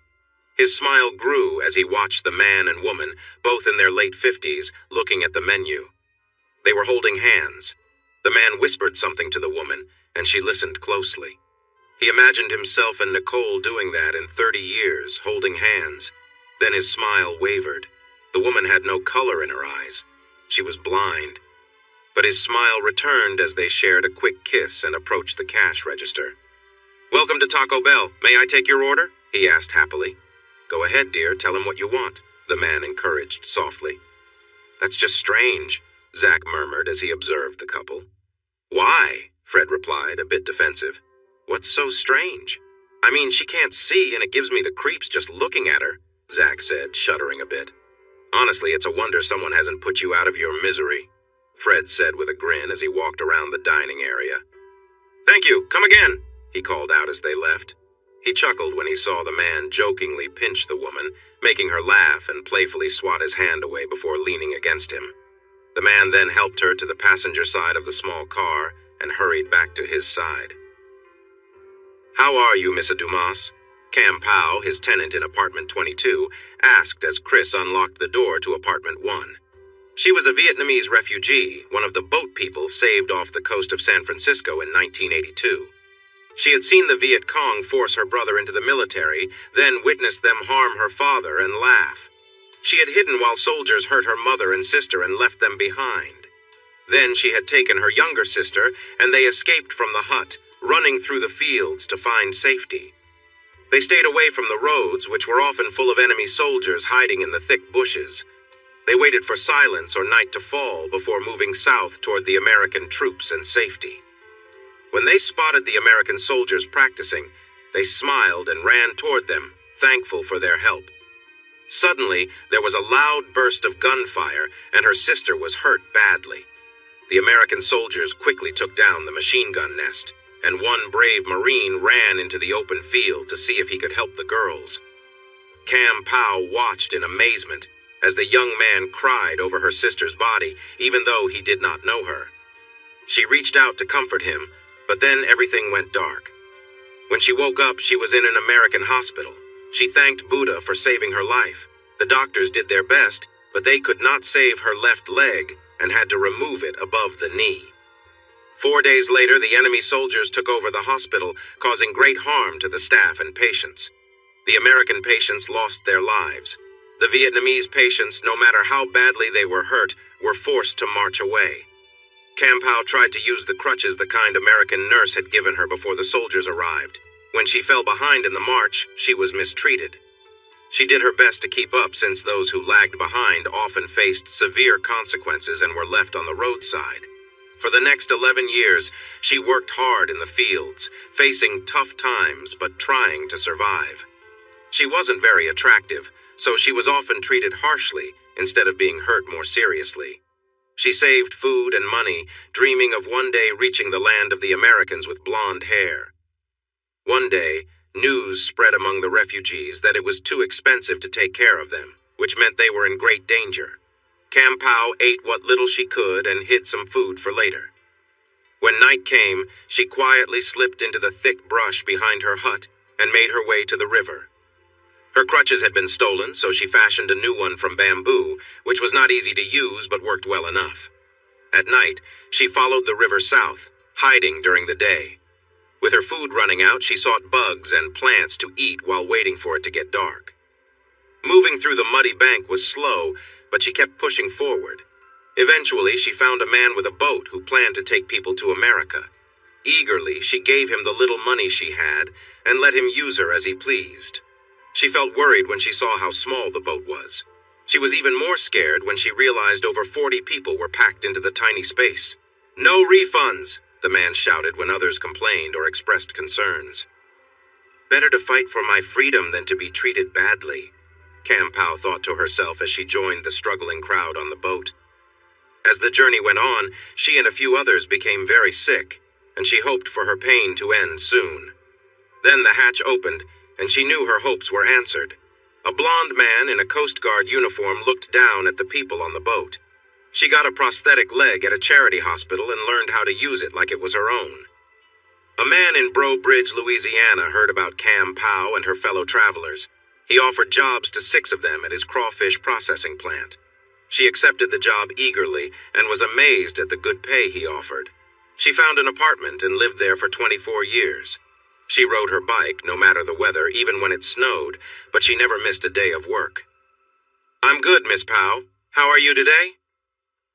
His smile grew as he watched the man and woman, both in their late 50s, looking at the menu. They were holding hands. The man whispered something to the woman, and she listened closely. He imagined himself and Nicole doing that in 30 years, holding hands. Then his smile wavered. The woman had no color in her eyes. She was blind. But his smile returned as they shared a quick kiss and approached the cash register. "Welcome to Taco Bell. May I take your order?" he asked happily. "Go ahead, dear. Tell him what you want," the man encouraged softly. "That's just strange," Zack murmured as he observed the couple. "Why?" Fred replied, a bit defensive. "What's so strange? I mean, she can't see and it gives me the creeps just looking at her," Zack said, shuddering a bit. "Honestly, it's a wonder someone hasn't put you out of your misery," Fred said with a grin as he walked around the dining area. "Thank you. Come again," he called out as they left. He chuckled when he saw the man jokingly pinch the woman, making her laugh and playfully swat his hand away before leaning against him. The man then helped her to the passenger side of the small car and hurried back to his side. "How are you, Mr. Dumas?" Cam Powell, his tenant in apartment 22, asked as Chris unlocked the door to apartment 1. She was a Vietnamese refugee, one of the boat people saved off the coast of San Francisco in 1982. She had seen the Viet Cong force her brother into the military, then witnessed them harm her father and laugh. She had hidden while soldiers hurt her mother and sister and left them behind. Then she had taken her younger sister, and they escaped from the hut, running through the fields to find safety. They stayed away from the roads, which were often full of enemy soldiers hiding in the thick bushes. They waited for silence or night to fall before moving south toward the American troops and safety. When they spotted the American soldiers practicing, they smiled and ran toward them, thankful for their help. Suddenly, there was a loud burst of gunfire, and her sister was hurt badly. The American soldiers quickly took down the machine gun nest, and one brave Marine ran into the open field to see if he could help the girls. Cam Powell watched in amazement as the young man cried over her sister's body, even though he did not know her. She reached out to comfort him, but then everything went dark. When she woke up, she was in an American hospital. She thanked Buddha for saving her life. The doctors did their best, but they could not save her left leg and had to remove it above the knee. 4 days later, the enemy soldiers took over the hospital, causing great harm to the staff and patients. The American patients lost their lives. The Vietnamese patients, no matter how badly they were hurt, were forced to march away. Cam Powell tried to use the crutches the kind American nurse had given her before the soldiers arrived. When she fell behind in the march, she was mistreated. She did her best to keep up since those who lagged behind often faced severe consequences and were left on the roadside. For the next 11 years, she worked hard in the fields, facing tough times but trying to survive. She wasn't very attractive, so she was often treated harshly instead of being hurt more seriously. She saved food and money, dreaming of one day reaching the land of the Americans with blonde hair. One day, news spread among the refugees that it was too expensive to take care of them, which meant they were in great danger. Cam Powell ate what little she could and hid some food for later. When night came, she quietly slipped into the thick brush behind her hut and made her way to the river. Her crutches had been stolen, so she fashioned a new one from bamboo, which was not easy to use but worked well enough. At night, she followed the river south, hiding during the day. With her food running out, she sought bugs and plants to eat while waiting for it to get dark. Moving through the muddy bank was slow, but she kept pushing forward. Eventually, she found a man with a boat who planned to take people to America. Eagerly, she gave him the little money she had and let him use her as he pleased. She felt worried when she saw how small the boat was. She was even more scared when she realized over 40 people were packed into the tiny space. "No refunds," the man shouted when others complained or expressed concerns. "Better to fight for my freedom than to be treated badly." Cam Pow thought to herself as she joined the struggling crowd on the boat. As the journey went on, she and a few others became very sick, and she hoped for her pain to end soon. Then the hatch opened, and she knew her hopes were answered. A blond man in a Coast Guard uniform looked down at the people on the boat. She got a prosthetic leg at a charity hospital and learned how to use it like it was her own. A man in Breaux Bridge, Louisiana heard about Cam Pow and her fellow travelers. He offered jobs to 6 of them at his crawfish processing plant. She accepted the job eagerly and was amazed at the good pay he offered. She found an apartment and lived there for 24 years. She rode her bike, no matter the weather, even when it snowed, but she never missed a day of work. "I'm good, Miss Pow. How are you today?"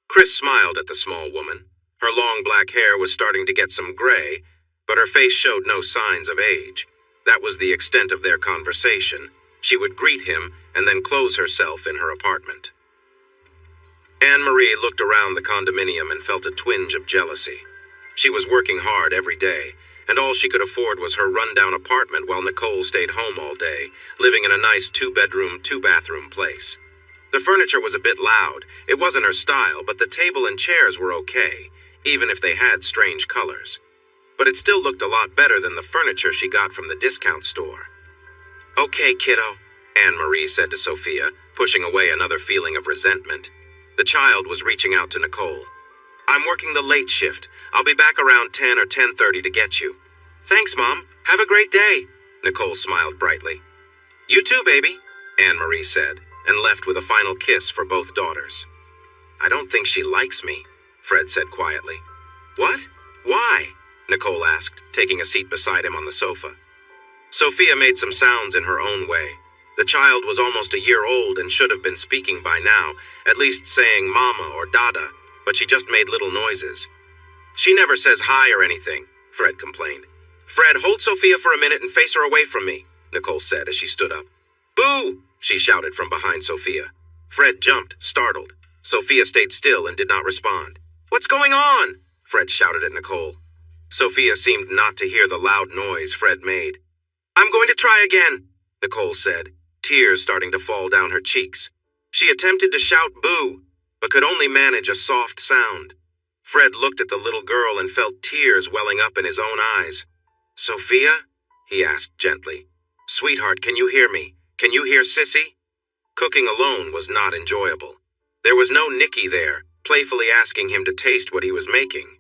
Chris smiled at the small woman. Her long black hair was starting to get some gray, but her face showed no signs of age. That was the extent of their conversation. She would greet him and then close herself in her apartment. Anne-Marie looked around the condominium and felt a twinge of jealousy. She was working hard every day, and all she could afford was her rundown apartment while Nicole stayed home all day, living in a nice 2-bedroom, 2-bathroom place. The furniture was a bit loud. It wasn't her style, but the table and chairs were okay, even if they had strange colors. But it still looked a lot better than the furniture she got from the discount store. "Okay, kiddo," Anne-Marie said to Sophia, pushing away another feeling of resentment. The child was reaching out to Nicole. "I'm working the late shift. I'll be back around 10 or 10:30 to get you." "Thanks, Mom. Have a great day." Nicole smiled brightly. "You too, baby," Anne-Marie said, and left with a final kiss for both daughters. "I don't think she likes me," Fred said quietly. "What? Why?" Nicole asked, taking a seat beside him on the sofa. Sophia made some sounds in her own way. The child was almost a year old and should have been speaking by now, at least saying mama or dada, but she just made little noises. "She never says hi or anything," Fred complained. "Fred, hold Sophia for a minute and face her away from me," Nicole said as she stood up. "Boo!" she shouted from behind Sophia. Fred jumped, startled. Sophia stayed still and did not respond. "What's going on?" Fred shouted at Nicole. Sophia seemed not to hear the loud noise Fred made. "I'm going to try again," Nicole said, tears starting to fall down her cheeks. She attempted to shout boo, but could only manage a soft sound. Fred looked at the little girl and felt tears welling up in his own eyes. "Sophia?" he asked gently. "Sweetheart, can you hear me? Can you hear Sissy?" Cooking alone was not enjoyable. There was no Nicky there, playfully asking him to taste what he was making.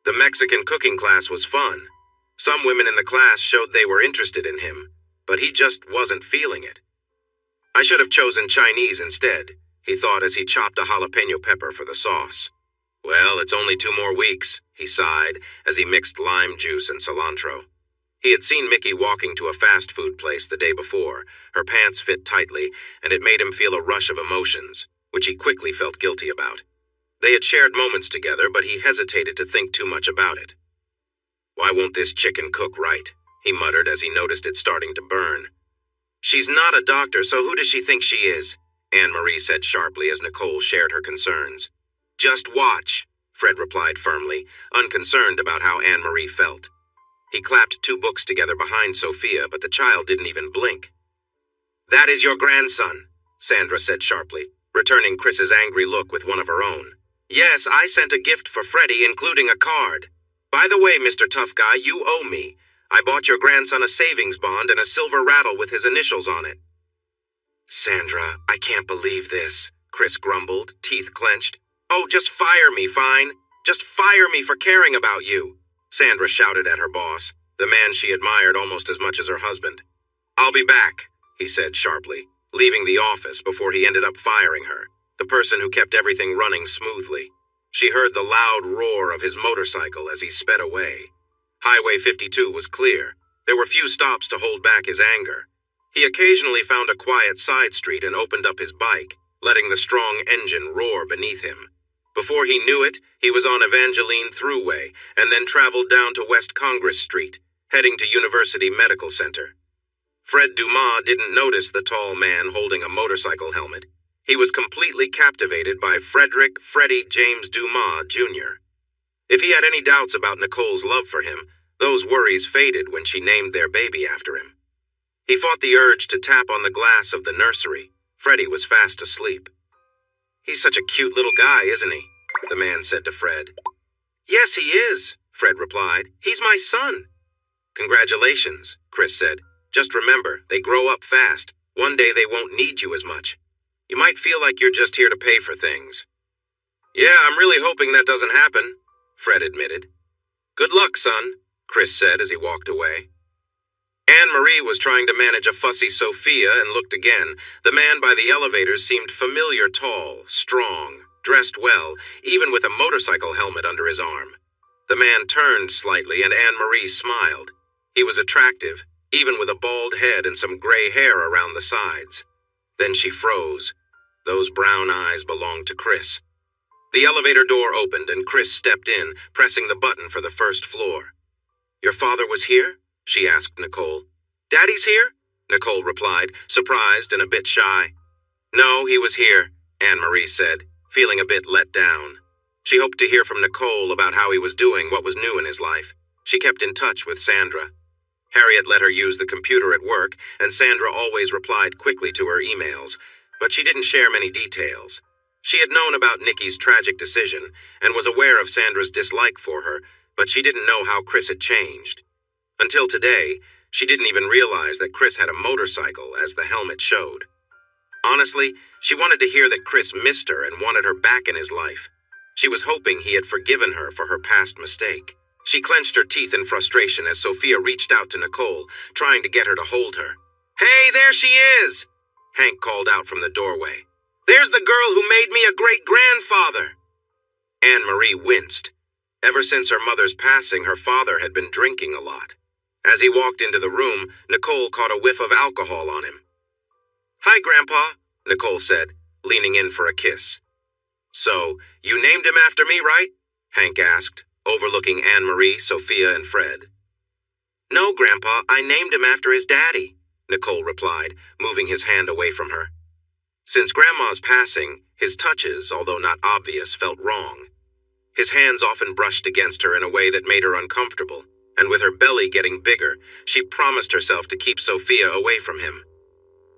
The Mexican cooking class was fun. Some women in the class showed they were interested in him, but he just wasn't feeling it. "I should have chosen Chinese instead," he thought as he chopped a jalapeno pepper for the sauce. "Well, it's only 2 more weeks," he sighed as he mixed lime juice and cilantro. He had seen Mickey walking to a fast food place the day before. Her pants fit tightly, and it made him feel a rush of emotions, which he quickly felt guilty about. They had shared moments together, but he hesitated to think too much about it. "Why won't this chicken cook right?" he muttered as he noticed it starting to burn. "She's not a doctor, so who does she think she is?" Anne-Marie said sharply as Nicole shared her concerns. "Just watch," Fred replied firmly, unconcerned about how Anne-Marie felt. He clapped 2 books together behind Sophia, but the child didn't even blink. "That is your grandson," Sandra said sharply, returning Chris's angry look with one of her own. "Yes, I sent a gift for Freddie, including a card. By the way, Mr. Tough Guy, you owe me. I bought your grandson a savings bond and a silver rattle with his initials on it." "Sandra, I can't believe this," Chris grumbled, teeth clenched. "Oh, just fire me, fine. Just fire me for caring about you," Sandra shouted at her boss, the man she admired almost as much as her husband. "I'll be back," he said sharply, leaving the office before he ended up firing her, the person who kept everything running smoothly. She heard the loud roar of his motorcycle as he sped away. Highway 52 was clear. There were few stops to hold back his anger. He occasionally found a quiet side street and opened up his bike, letting the strong engine roar beneath him. Before he knew it, he was on Evangeline Thruway and then traveled down to West Congress Street, heading to University Medical Center. Fred Dumas didn't notice the tall man holding a motorcycle helmet. He was completely captivated by Frederick Freddie James Dumas, Jr. If he had any doubts about Nicole's love for him, those worries faded when she named their baby after him. He fought the urge to tap on the glass of the nursery, Freddie was fast asleep. "He's such a cute little guy, isn't he?" the man said to Fred. "Yes, he is," Fred replied. "He's my son." "Congratulations," Chris said. "Just remember, they grow up fast. One day they won't need you as much. You might feel like you're just here to pay for things." "Yeah, I'm really hoping that doesn't happen," Fred admitted. "Good luck, son," Chris said as he walked away. Anne-Marie was trying to manage a fussy Sophia and looked again. The man by the elevators seemed familiar, tall, strong, dressed well, even with a motorcycle helmet under his arm. The man turned slightly and Anne-Marie smiled. He was attractive, even with a bald head and some gray hair around the sides. Then she froze. Those brown eyes belonged to Chris. The elevator door opened and Chris stepped in, pressing the button for the first floor. "Your father was here?" she asked Nicole. "Daddy's here?" Nicole replied, surprised and a bit shy. "No, he was here," Anne-Marie said, feeling a bit let down. She hoped to hear from Nicole about how he was doing, what was new in his life. She kept in touch with Sandra. Harriet let her use the computer at work, and Sandra always replied quickly to her emails, but she didn't share many details. She had known about Nikki's tragic decision and was aware of Sandra's dislike for her, but she didn't know how Chris had changed. Until today, she didn't even realize that Chris had a motorcycle, as the helmet showed. Honestly, she wanted to hear that Chris missed her and wanted her back in his life. She was hoping he had forgiven her for her past mistake. She clenched her teeth in frustration as Sophia reached out to Nicole, trying to get her to hold her. "Hey, there she is!" Hank called out from the doorway. "There's the girl who made me a great-grandfather!" Anne-Marie winced. Ever since her mother's passing, her father had been drinking a lot. As he walked into the room, Nicole caught a whiff of alcohol on him. "Hi, Grandpa," Nicole said, leaning in for a kiss. "So, you named him after me, right?" Hank asked, overlooking Anne-Marie, Sophia, and Fred. "No, Grandpa, I named him after his daddy," Nicole replied, moving his hand away from her. Since Grandma's passing, his touches, although not obvious, felt wrong. His hands often brushed against her in a way that made her uncomfortable, and with her belly getting bigger, she promised herself to keep Sophia away from him.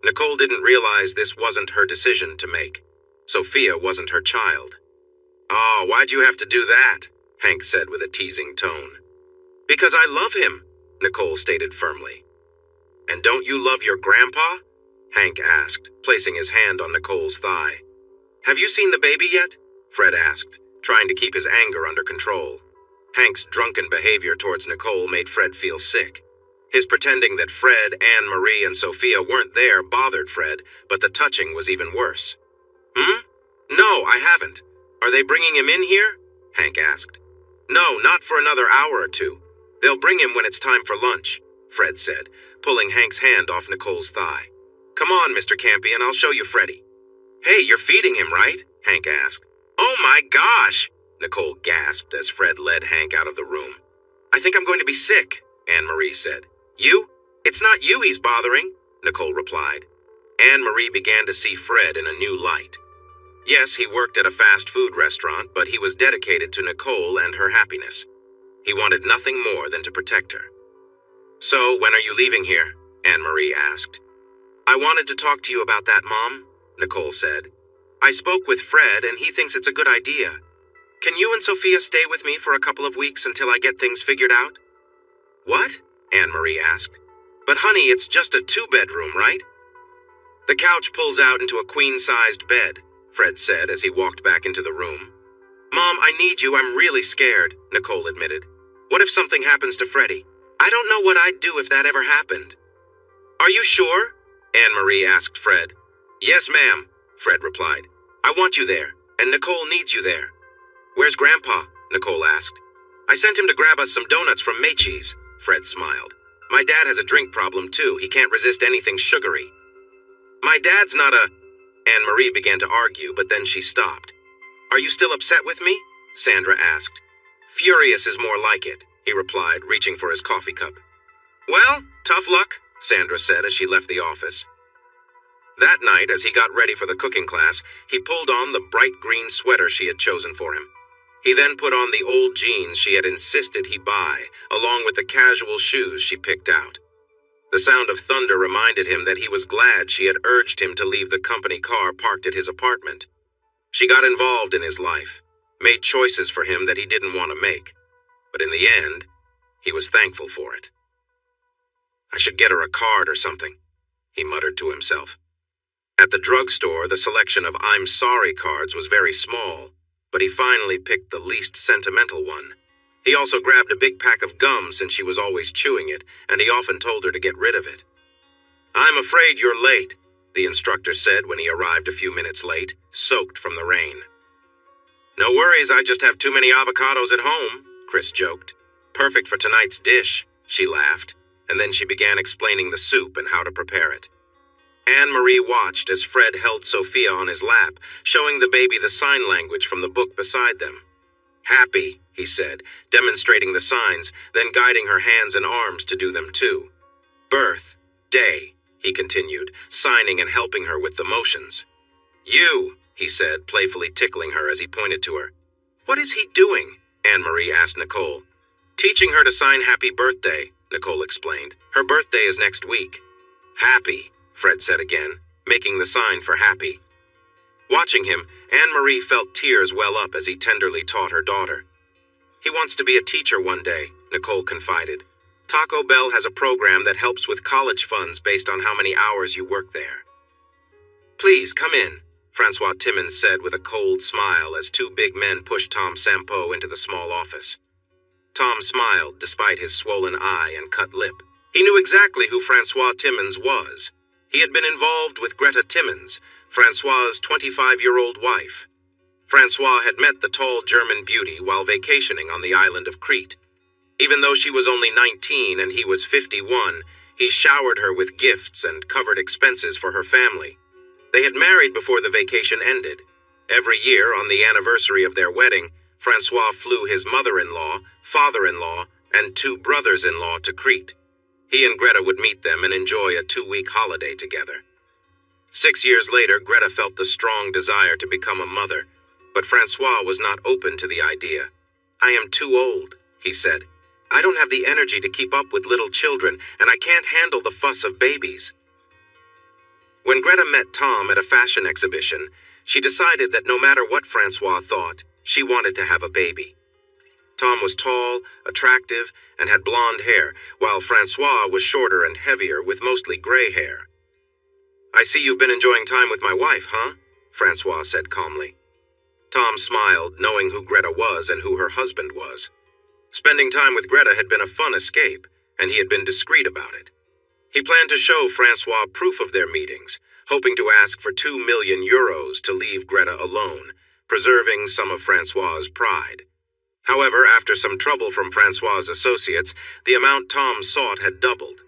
Nicole didn't realize this wasn't her decision to make. Sophia wasn't her child. "Oh, why'd you have to do that?" Hank said with a teasing tone. "Because I love him," Nicole stated firmly. "And don't you love your grandpa?" Hank asked, placing his hand on Nicole's thigh. "Have you seen the baby yet?" Fred asked, trying to keep his anger under control. Hank's drunken behavior towards Nicole made Fred feel sick. His pretending that Fred, Anne-Marie, and Sophia weren't there bothered Fred, but the touching was even worse. "No, I haven't. Are they bringing him in here?" Hank asked. "No, not for another hour or two. They'll bring him when it's time for lunch," Fred said, pulling Hank's hand off Nicole's thigh. "Come on, Mr. Campion, I'll show you Freddie." "Hey, you're feeding him, right?" Hank asked. "Oh my gosh!" Nicole gasped as Fred led Hank out of the room. "I think I'm going to be sick," Anne-Marie said. "You? It's not you he's bothering," Nicole replied. Anne-Marie began to see Fred in a new light. Yes, he worked at a fast food restaurant, but he was dedicated to Nicole and her happiness. He wanted nothing more than to protect her. "So, when are you leaving here?" Anne-Marie asked. "I wanted to talk to you about that, Mom," Nicole said. "I spoke with Fred, and he thinks it's a good idea. Can you and Sophia stay with me for a couple of weeks until I get things figured out?" "What?" Anne-Marie asked. "But honey, it's just a 2-bedroom, right?" "The couch pulls out into a queen-sized bed," Fred said as he walked back into the room. "Mom, I need you. I'm really scared," Nicole admitted. "What if something happens to Freddie? I don't know what I'd do if that ever happened." "Are you sure?" Anne-Marie asked Fred. "Yes, ma'am," Fred replied. "I want you there, and Nicole needs you there." "Where's Grandpa?" Nicole asked. "I sent him to grab us some donuts from Macy's," Fred smiled. "My dad has a drink problem, too. He can't resist anything sugary." "My dad's not a—" Anne-Marie began to argue, but then she stopped. "Are you still upset with me?" Sandra asked. "Furious is more like it," he replied, reaching for his coffee cup. "Well, tough luck," Sandra said as she left the office. That night, as he got ready for the cooking class, he pulled on the bright green sweater she had chosen for him. He then put on the old jeans she had insisted he buy, along with the casual shoes she picked out. The sound of thunder reminded him that he was glad she had urged him to leave the company car parked at his apartment. She got involved in his life, made choices for him that he didn't want to make, but in the end, he was thankful for it. "I should get her a card or something," he muttered to himself. At the drugstore, the selection of "I'm sorry" cards was very small, but he finally picked the least sentimental one. He also grabbed a big pack of gum since she was always chewing it, and he often told her to get rid of it. "I'm afraid you're late," the instructor said when he arrived a few minutes late, soaked from the rain. "No worries, I just have too many avocados at home," Chris joked. "Perfect for tonight's dish," she laughed, and then she began explaining the soup and how to prepare it. Anne-Marie watched as Fred held Sophia on his lap, showing the baby the sign language from the book beside them. "Happy," he said, demonstrating the signs, then guiding her hands and arms to do them too. "Birth, day," he continued, signing and helping her with the motions. "You," he said, playfully tickling her as he pointed to her. "What is he doing?" Anne-Marie asked Nicole. "Teaching her to sign happy birthday," Nicole explained. "Her birthday is next week." "Happy," Fred said again, making the sign for happy. Watching him, Anne-Marie felt tears well up as he tenderly taught her daughter. "He wants to be a teacher one day," Nicole confided. "Taco Bell has a program that helps with college funds based on how many hours you work there." "Please, come in," Francois Timmons said with a cold smile as two big men pushed Tom Sampo into the small office. Tom smiled despite his swollen eye and cut lip. He knew exactly who Francois Timmons was. He had been involved with Greta Timmons, Francois's 25-year-old wife. Francois had met the tall German beauty while vacationing on the island of Crete. Even though she was only 19 and he was 51, he showered her with gifts and covered expenses for her family. They had married before the vacation ended. Every year, on the anniversary of their wedding, Francois flew his mother-in-law, father-in-law, and two brothers-in-law to Crete. He and Greta would meet them and enjoy a 2-week holiday together. 6 years later, Greta felt the strong desire to become a mother, but Francois was not open to the idea. "I am too old," he said. "I don't have the energy to keep up with little children, and I can't handle the fuss of babies." When Greta met Tom at a fashion exhibition, she decided that no matter what Francois thought, she wanted to have a baby. Tom was tall, attractive, and had blonde hair, while Francois was shorter and heavier with mostly gray hair. "I see you've been enjoying time with my wife, huh?" Francois said calmly. Tom smiled, knowing who Greta was and who her husband was. Spending time with Greta had been a fun escape, and he had been discreet about it. He planned to show Francois proof of their meetings, hoping to ask for 2 million euros to leave Greta alone, preserving some of Francois's pride. However, after some trouble from Francois's associates, the amount Tom sought had doubled.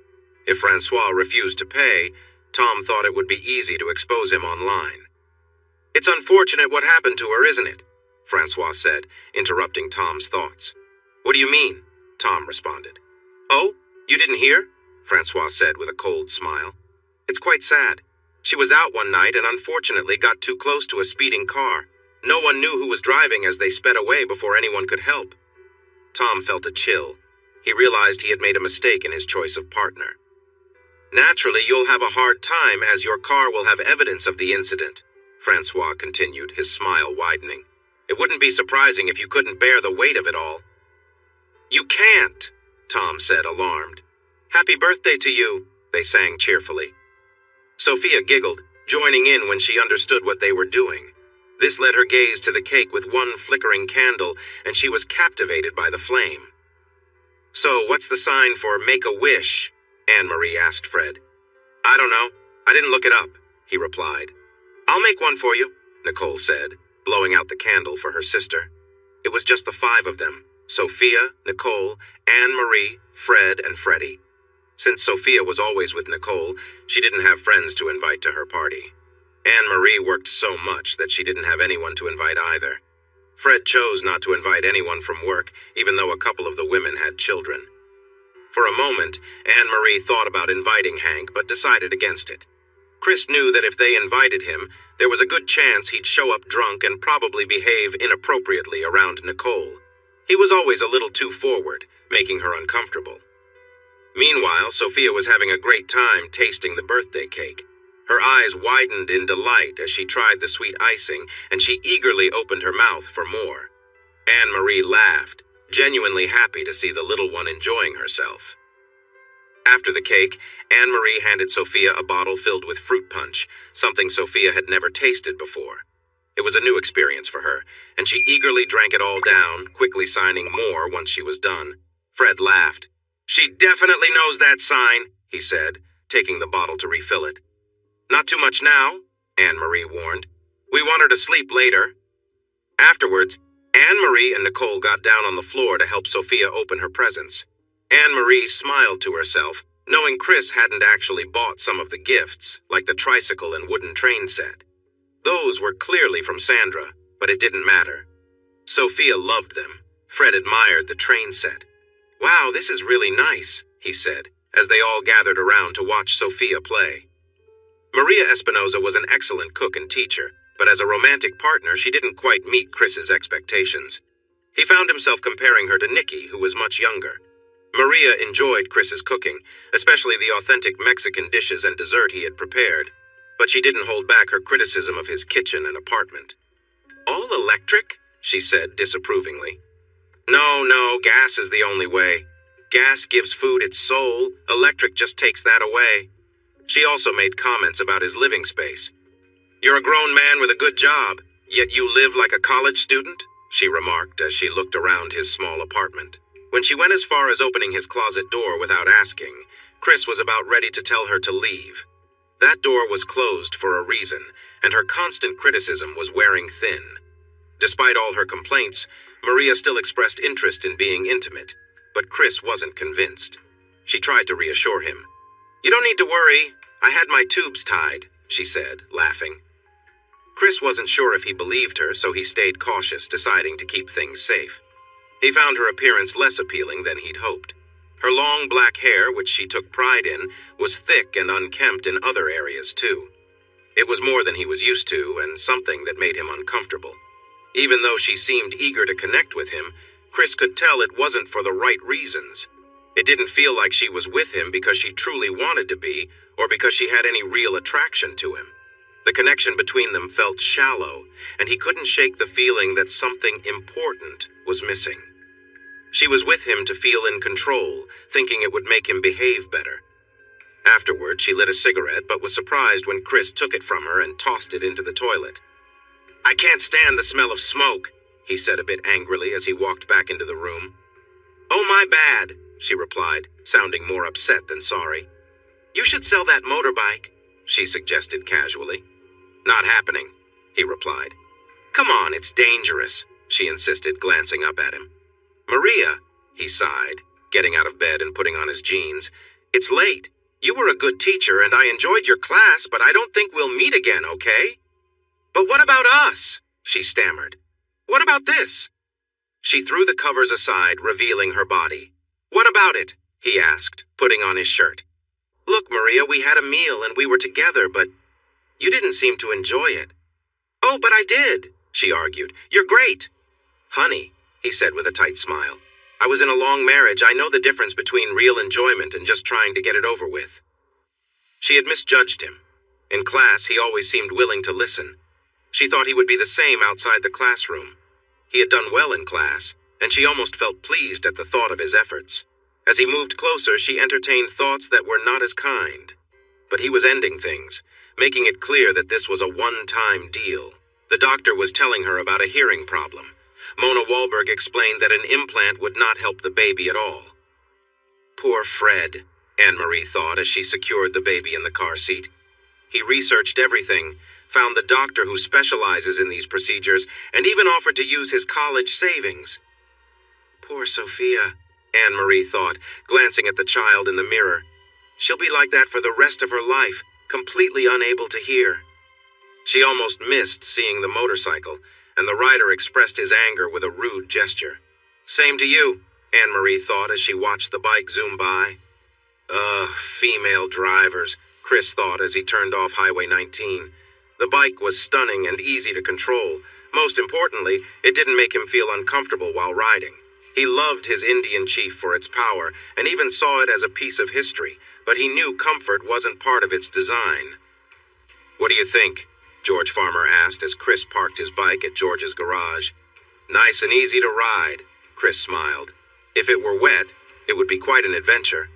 If Francois refused to pay, Tom thought it would be easy to expose him online. "It's unfortunate what happened to her, isn't it?" Francois said, interrupting Tom's thoughts. "What do you mean?" Tom responded. "Oh, you didn't hear?" Francois said with a cold smile. "It's quite sad. She was out one night and unfortunately got too close to a speeding car. No one knew who was driving as they sped away before anyone could help." Tom felt a chill. He realized he had made a mistake in his choice of partner. "Naturally, you'll have a hard time as your car will have evidence of the incident," Francois continued, his smile widening. "It wouldn't be surprising if you couldn't bear the weight of it all." "You can't," Tom said, alarmed. "Happy birthday to you," they sang cheerfully. Sophia giggled, joining in when she understood what they were doing. This led her gaze to the cake with one flickering candle, and she was captivated by the flame. "So, what's the sign for make a wish?" Anne-Marie asked Fred. "I don't know. I didn't look it up," he replied. "I'll make one for you," Nicole said, blowing out the candle for her sister. It was just the 5 of them: Sophia, Nicole, Anne-Marie, Fred, and Freddie. Since Sophia was always with Nicole, she didn't have friends to invite to her party. Anne-Marie worked so much that she didn't have anyone to invite either. Fred chose not to invite anyone from work, even though a couple of the women had children. For a moment, Anne-Marie thought about inviting Hank, but decided against it. Chris knew that if they invited him, there was a good chance he'd show up drunk and probably behave inappropriately around Nicole. He was always a little too forward, making her uncomfortable. Meanwhile, Sophia was having a great time tasting the birthday cake. Her eyes widened in delight as she tried the sweet icing, and she eagerly opened her mouth for more. Anne-Marie laughed, genuinely happy to see the little one enjoying herself. After the cake, Anne-Marie handed Sophia a bottle filled with fruit punch, something Sophia had never tasted before. It was a new experience for her, and she eagerly drank it all down, quickly signing more once she was done. Fred laughed. "She definitely knows that sign," he said, taking the bottle to refill it. "Not too much now," Anne-Marie warned. "We want her to sleep later." Afterwards, Anne-Marie and Nicole got down on the floor to help Sophia open her presents. Anne-Marie smiled to herself, knowing Chris hadn't actually bought some of the gifts, like the tricycle and wooden train set. Those were clearly from Sandra, but it didn't matter. Sophia loved them. Fred admired the train set. "Wow, this is really nice," he said, as they all gathered around to watch Sophia play. Maria Espinosa was an excellent cook and teacher, but as a romantic partner, she didn't quite meet Chris's expectations. He found himself comparing her to Nikki, who was much younger. Maria enjoyed Chris's cooking, especially the authentic Mexican dishes and dessert he had prepared, but she didn't hold back her criticism of his kitchen and apartment. "All electric?" she said disapprovingly. No, gas is the only way. Gas gives food its soul, electric just takes that away." She also made comments about his living space. "You're a grown man with a good job, yet you live like a college student?" she remarked as she looked around his small apartment. When she went as far as opening his closet door without asking, Chris was about ready to tell her to leave. That door was closed for a reason, and her constant criticism was wearing thin. Despite all her complaints, Maria still expressed interest in being intimate, but Chris wasn't convinced. She tried to reassure him. "You don't need to worry. I had my tubes tied," she said, laughing. Chris wasn't sure if he believed her, so he stayed cautious, deciding to keep things safe. He found her appearance less appealing than he'd hoped. Her long black hair, which she took pride in, was thick and unkempt in other areas, too. It was more than he was used to, and something that made him uncomfortable. Even though she seemed eager to connect with him, Chris could tell it wasn't for the right reasons. It didn't feel like she was with him because she truly wanted to be, or because she had any real attraction to him. The connection between them felt shallow, and he couldn't shake the feeling that something important was missing. She was with him to feel in control, thinking it would make him behave better. Afterward, she lit a cigarette, but was surprised when Chris took it from her and tossed it into the toilet. "I can't stand the smell of smoke," he said a bit angrily as he walked back into the room. "Oh, my bad," she replied, sounding more upset than sorry. "You should sell that motorbike," she suggested casually. "Not happening," he replied. "Come on, it's dangerous," she insisted, glancing up at him. "Maria," he sighed, getting out of bed and putting on his jeans, "it's late. You were a good teacher and I enjoyed your class, but I don't think we'll meet again, okay?" "But what about us?" she stammered. "What about this?" She threw the covers aside, revealing her body. "What about it?" he asked, putting on his shirt. "Look, Maria, we had a meal and we were together, but you didn't seem to enjoy it." "Oh, but I did," she argued. "You're great." "Honey," he said with a tight smile, "I was in a long marriage. I know the difference between real enjoyment and just trying to get it over with." She had misjudged him. In class, he always seemed willing to listen. She thought he would be the same outside the classroom. He had done well in class, and she almost felt pleased at the thought of his efforts. As he moved closer, she entertained thoughts that were not as kind. But he was ending things, making it clear that this was a one-time deal. The doctor was telling her about a hearing problem. Mona Wahlberg explained that an implant would not help the baby at all. Poor Fred, Anne-Marie thought as she secured the baby in the car seat. He researched everything, found the doctor who specializes in these procedures, and even offered to use his college savings. Poor Sophia, Anne-Marie thought, glancing at the child in the mirror. She'll be like that for the rest of her life, completely unable to hear. She almost missed seeing the motorcycle, and the rider expressed his anger with a rude gesture. "Same to you," Anne-Marie thought as she watched the bike zoom by. Female drivers, Chris thought as he turned off Highway 19. The bike was stunning and easy to control. Most importantly, it didn't make him feel uncomfortable while riding. He loved his Indian chief for its power and even saw it as a piece of history, but he knew comfort wasn't part of its design. "What do you think?" George Farmer asked as Chris parked his bike at George's garage. "Nice and easy to ride," Chris smiled. "If it were wet, it would be quite an adventure."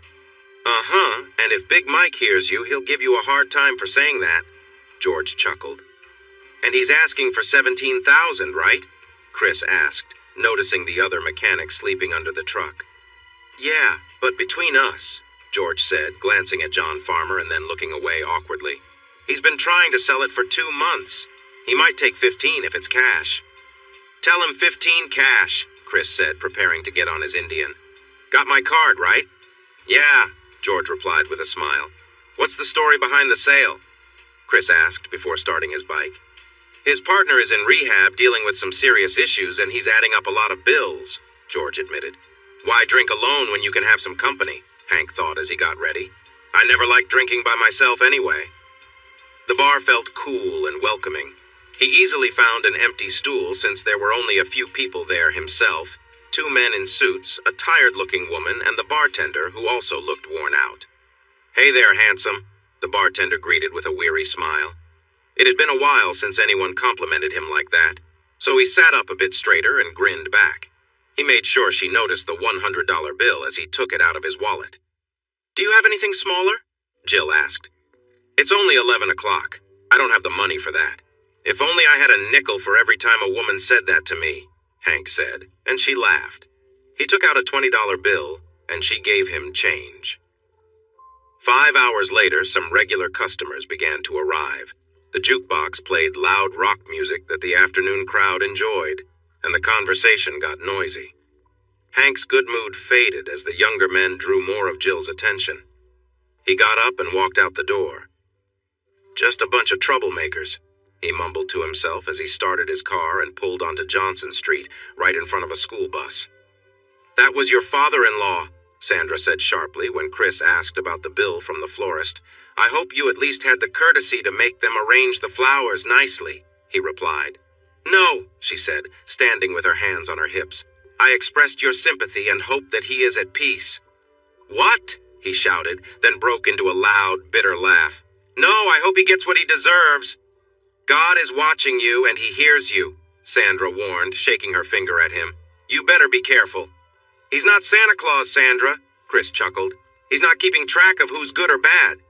"Uh-huh, and if Big Mike hears you, he'll give you a hard time for saying that," George chuckled. "And he's asking for $17,000, right?" Chris asked, noticing the other mechanic sleeping under the truck. "Yeah, but between us," George said, glancing at John Farmer and then looking away awkwardly. "He's been trying to sell it for 2 months. He might take 15 if it's cash." "Tell him 15 cash," Chris said, preparing to get on his Indian. "Got my card, right?" "Yeah," George replied with a smile. "What's the story behind the sale?" Chris asked before starting his bike. "His partner is in rehab dealing with some serious issues and he's adding up a lot of bills," George admitted. "Why drink alone when you can have some company?" Hank thought as he got ready. "I never liked drinking by myself anyway." The bar felt cool and welcoming. He easily found an empty stool since there were only a few people there himself, 2 men in suits, a tired-looking woman, and the bartender who also looked worn out. "Hey there, handsome," the bartender greeted with a weary smile. It had been a while since anyone complimented him like that, so he sat up a bit straighter and grinned back. He made sure she noticed the $100 bill as he took it out of his wallet. "Do you have anything smaller?" Jill asked. "It's only 11 o'clock. I don't have the money for that. If only I had a nickel for every time a woman said that to me," Hank said, and she laughed. He took out a $20 bill, and she gave him change. 5 hours later, some regular customers began to arrive. The jukebox played loud rock music that the afternoon crowd enjoyed, and the conversation got noisy. Hank's good mood faded as the younger men drew more of Jill's attention. He got up and walked out the door. "Just a bunch of troublemakers," he mumbled to himself as he started his car and pulled onto Johnson Street, right in front of a school bus. "That was your father-in-law," Sandra said sharply when Chris asked about the bill from the florist. "I hope you at least had the courtesy to make them arrange the flowers nicely," he replied. "No," she said, standing with her hands on her hips. "I expressed your sympathy and hope that he is at peace." "What?" he shouted, then broke into a loud, bitter laugh. "No, I hope he gets what he deserves." "God is watching you and he hears you," Sandra warned, shaking her finger at him. "You better be careful." "He's not Santa Claus, Sandra," Chris chuckled. "He's not keeping track of who's good or bad."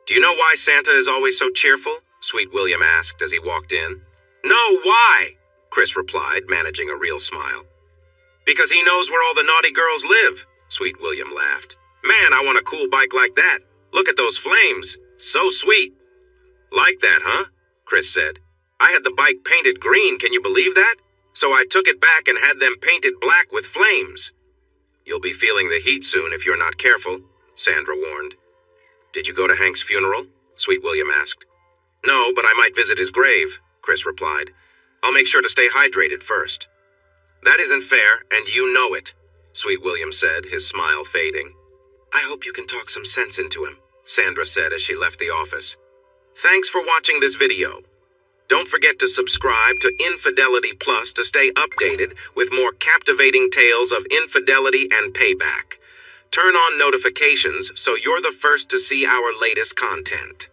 "Do you know why Santa is always so cheerful?" Sweet William asked as he walked in. "No, why?" Chris replied, managing a real smile. "Because he knows where all the naughty girls live," Sweet William laughed. "Man, I want a cool bike like that. Look at those flames. So sweet." "Like that, huh?" Chris said. "I had the bike painted green, can you believe that? So I took it back and had them painted black with flames." "You'll be feeling the heat soon if you're not careful," Sandra warned. "Did you go to Hank's funeral?" Sweet William asked. "No, but I might visit his grave," Chris replied. "I'll make sure to stay hydrated first." "That isn't fair, and you know it," Sweet William said, his smile fading. "I hope you can talk some sense into him," Sandra said as she left the office. Thanks for watching this video. Don't forget to subscribe to Infidelity Plus to stay updated with more captivating tales of infidelity and payback. Turn on notifications so you're the first to see our latest content.